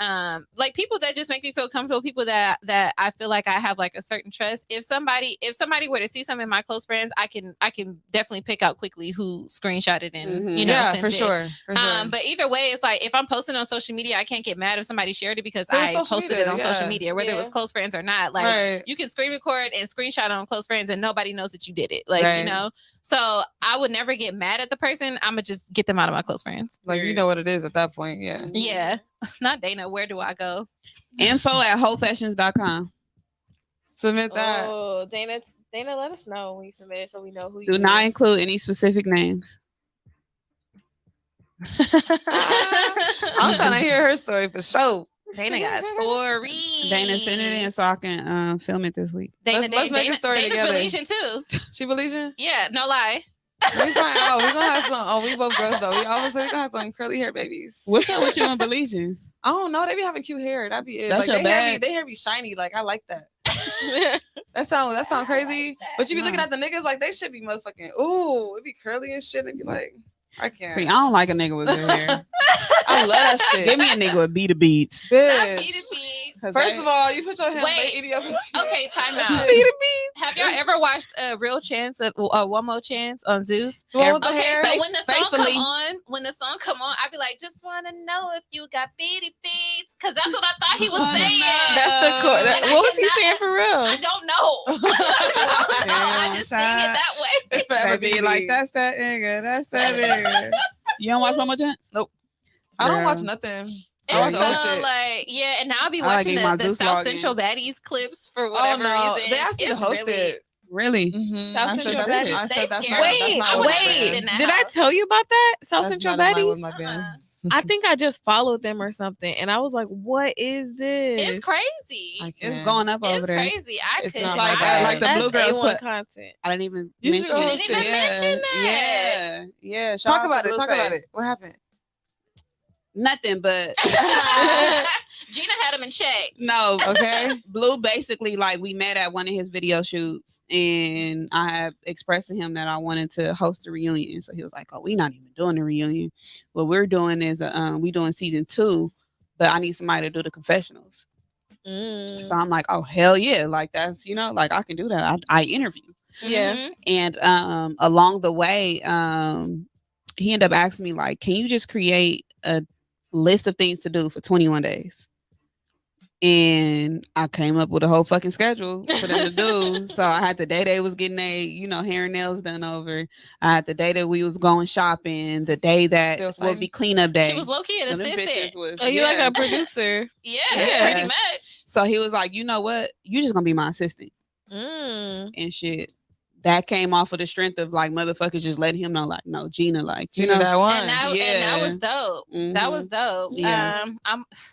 like people that just make me feel comfortable, people that I feel like I have like a certain trust. If somebody were to see something in my close friends, I can definitely pick out quickly who screenshotted and Mhm. you know Yeah, sent for it. sure. For sure. But either way, it's like if I'm posting on social media, I can't get mad if somebody shared it because But it's I social posted media, it on social yeah. media, whether it was Yeah. close friends or not. Like right. you can screen record and screenshot on close friends and nobody knows that you did it. Like, Right. you know, so I would never get mad at the person. I'm gonna just get them out of my close friends. Like you know what it is at that point. Yeah. Yeah. Not Dana. Where do I go? Info at wholefashions.com. Submit that. Oh, Dana, let us know when you submit so we know who you Do not is. include any specific names. I'm trying to hear her story for sure. Dana got stories. Dana, send it in so I can film it this week. Dana, Let's make a story Dana's together. Belizean too. She Belizean? Yeah, no lie. We find out. We're gonna have some. Oh, we both girls though. We always say we gonna have some curly hair babies. What's up with you and Belizeans? I don't know. They be having cute hair. That'd be it. That's Like your they hair bag. be, they hair be shiny. Like I like that. That sound crazy. But you be looking at the niggas like they should be motherfucking. Ooh, it be curly and shit. And be like, I can't. See, I don't like a nigga with good hair. I love that shit. Give me a nigga with beat beats. Bitch. Cause First they- of all, you put your hand Wait. idiot. Okay, time out. Shit. Have y'all ever watched a Real Chance, One More Chance on Zeus? The one with the Okay, hair? so when the song faithfully. come on, I'd be like, just wanna know if you got beady beats, because that's what I thought he was Oh, saying. no. That's the core. But I What was he cannot- saying for I real? don't know. I just sing it that way. It's forever Baby, like that's that nigga. That's that nigga. You don't watch One More Chance? I don't watch Girl. nothing. And I watch so, old shit. like, yeah, and now I'll be I like watching getting my the Zeus South login. Central Baddies clips for Oh whatever no, reason. they asked me to It's host really- it. Really? Mhm. South I said Central that's- Baddies. I They said that's scare not- me. that's Wait, not I what wouldn't my put it band. in the Did I house. tell you about that? South That's Central not in line with Baddies? my band. I think I just followed them or something, and I was like, "What is this?" It's crazy. I It's can't. going up over It's there. crazy. I It's could not like- my like the band. Blue That's Girls A1 Club. content. I didn't even You should mention go it. host didn't even mention that. Yeah. Yeah. Shout Talk out about to it. Talk about Blueface. it. What happened? Nothing but Gina had him in check. no. Okay. Blue basically like we met at one of his video shoots and I had expressed to him that I wanted to host a reunion. So he was like, "Oh, we're not even doing a reunion. What we're doing is we doing season 2, but I need somebody to do the confessionals." So I'm like, "Oh hell yeah. Like that's like I can do that. I interview." Yeah. Mhm. And along the way, he ended up asking me like, "Can you just create a list of things to do for 21 days?" And I came up with a whole fucking schedule for them to do. So I had the day they was getting their, hair and nails done over. I had the day that we was going shopping, the day that They was would fighting? be cleanup day. She was low key an So them bitches assistant. was- Oh, you yeah. like a producer? Yeah, Yeah. pretty much. So he was like, "You know what? You just gonna be my assistant and shit." That came off of the strength of like motherfuckers just letting him know, like, "No, Gina, like, You know that one. And that Yeah. was dope. That Mhm. was dope. Yeah.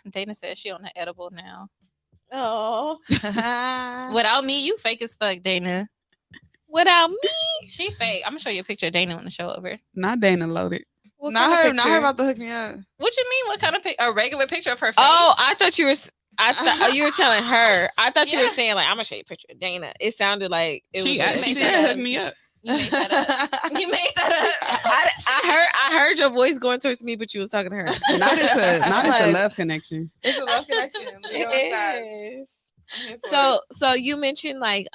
Dana said she on the edible now. Oh, Without me, you fake as fuck, Dana. without me? She fake. I'm gonna show you a picture of Dana when the show over. Not Dana loaded." What not kind her. of Not her picture? about to hook me up. What you mean? What kind of a regular picture of her face? Oh, I thought you were. I thought you were telling her. I thought you were Yeah. saying like, "I'm gonna show you a picture of Dana." It sounded like it She was. actually made said, that "Hook me up." you made that up. You made that up. I heard your voice going towards me, but you was talking to her. Not it's a Like- love connection. It's a love connection. Leo and Sag. It is. I'm here for So you mentioned like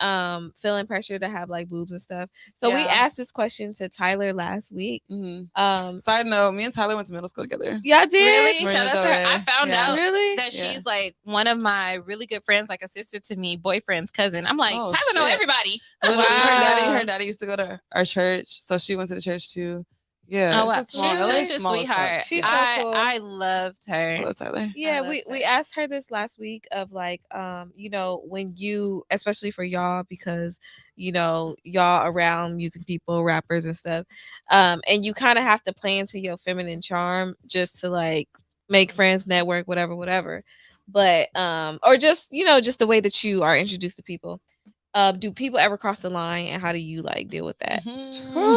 feeling pressure to have like boobs and stuff. So we Yeah. asked this question to Tyler last week. it. Mhm. Um Side note: me and Tyler went to middle school together. y'all did? Really? Marina Shout out to Del her. I Rey. found Yeah. out Really? that Yeah. she's like one of my really good friends, like a sister to me, boyfriend's cousin. I'm like, Oh, Tyler know shit. everybody. Literally, Wow. her daddy used to go to our church, so she went to the church too. Yeah, Oh, wow. it's She's just small. LA is such a small as fuck. sweetheart. She's so I cool. loved her. Hello, Tyler. Yeah, love we that. asked her this last week of like when you, especially for y'all, because y'all around music people, rappers and stuff, and you kind of have to play into your feminine charm just to like make friends, network, whatever, but or just just the way that you are introduced to people. Do people ever cross the line, and how do you like deal with that?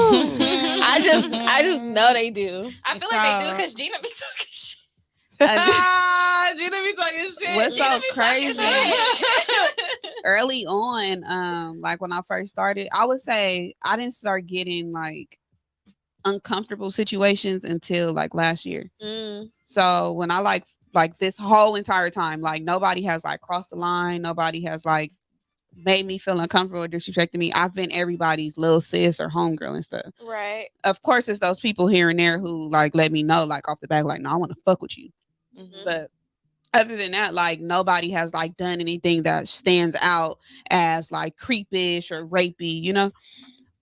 I just know they do. I feel like they do So- because Gina be talking shit. Gina be talking shit. What's Gina so be talking crazy? shit. Early on, like when I first started, I would say I didn't start getting like uncomfortable situations until like last year. So when I like this whole entire time, like nobody has like crossed the line, nobody has like made me feel uncomfortable or disrespected me. I've been everybody's little sis or homegirl and stuff. Right. Of course, it's those people here and there who like let me know like off the back, like, no, I want to fuck with you. Mhm. But other than that, like nobody has like done anything that stands out as like creepish or rapey,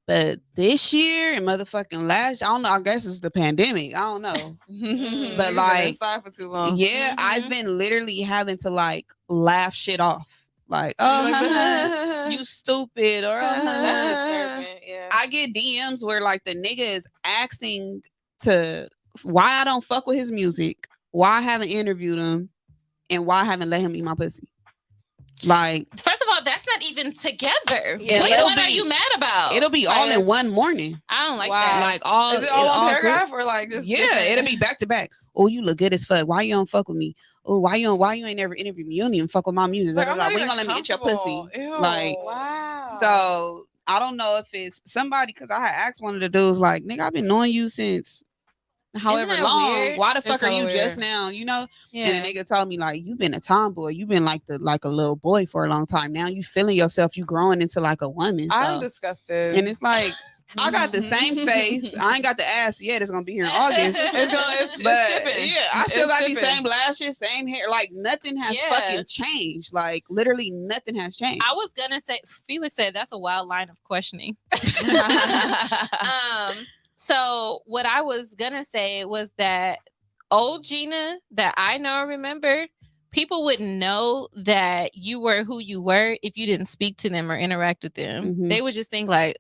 But this year and motherfucking last, I don't know. I guess it's the pandemic. I don't know. You've But been like, inside for too long. yeah, I've been literally having to like laugh shit off. Like, oh, you stupid, or That's oh, disturbing. Yeah. I get DMs where like the nigga is asking to why I don't fuck with his music, why I haven't interviewed him, and why I haven't let him eat my pussy. Like, First of all, that's not even together. Yeah, Which it'll one are be- you mad about? it'll be all in one morning. I don't like Wow. that. Like all Is it all one group- paragraph or like just Yeah, different? it'll be back to back. Oh, you look good as fuck. Why you don't fuck with me? Oh, why you ain't never interviewed me? You don't even fuck with my music. Like, Da, I'm da, da. not When you even gonna let me get your pussy? comfortable. Ew. Like, Wow. so I don't know if it's somebody, because I had asked one of the dudes, like, nigga, I've been knowing you since however that long. weird? Why the fuck It's are you hella just weird. now? You know? Yeah. And the nigga told me, like, you've been a tomboy. You've been like a little boy for a long time. Now you feeling yourself. You growing into like a woman. I'm So. disgusted. And it's like, I got the same face. I ain't got the ass yet. It's gonna be here in August. it's But shipping. yeah, I still It's got these shipping. same lashes, same hair. Like nothing has Yeah. fucking changed. Like literally nothing has changed. I was gonna say, Felix said that's a wild line of questioning. So what I was gonna say was that old Gina that I know and remember, people wouldn't know that you were who you were if you didn't speak to them or interact with them. Mhm. They would just think like,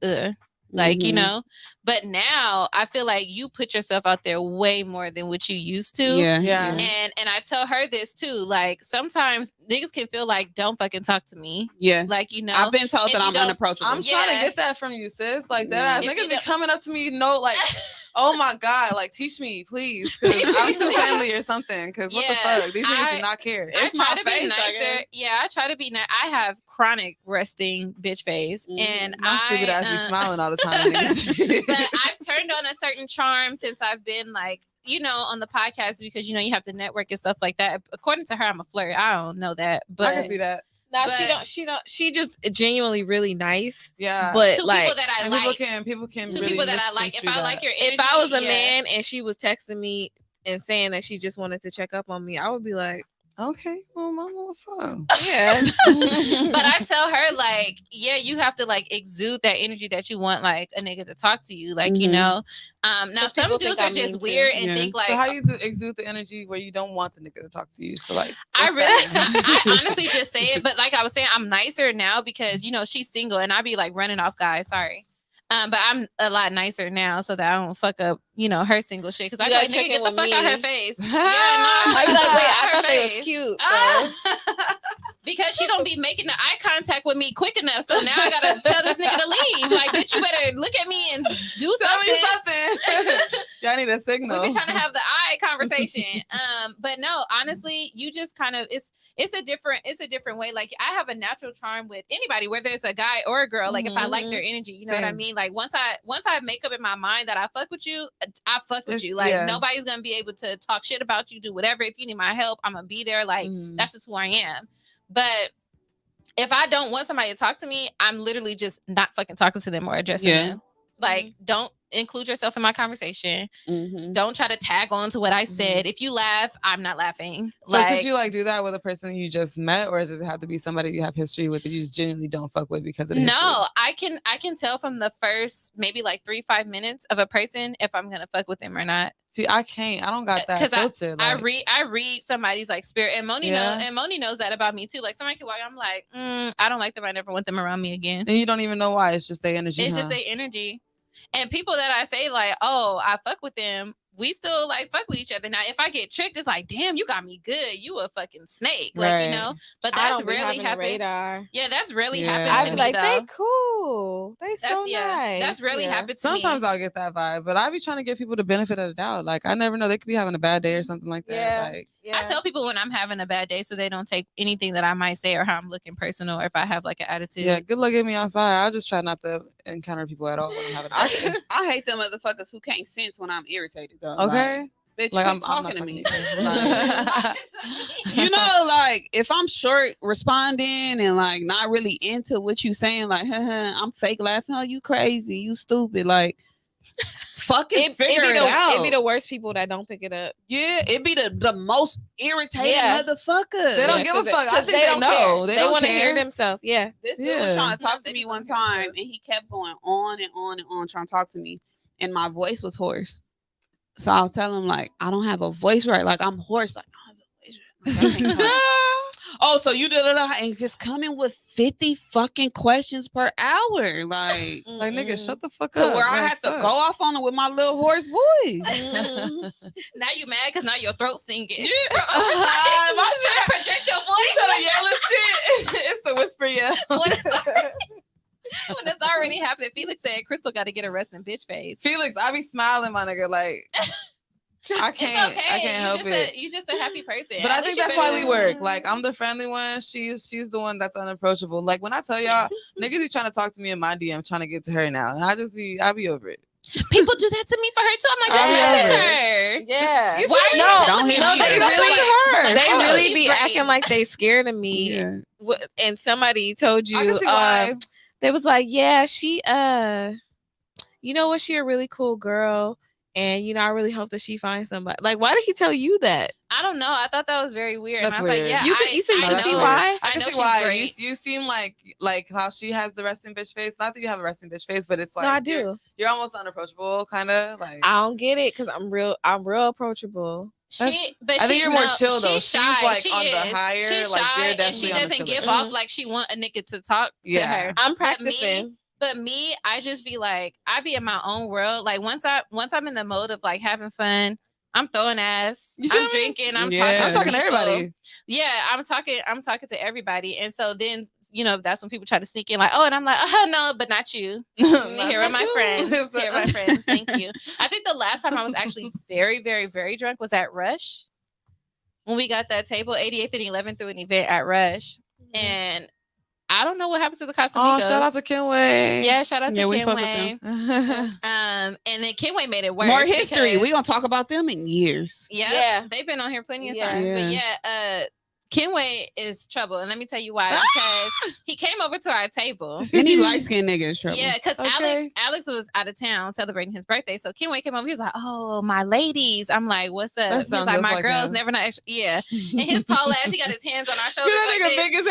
like, you Mhm. know. But now I feel like you put yourself out there way more than what you used to. Yeah, Yeah. And I tell her this too. Like sometimes niggas can feel like don't fucking talk to me. yeah. Like, you know, I've been told if that you I'm don't- unapproachable. I'm Yeah. trying to get that from you, sis. Like that Yeah. ass If you niggas be don't- coming up to me, like, oh my god, like teach me, please. 'Cause Teach I'm me. too friendly or something. Cause what the Yeah, fuck? These niggas I- do not care. I It's try my to be face, I nicer. guess. Yeah, I try to be nice. I have chronic resting bitch face, Mhm. and My stupid ass be smiling all the time. Niggas. But I've turned on a certain charm since I've been like, you know, on the podcast because you know you have to network and stuff like that. According to her, I'm a flirt. I don't know that, I but can see that. No, But- she just genuinely really nice. Yeah. But two like people that I and like, people can two really people that I like. If misconstrue I like that. your energy, if I was a yeah. man and she was texting me and saying that she just wanted to check up on me, I would be like, Okay, well, mama, what's up? yeah. But I tell her like, yeah, you have to like exude that energy that you want like a nigga to talk to you, like you Mhm. know. Now 'Cause some people dudes think are I'm mean just too. weird and Yeah. think like, So how you exude the energy where you don't want the nigga to talk to you? So like, I what's really, that? I honestly just say it, but like I was saying, I'm nicer now because you know she's single and I be like running off guys. Sorry, but I'm a lot nicer now so that I don't fuck up, you know, her single shit. Because I You be like, gotta nigga, check get in the with fuck out me. her face. Yeah, no, I'd be like, wait, I her thought they was face. cute. Ah. So. Because she don't be making the eye contact with me quick enough. So now I gotta tell this nigga to leave. Like, bitch, you better look at me and do Tell me something. something. Y'all need a signal. We've been trying to have the eye conversation. But no, honestly, you just kind of it's a different way. Like I have a natural charm with anybody, whether it's a guy or a girl. Like if I like their energy, you know what I Same. mean? Like once I make up in my mind that I fuck with you, I fuck with It's- you. Like yeah. nobody's gonna be able to talk shit about you, do whatever. If you need my help, I'm gonna be there. Like Mhm. that's just who I am. But if I don't want somebody to talk to me, I'm literally just not fucking talking to them or addressing Yeah. them. Like, don't include yourself in my conversation. Mhm. Don't try to tag on to what I said. If you laugh, I'm not laughing. So Like, could you like do that with a person you just met, or does it have to be somebody you have history with that you just genuinely don't fuck with because of the history? no, I can tell from the first maybe like 3-5 minutes of a person if I'm gonna fuck with them or not. See, I can't. I don't got that 'Cause filter. I like- read somebody's like spirit, and Moni knows that about me too. Like somebody can walk, I'm like, I don't like them. I never want them around me again. and you don't even know why. It's just their energy. It's just their energy. And people that I say like, oh, I fuck with them, we still like fuck with each other. Now, if I get tricked, it's like, damn, you got me good. You a fucking snake, like Right. you know. But I that's don't be rarely having a happened. radar. Yeah, that's rarely Yeah. happened I'd to be me like, though. they cool. They so That's nice. that's really Yeah. happened to Sometimes me. I'll get that vibe, but I be trying to give people the benefit of the doubt. Like I never know, they could be having a bad day or something like that. Yeah. Like Yeah. I tell people when I'm having a bad day so they don't take anything that I might say or how I'm looking personal or if I have like an attitude. yeah, good luck getting me outside. I'll just try not to encounter people at all when I'm having a bad day. I hate them motherfuckers who can't sense when I'm irritated though. Okay. Like, bitch, Like quit I'm talking not to me. talking Like, you know, like if I'm short responding and like not really into what you saying, like I'm fake laughing, oh you crazy, you stupid, like fucking figure it out. It be the worst people that don't pick it up. Yeah, it be the most irritating Yeah. motherfucker. They don't Yeah, give a 'cause fuck. I 'cause think they know. care. They They don't want to care. hear themselves. Yeah. This dude Yeah. was trying to talk Yeah, to me they one just don't time care. and he kept going on and on and on trying to talk to me. And my voice was hoarse. So I'll tell him like I don't have a voice right. Like I'm hoarse. Like I don't have a voice right. Like, I can't talk. oh, so you did it and just coming with 50 fucking questions per hour. Like nigga, shut the fuck to up. where I Like, had to fuck. go off on it with my little hoarse voice. Now you mad because now your throat singing. Yeah. My trying to project your voice. Trying to yell and shit. It's the whisper yell. When it's already happened, Felix said Crystal got to get a resting bitch face. Felix, I be smiling, my nigga. Like, I can't. It's okay. I can't help it. You just a happy person. But At I think least that's you why better- we work. Like, I'm the friendly one. She's the one that's unapproachable. Like, when I tell y'all, niggas be trying to talk to me in my DM, trying to get to her now, and I be over it. People do that to me for her too. I'm like, just I message know. her. Yeah. You Why feel are me? you Don't telling me? hit No, me they up. That's really, like her. They Oh, really she's be great. acting like they scared of me. Yeah. And somebody told you I can see why. they was like, yeah, she you know what, she a really cool girl, and you know, I really hope that she finds somebody. Like, why did he tell you that? I don't know. I thought that was very weird. That's and I was weird. like, yeah, You could- you said you I could know. see why? I can know see she's why. great. You seem like how she has the resting bitch face. Not that you have a resting bitch face, but it's like No, I You're, do. you're almost unapproachable, kind of like. I don't get it because I'm real approachable. But I think you're more chill, though. She's She's, shy. like, she on the is. higher, She's like, shy, you're and she definitely on the doesn't give chiller. off like she want a nigga to talk to Yeah. her. I'm But practicing. me, I just be like, I be in my own world. Like once I'm in the mode of like having fun, I'm throwing ass. You feel I'm me? drinking. I'm Yeah. I'm talking to people. everybody. Yeah, I'm talking to everybody. And so then, you know, that's when people try to sneak in like, oh, and I'm like, oh no, but not you. Here are my friends. Here are my friends. Thank you. I think the last time I was actually very, very, very drunk was at Rush. When we got that table 88th and 11th through an event at Rush. And I don't know what happened to the Casamigos. Oh, shout out to Kenway. Yeah, shout out to Yeah, we fuck with Kenway. them. And then Kenway made it worse. More history. because- We gonna talk about them in years. Yeah, Yeah. they've been on here plenty of Yeah. times. But Yeah. yeah, Kenway is trouble. And let me tell you why. Because he came over to our table. Any light skinned nigga is trouble. Yeah, because Okay. Alex was out of town celebrating his birthday. So Kenway came over. He was like, "Oh, my ladies." I'm like, "What's up?" That He was sounds like, just "My like girls him. never not extra." Yeah, and his tall ass, he got his hands on our shoulders That like nigga this. big as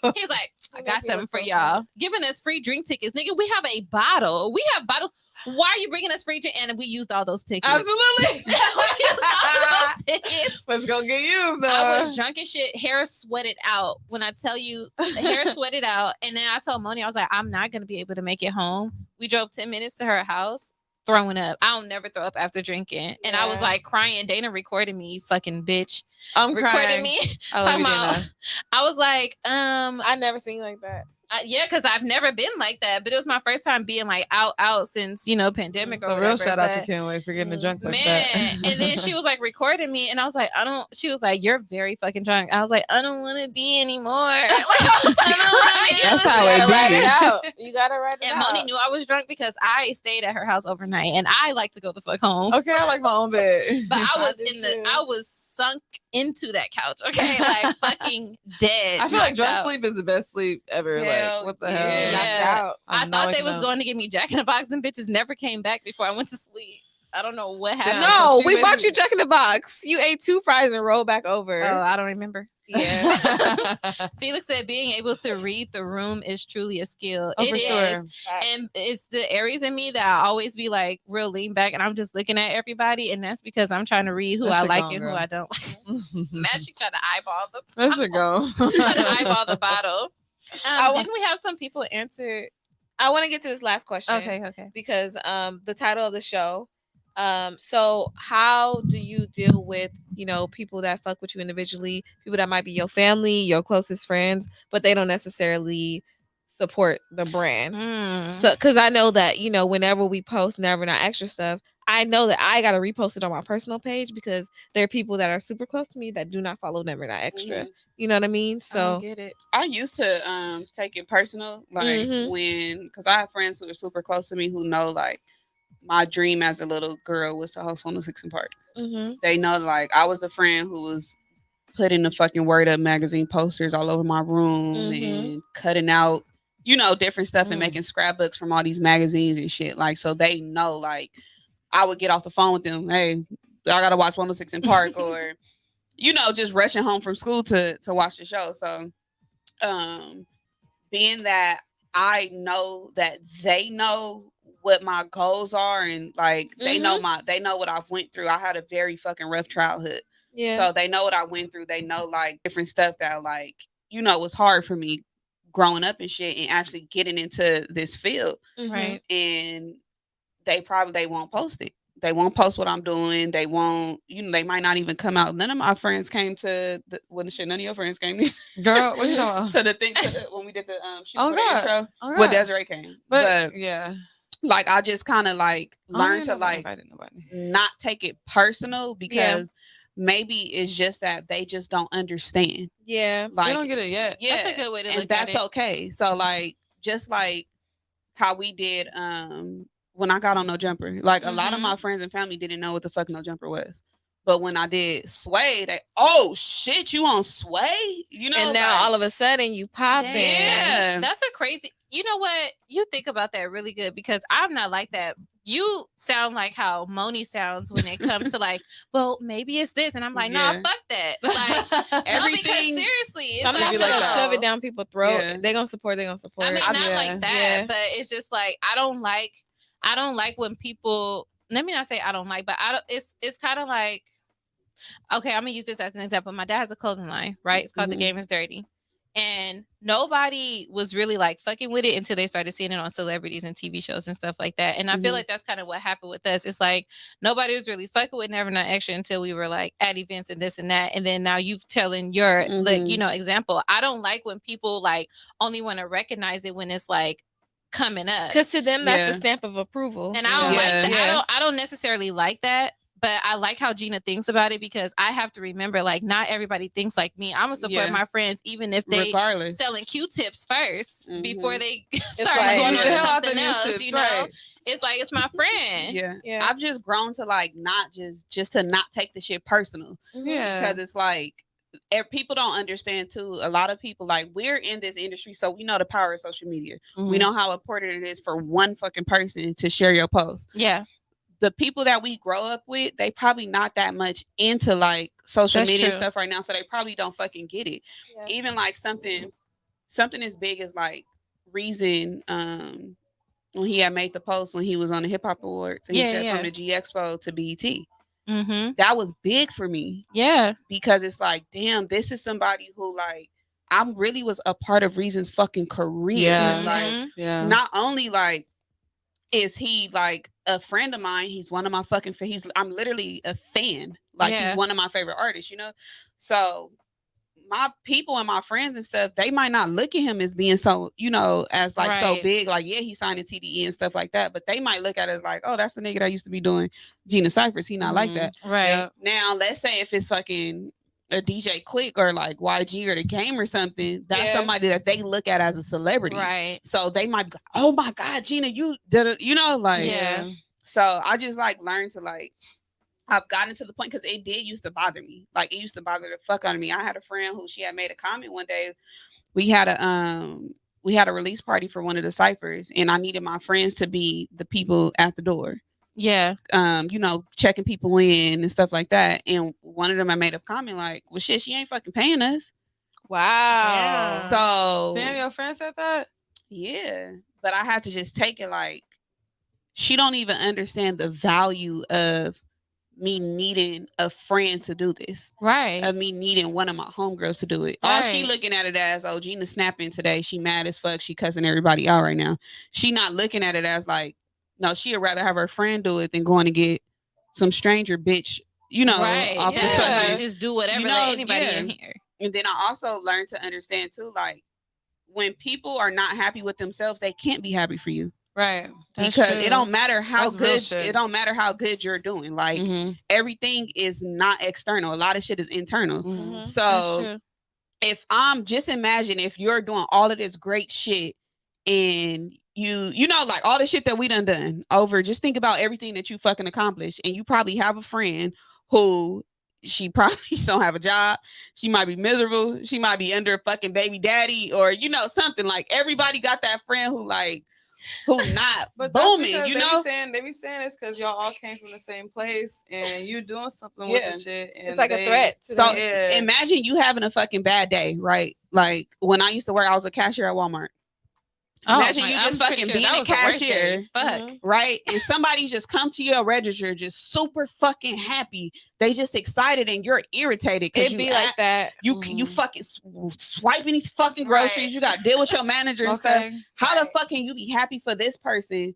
hell. He was like, "I That got makes me something look for so y'all, giving us free drink tickets, nigga. We have a bottle. We have bottles. Why are you bringing us free drink?" And we used all those tickets. Absolutely. we used all those tickets. Let's go get used though. I was drunk as shit, hair sweated out. When I tell you, hair sweated out. And then I told Moni, I was like, I'm not gonna be able to make it home. We drove 10 minutes to her house, throwing up. I don't never throw up after drinking. And I was Yeah. like crying. Dana recorded me, you fucking bitch. I'm Recorded crying. me. I love you, Talking about- Dana. I was like, I never seen you like that. yeah, because I've never been like that. But it was my first time being like out since, you know, pandemic or So whatever. real shout out to but- Kenway for getting a drunk like Man, that. and then she was like recording me, and I was like, she was like, you're very fucking drunk. I was like, I don't want to be anymore. Like, I was like, crying. That's how You it gotta write be. it out. You gotta write it And out. Moni knew I was drunk because I stayed at her house overnight, and I like to go the fuck home. Okay, I like my own bed. But I was do in too. I was sunk into that couch. Okay, like fucking dead. I feel like knocked drunk out. sleep is the best sleep ever. Hell Like, what the yeah. hell? Knocked Yeah. out. I I'm not thought they waking was up. going to give me Jack in the Box. Them bitches never came back before I went to sleep. I don't know what happened. Damn. No, so she we bought basically- you Jack in the Box. You ate 2 fries and rolled back over. Oh, I don't remember. Yeah. Felix said being able to read the room is truly a skill. Oh, It for is. sure. And it's the Aries in me that I always be like real lean back and I'm just looking at everybody. And that's because I'm trying to read who That I shit like gone, and girl. who I don't. Matt, she trying to eyeball the That should go. trying to eyeball the bottle. wa- Didn't we have some people answer? I want to get to this last question. Okay. Because the title of the show. So how do you deal with, you know, people that fuck with you individually, people that might be your family, your closest friends, but they don't necessarily support the brand? Mm. So because I know that, you know, whenever we post Never Not Extra stuff, I know that I gotta repost it on my personal page because there are people that are super close to me that do not follow Never Not Extra. Mhm. You know what I mean? I So don't get it. I used to take it personal, like Mhm. when, because I have friends who are super close to me who know, like, my dream as a little girl was to host 106 in Park. mhm. They know, like, I was a friend who was putting the fucking Word Up magazine posters all over my room Mhm. and cutting out, you know, different stuff and Mm. making scrapbooks from all these magazines and shit. Like, so they know, like, I would get off the phone with them. Hey, I gotta watch 106 in Park, or, you know, just rushing home from school to watch the show. So, being that I know that they know what my goals are, and like they know what I've went through. I had a very fucking rough childhood. Yeah. So they know what I went through. They know like different stuff that like, was hard for me growing up and shit and actually getting into this field. Right. And they won't post it. They won't post what I'm doing. They won't, they might not even come out. None of my friends came to none of your friends came Girl, what you talking about? to the thing when we did the shoot Oh, for God. the intro. Oh, Well, God. Desiree came. But yeah, Like I just kind of like learned to like invited nobody. not take it personal because maybe it's just that they just don't understand. Yeah. Like They don't get it yet. yeah, That's a good way to and look at that's it. okay. So like just like how we did when I got on No Jumper, like a lot of Mhm. my friends and family didn't know what the fuck No Jumper was. But when I did Sway, they oh shit, you on Sway? And now all of a sudden you popping. Yeah. That's a crazy. You know what? You think about that really good because I'm not like that. You sound like how Moni sounds when it comes to like, well, maybe it's this, and I'm like, nah, Yeah. fuck that. Like, no, because Everything- seriously, it's I'm like, not be gonna like that. shove it down people's throat. Yeah. They're gonna support. They're gonna support. I mean, I- not yeah. like that, Yeah. but it's just like I don't like when people. Let me not say I don't like, but I don't. It's kind of like, okay, I'm gonna use this as an example. My dad has a clothing line, right? It's called The Mhm. Game Is Dirty. And nobody was really like fucking with it until they started seeing it on celebrities and TV shows and stuff like that. And I feel Mhm. like that's kind of what happened with us. It's like nobody was really fucking with Never Not Extra until we were like at events and this and that. And then now you've telling your like, Mhm. example. I don't like when people like only want to recognize it when it's like coming up. Because to them, that's Yeah. the stamp of approval. And I don't like Yeah. that. Yeah. I don't necessarily like that, but I like how Gina thinks about it because I have to remember like not everybody thinks like me. I'm gonna support Yeah. my friends even if they regardless. selling Q-tips 1st before Mhm. they start like- going Get on the to hell out the something else. Q-tips, You know, right. it's like it's my friend. Yeah. Yeah. I've just grown to like not just to not take the shit personal Yeah. because it's like people don't understand too. A lot of people like we're in this industry, so we know the power of social media. We Mhm. know how important it is for one fucking person to share your post. Yeah, The people that we grow up with, they probably not that much into like social That's media and true. stuff right now, so they probably don't fucking get it. Yeah. Even like something as big as like Reason, when he had made the post when he was on the Hip Hop Awards, and he Yeah, said yeah. from the G Expo to BET. mm-hmm. That was big for me Yeah, because it's like, damn, this is somebody who like I really was a part of Reason's fucking career. Yeah. Like Mhm. Yeah. not only like is he like a friend of mine, he's one of my fucking I'm literally a fan. Like Yeah. he's one of my favorite artists, So my people and my friends and stuff, they might not look at him as being so, as like so Right. big. Like, yeah, he signed a TDE and stuff like that, but they might look at it as like, oh, that's the nigga that used to be doing Gina Cyphers. He not like Mhm. that. right. Yeah. Now, let's say if it's fucking a DJ Quick or like YG or The Game or something, that's Yeah. somebody that they look at as a celebrity. Right. So they might be like, oh my God, Gina, you did it, like, Yeah. So I just like learned to like, I've gotten to the point because it did used to bother me. Like it used to bother the fuck out of me. I had a friend who she had made a comment one day. We had a release party for one of the ciphers, and I needed my friends to be the people at the door. Yeah. Checking people in and stuff like that. And one of them I made a comment like, well shit, she ain't fucking paying us. Wow. Yeah. So Damn, your friend said that? yeah. But I had to just take it like she don't even understand the value of me needing a friend to do this. Right. Of me needing one of my homegirls to do it. All she Right. looking at it as, oh, Gina's snapping today. She mad as fuck. She cussing everybody out right now. She not looking at it as like, no, she'd rather have her friend do it than going to get some stranger bitch, right. off the Yeah. fucking. Just do whatever. You let know, anybody yeah. in here. And then I also learned to understand too, like when people are not happy with themselves, they can't be happy for you. Right. That's Because true. it don't matter how That's real good shit. it don't matter how good you're doing. Like Mhm. everything is not external. A lot of shit is internal. Mhm. Mhm. That's So true. if just imagine if you're doing all of this great shit and like all the shit that we done over, just think about everything that you fucking accomplished, and you probably have a friend who she probably don't have a job. She might be miserable. She might be under a fucking baby daddy or something. Like everybody got that friend who not But that's booming, because they be saying it's because y'all all came from the same place and you doing something with Yeah. the shit. And It's like a threat. To So them. yeah. imagine you having a fucking bad day, right? Like when I used to work, I was a cashier at Walmart. Imagine my- you I'm just pretty fucking sure being that a was the worst cashier. days. Fuck. Mhm. Right? And somebody just come to your register just super fucking happy. They just excited and you're irritated because It'd be like that. you fucking swiping these fucking Right. groceries. You got to deal with your manager and stuff. Okay. How the Right. fuck can you be happy for this person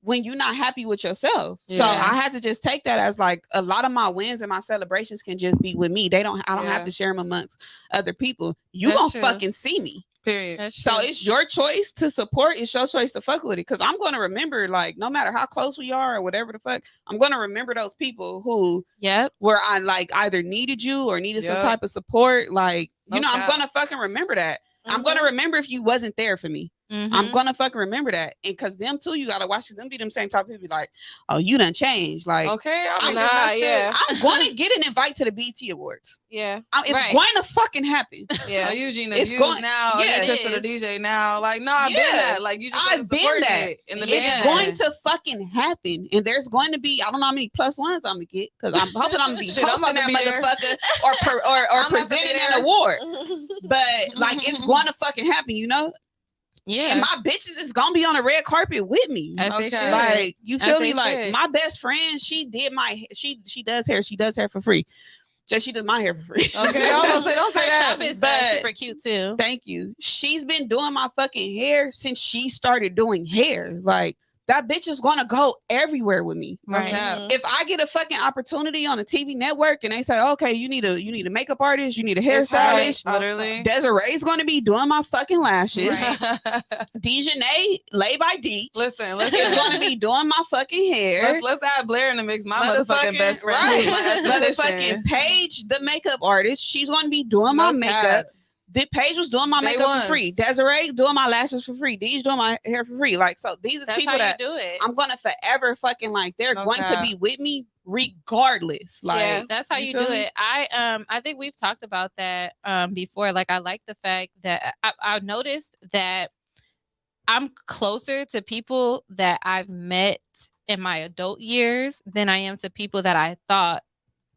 when you're not happy with yourself? So Yeah. I had to just take that as like a lot of my wins and my celebrations can just be with me. I don't have Yeah. to share them amongst other people. You That's gonna true. fucking see me. Period. That's So true. it's your choice to support. It's your choice to fuck with it. Cause I'm gonna remember, like, no matter how close we are or whatever the fuck, I'm gonna remember those people who Yep. where I like either needed you or needed some Yep. type of support. Like, you No know, I'm cap. gonna fucking remember that. I'm Mhm. gonna remember if you wasn't there for me. I'm Mhm. gonna fucking remember that. And cause them too, you gotta watch them be them same type of people like, oh, you done changed. Like, Okay. I mean, Nah, that shit. yeah. I'm gonna get an invite to the BET Awards. Yeah. It's Right. going to fucking happen. Yeah. Oh, Eugene It's is used going- now. yeah, Yeah, it Chris of the is. DJ now. Like, no, I've been Yeah. that. Like, you just I've been supported that. it in the It's Yeah. going to fucking happen. And there's going to be, I don't know how many plus ones I'm gonna get because I'm hoping I'm gonna be Shit, I'm hosting about that to be there. motherfucker or I'm about to be presenting there. an award. But like it's going to fucking happen, you know? Yeah. And my bitches is gonna be on the red carpet with me. As they Okay. should. Like you As feel they me? Like should. my best friend, she did my she does hair for free. Just she does my hair for free. Okay, I was gonna say, don't say Her that. shop is but- super cute too. Thank you. She's been doing my fucking hair since she started doing hair. Like that bitch is gonna go everywhere with me. Right. Okay. If I get a fucking opportunity on a TV network and they say, okay, you need a makeup artist, you need a hairstylist, Literally. Desiree's gonna be doing my fucking lashes. Right. Dejanay, Lay by Deej, Listen, is listen. gonna be doing my fucking hair. Let's add Blair in the mix. My motherfucking best friend. right? who's my esthetician. Motherfucking Paige, the makeup artist, she's gonna be doing my No makeup. cap. The Paige was doing my Day makeup ones. for free. Desiree doing my lashes for free. Deej doing my hair for free. Like, so these are That's people how you that do it. I'm gonna forever fucking like. They're No going to cap. be with me regardless. Like, Yeah. That's how you feel do me? it. I think we've talked about that before. Like I like the fact that I noticed that I'm closer to people that I've met in my adult years than I am to people that I thought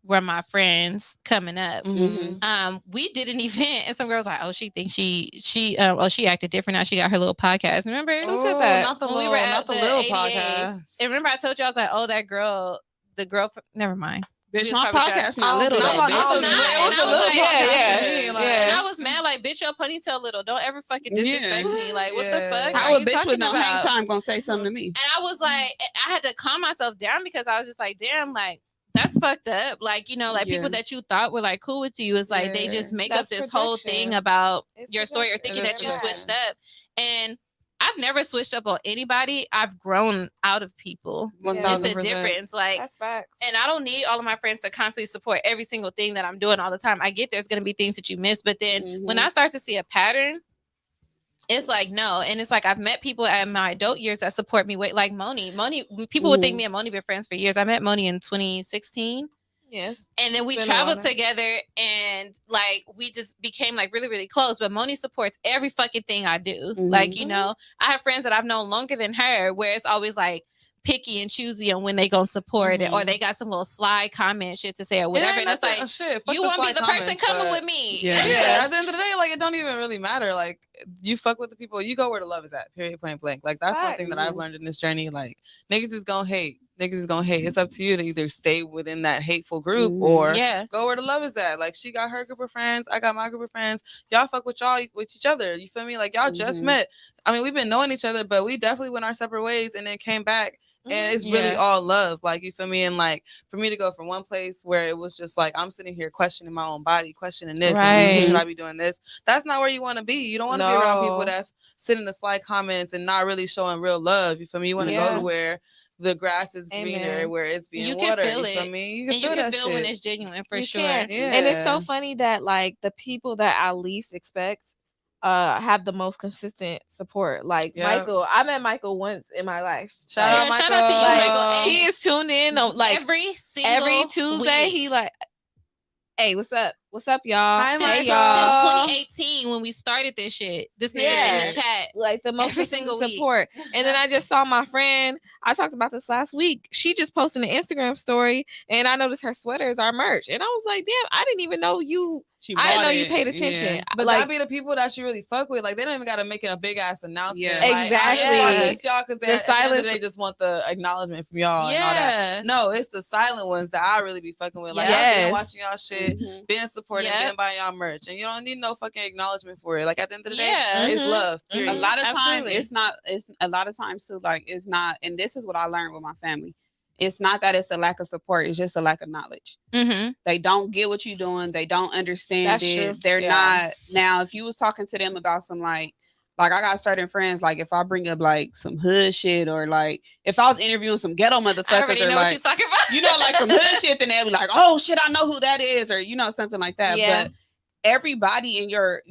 were my friends coming up. Mhm. We did an event and some girls like, oh, she thinks she acted different now. She got her little podcast. Remember? Who said Ooh, that? Not the When we little, were at not the the little 88. podcast. And remember I told you I was like, oh, that girl, the girl from, never mind. bitch, was my probably podcast trying- not little. No, though, I'm about bitch. to- It's it was not. the- it was And the I was little like, podcast yeah, to me, like- And yeah. I was mad, like, bitch, your ponytail little. Don't ever fucking disrespect Yeah. me. Like, what the Yeah. fuck? How are a you bitch talking with no hang about? time gonna say something to me? And I was like, I had to calm myself down because I was just like, damn, like, that's fucked up. Like, you know, like Yeah. people that you thought were like cool with you, it's like they Yeah. just make That's up this whole projection. thing about It's your story or projection. thinking It that is you projection. switched up. And I've never switched up on anybody. I've grown out of people. It's a 1000%. difference. Like, That's facts. and I don't need all of my friends to constantly support every single thing that I'm doing all the time. I get there's going to be things that you miss, but then when Mhm. I start to see a pattern, it's like no. And it's like I've met people at my adult years that support me. Like Moni, people would think me and Moni been friends for years. I met Moni in 2016. Yes. And then we Been a traveled while now. together and like we just became like really, really close. But Moni supports every fucking thing I do. Like, you Mhm. know, I have friends that I've known longer than her where it's always like picky and choosy on when they gonna support it or they got some little sly comment shit to say or whatever. And it's like, shit, you want to be the person coming with me. Yeah. Yeah, at the end of the day, like it don't even really matter. Like you fuck with the people, you go where the love is at. Period, point blank. Like that's one thing that I've learned in this journey. Like niggas is gonna hate. Niggas is gonna hate. It's up to you to either stay within that hateful group or Yeah. go where the love is at. Like she got her group of friends, I got my group of friends. Y'all fuck with y'all with each other. You feel me? Like y'all just Mhm. met. I mean, we've been knowing each other, but we definitely went our separate ways and then came back. And it's really Yeah. all love, like you feel me, and like for me to go from one place where it was just like I'm sitting here questioning my own body, questioning this, and Right. should I be doing this? That's not where you want to be. You don't want to be around people No. that's sitting the slight comments and not really showing real love. You feel me? You want to go Yeah. to where the grass is greener, Amen. where it's being You can watered. feel You feel it. me? You And you feel can that feel when shit. it's genuine for You sure. can. Yeah. And it's so funny that like the people that I least expect have the most consistent support. Like Yep. Michael, I met Michael once in my life. Shout Like, out, Yeah, Michael. shout out to you, Like, Michael. Hey, he is tuned in on like every single every Tuesday. week. He like, hey, what's up? What's up, y'all? Hi, Since, Hey, since y'all. 2018 when we started this shit. This nigga's in Yeah. the chat. Like the most Every consistent single week. support. And then I just saw my friend. I talked about this last week. She just posted an Instagram story, and I noticed her sweater is our merch. And I was like, damn, I didn't even know you. I didn't know you paid attention. But like, that be the people that you really fuck with. Like they don't even gotta make it a big ass announcement. Yeah. Like, Exactly. I just want this, y'all, because The at the end of silence- the day, just want the acknowledgement from y'all and all that. Yeah. No, it's the silent ones that I really be fucking with. Like I've Yes. been watching y'all shit, Mhm. been supporting, Yep. been buying y'all merch, and you don't need no fucking acknowledgement for it. Like at the end of the day, Yeah. it's Mhm. love. A Period. lot of times Absolutely. it's a lot of times too, like it's not, and this is what I learned with my family. It's not that it's a lack of support, it's just a lack of knowledge. Mm-hmm. They don't get what you're doing, they don't understand That's it. true. They're Yeah. not. Now if you was talking to them about some like I got certain friends, like if I bring up like some hood shit, or like if I was interviewing some ghetto I motherfuckers, already or know what like you're talking about. you know, like some hood shit, then they'll be like, oh shit, I know who that is, or you know, something like that. Yeah. But everybody in your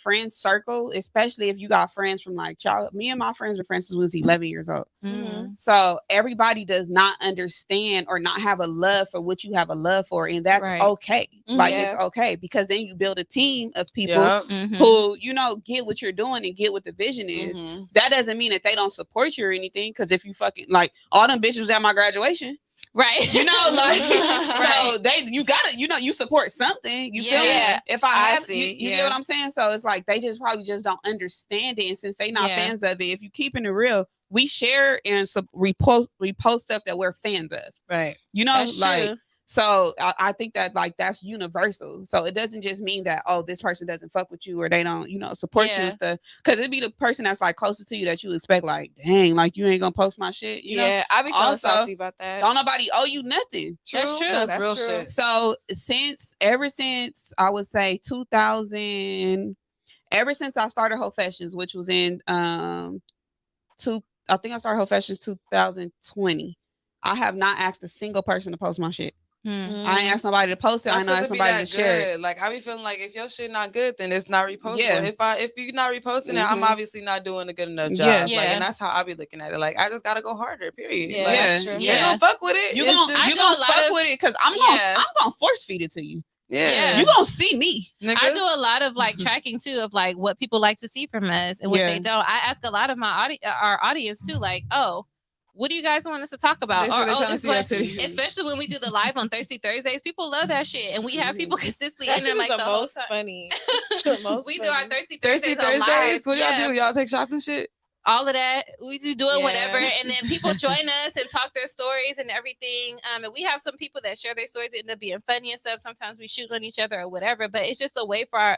friend circle, especially if you got friends from like child, me and my friends were friends since we was 11 years old. Mm-hmm. So everybody does not understand or not have a love for what you have a love for, and that's Right. okay. Like Yeah. it's okay, because then you build a team of people Yup. Mm-hmm. who, you know, get what you're doing and get what the vision is. Mhm. That doesn't mean that they don't support you or anything, because if you fucking like all them bitches was at my graduation, Right. you know, like Right. so you gotta, you know, you support something. You feel me? Yeah. If I I have, see, you yeah. get what I'm saying? So it's like they just probably just don't understand it, and since they not Yeah. fans of it, if you keeping it real, we share and repost stuff that we're fans of. Right. You know, That's like true. so I think that like that's universal. So it doesn't just mean that, oh, this person doesn't fuck with you or they don't, you know, support you Yeah. and stuff. Because it'd be the person that's like closest to you that you expect, like, dang, like you ain't gonna post my shit. You know, Yeah, I be feeling Also, salty about that. don't nobody owe you nothing. That's true. That's That's real true. shit. So ever since I would say 2000, ever since I started Whole Fashions, which was in I think I started Whole Fashions 2020. I have not asked a single person to post my shit. Hmm. I ain't asked nobody to post it. I ain't That's asked 'cause it be nobody to that share it. good. Like I be feeling like if your shit not good, then it's not repostable. Yeah. If you're not reposting it, I'm Mhm. obviously not doing a good enough job. Yeah. Like, Yeah. and that's how I be looking at it. Like I just gotta go harder. Period. Yeah, Like, that's Yeah. true. Yeah. you gonna fuck with it. You It's gonna just- I you do a gonna lot fuck of- with it, because I'm Yeah. gonna force feed it to you. yeah. You gonna see me. Nigga. I do a lot of like tracking too of like what people like to see from us and what Yeah. they don't. I ask a lot of my our audience too, like, oh, what do you guys want us to talk about? They say they tryna this see your what- titties. especially when we do the live on Thirsty Thursdays, people love that shit, and we have people consistently That in there shit like is the the whole most time. funny. The most We do our funny. Thirsty Thirsty Thursdays on live. Thursdays. What Yeah. y'all do? Y'all take shots and shit. All of that, we just doing Yeah. whatever, and then people join us and talk their stories and everything. And we have some people that share their stories, end up being funny and stuff. Sometimes we shoot on each other or whatever, but it's just a way for our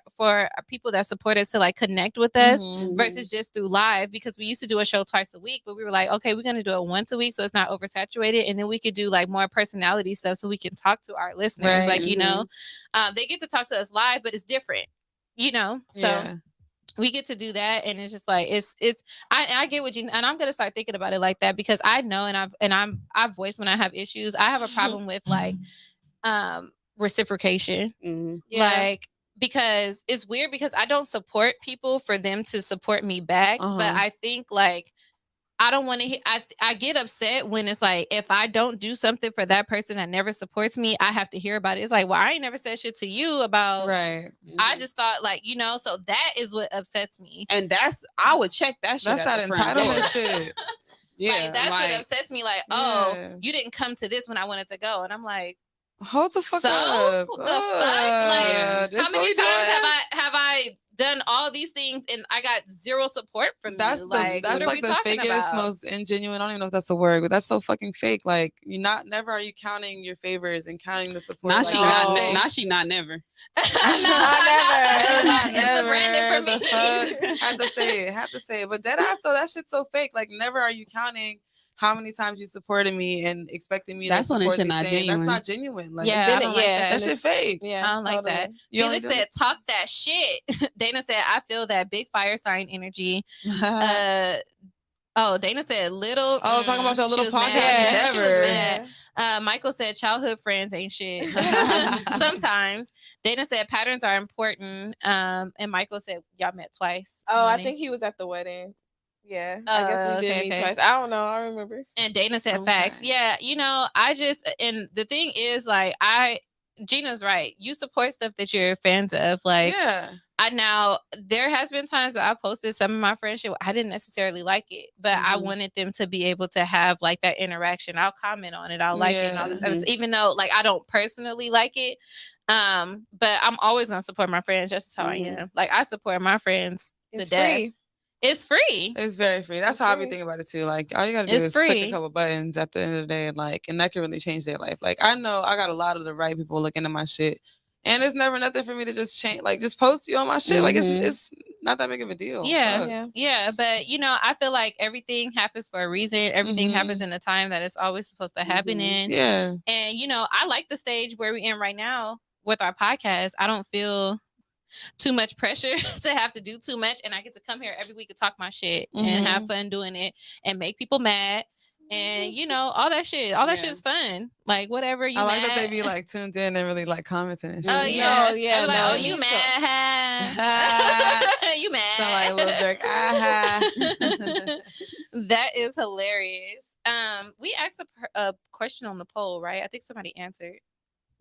people that support us to like connect with us Mhm. versus just through live, because we used to do a show twice a week, but we were like, okay, we're gonna do it once a week so it's not oversaturated, and then we could do like more personality stuff so we can talk to our listeners, Right. like you know, they get to talk to us live, but it's different, you know, so. Yeah. We get to do that, and it's just like I get what you, and I'm gonna start thinking about it like that, because I know, and I've voiced when I have issues. I have a problem with like reciprocation, Mhm. like, because it's weird because I don't support people for them to support me back, but Uh-huh. I think like I don't want to. I get upset when it's like if I don't do something for that person that never supports me, I have to hear about it. It's like, well, I ain't never said shit to you about. Right. I just thought like, you know, so that is what upsets me. And I would check that shit. That's at that the front door. entitlement shit. Yeah, Like that's what upsets me. Like, oh, Yeah. you didn't come to this when I wanted to go, and I'm like, Hold the fuck so up. the fuck? Like, this how what many we times doing? have I done all these things and I got zero support from That's you? the Like, that's what are like we the talking fakest, about? most ingenuine. I don't even know if that's a word, but that's so fucking fake. Like never are you counting your favors and counting the support. Now like, she that's not. fake. Now she not never. It's the branding The for me. fuck? Have to say it. But dead ass though, that shit's so fake. Like never are you counting how many times you supported me and expecting me That's to when it support should the not same. genuine. That's not genuine. Like Yeah, I Then don't like that. that shit fake. Yeah, I don't like that. You only Felix do said, "Talk that shit." Dana said, "I feel that big fire sign energy." Dana said, "Little." Oh, talking about your she little was podcast mad. She was endeavor. mad. Michael said, "Childhood friends ain't shit." Sometimes. Dana said, "Patterns are important." And Michael said, "Y'all met twice." Oh, I Money. think he was at the wedding. Yeah, I guess we did Okay, meet okay. twice. I don't know. I remember. And Dana said Okay. facts. Yeah, you know, and the thing is, like, Gina's right. You support stuff that you're fans of. Like, yeah. There has been times where I posted some of my friendship. I didn't necessarily like it, but I Mhm. wanted them to be able to have like that interaction. I'll comment on it. I'll like it and all this other Mhm. stuff, even though like I don't personally like it. But I'm always gonna support my friends just as how I am. Like I support my friends to It's death. free. It's free. It's very free. That's It's how I be free. thinking about it too. Like all you gotta do It's is click free. a couple buttons at the end of the day, and that can really change their life. Like I know I got a lot of the right people looking at my shit, and it's never nothing for me to just change, like just post you on my shit. Like Mhm. it's not that big of a deal. Yeah. Fuck. Yeah, but I feel like everything happens for a reason. Everything Mhm. happens in the time that it's always supposed to happen Mhm. in. Yeah. And I like the stage where we're in right now with our podcast. I don't feel too much pressure to have to do too much, and I get to come here every week and talk my shit and have fun doing it and make people mad. And all that shit. All that shit Yeah. is fun. Like whatever you I like mad. that they be like tuned in and really like commenting and shit. Oh yeah. No, yeah, I be like, no, oh, you he's mad? You mad? Sound like a little jerk. That is hilarious. We asked a question on the poll, right? I think somebody answered.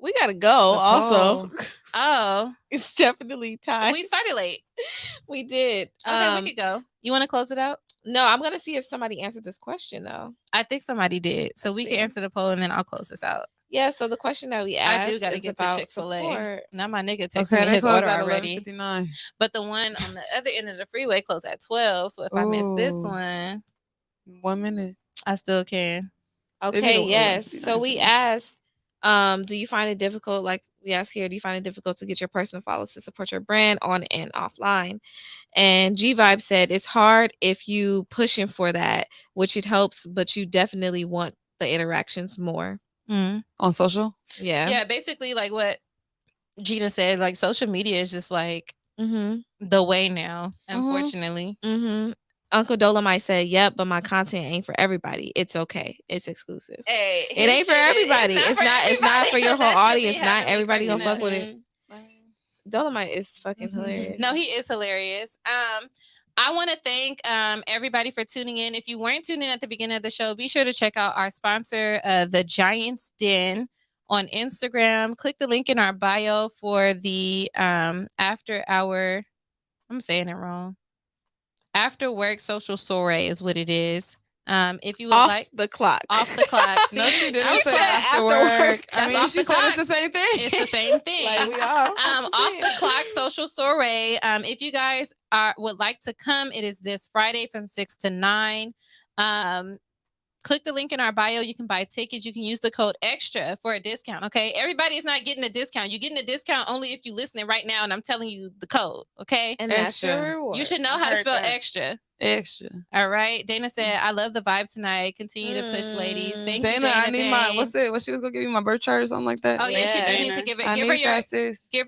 We gotta go. Also, Oh, it's definitely time. we started late. We did. Okay, we could go. You want to close it out? No, I'm gonna see if somebody answered this question though. I think somebody did. So Let's we see. can answer the poll and then I'll close this out. Yeah. So the question that we asked, I do got to is get to about Chick-fil-A. support. Now my nigga texted Okay, me they his closed order at already. 11:59. But the one on the other end of the freeway closed at 12. So if I miss this Ooh. one, 1 minute. I still can. It'd be Okay. the Yes. 11:59 So we for me. asked, do you find it difficult? Like we asked here, do you find it difficult to get your personal followers to support your brand on and offline? And G Vibe said it's hard if you pushing for that, which it helps, but you definitely want the interactions more. Mm. On social? Yeah. Yeah, basically like what Gina said, like social media is just like Mm-hmm. the way now, unfortunately. Mm-hmm. Uncle Dolomite said, "Yep, but my content ain't for everybody. It's okay. It's exclusive. Hey, It ain't for everybody. It's not for your whole audience. Not everybody gonna fuck with it. Dolomite is fucking hilarious. No, he is hilarious. I want to thank everybody for tuning in. If you weren't tuning in at the beginning of the show, be sure to check out our sponsor, The Giant's Den, on Instagram. Click the link in our bio for the after hour. I'm saying it wrong. After work social soiree is what it is. If you would off like the clock. off the clock. No, See, she didn't I say said after work. I That's mean, off she the said it's clock. the same thing. It's the same thing. Like we are. Off the clock social soiree. If you guys would like to come, it is this Friday from 6 to 9. Click the link in our bio. You can buy tickets. You can use the code EXTRA for a discount. Okay, everybody is not getting a discount. You're getting a discount only if you're listening right now, and I'm telling you the code. Okay, And that's your Extra. reward. you should know how to spell extra. Extra. All right. Dana said, "I love the vibe tonight. Continue to push, ladies. Thank you, Dana, I need my Dane. what's it? What she was gonna give you my birth chart or something like that? Oh yeah, she Yeah, do need to Dana. give it. I Give her need your. that, sis. Give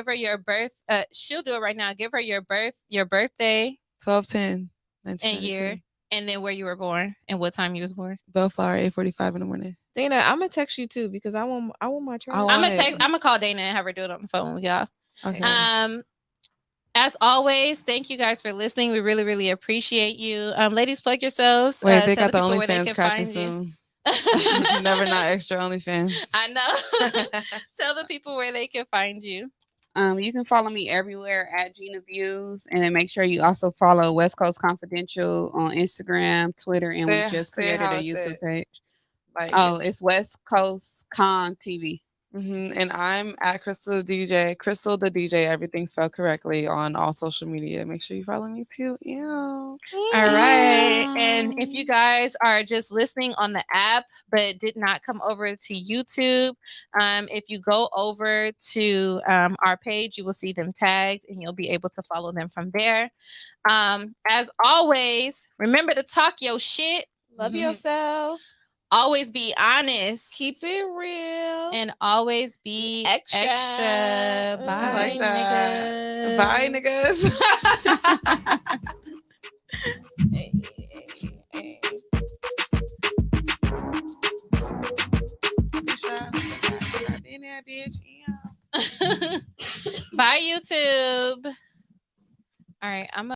her your birth. She'll do it right now. Give her your birthday 12/10, and year, 1992. and then where you were born and what time you was born. Bellflower, 8:45 in the morning. Dana, I'm gonna text you too because I want my chart. I I'm want gonna it. text. I'm gonna call Dana and have her do it on the phone with y'all. Okay. As always, thank you guys for listening. We really, really appreciate you. Ladies, plug yourselves. Wait, they tell got the people where they OnlyFans can cracking find soon. you. Never not extra OnlyFans. I know. Tell the people where they can find you. You can follow me everywhere at Gina Views, and then make sure you also follow West Coast Confidential on Instagram, Twitter, and we just Say it created how a it's YouTube said. page. Like, Oh, it's West Coast Con TV. And I'm at Crystal the DJ. Crystal the DJ. Everything spelled correctly on all social media. Make sure you follow me too. Ew. All right. And if you guys are just listening on the app but did not come over to YouTube, if you go over to our page, you will see them tagged and you'll be able to follow them from there. As always, remember to talk your shit. Love yourself. Always be honest. Keep it real. And always be Extra. extra. Bye, I like that. Bye, niggas. Hey, hey, hey. Bye, YouTube. All right, I'm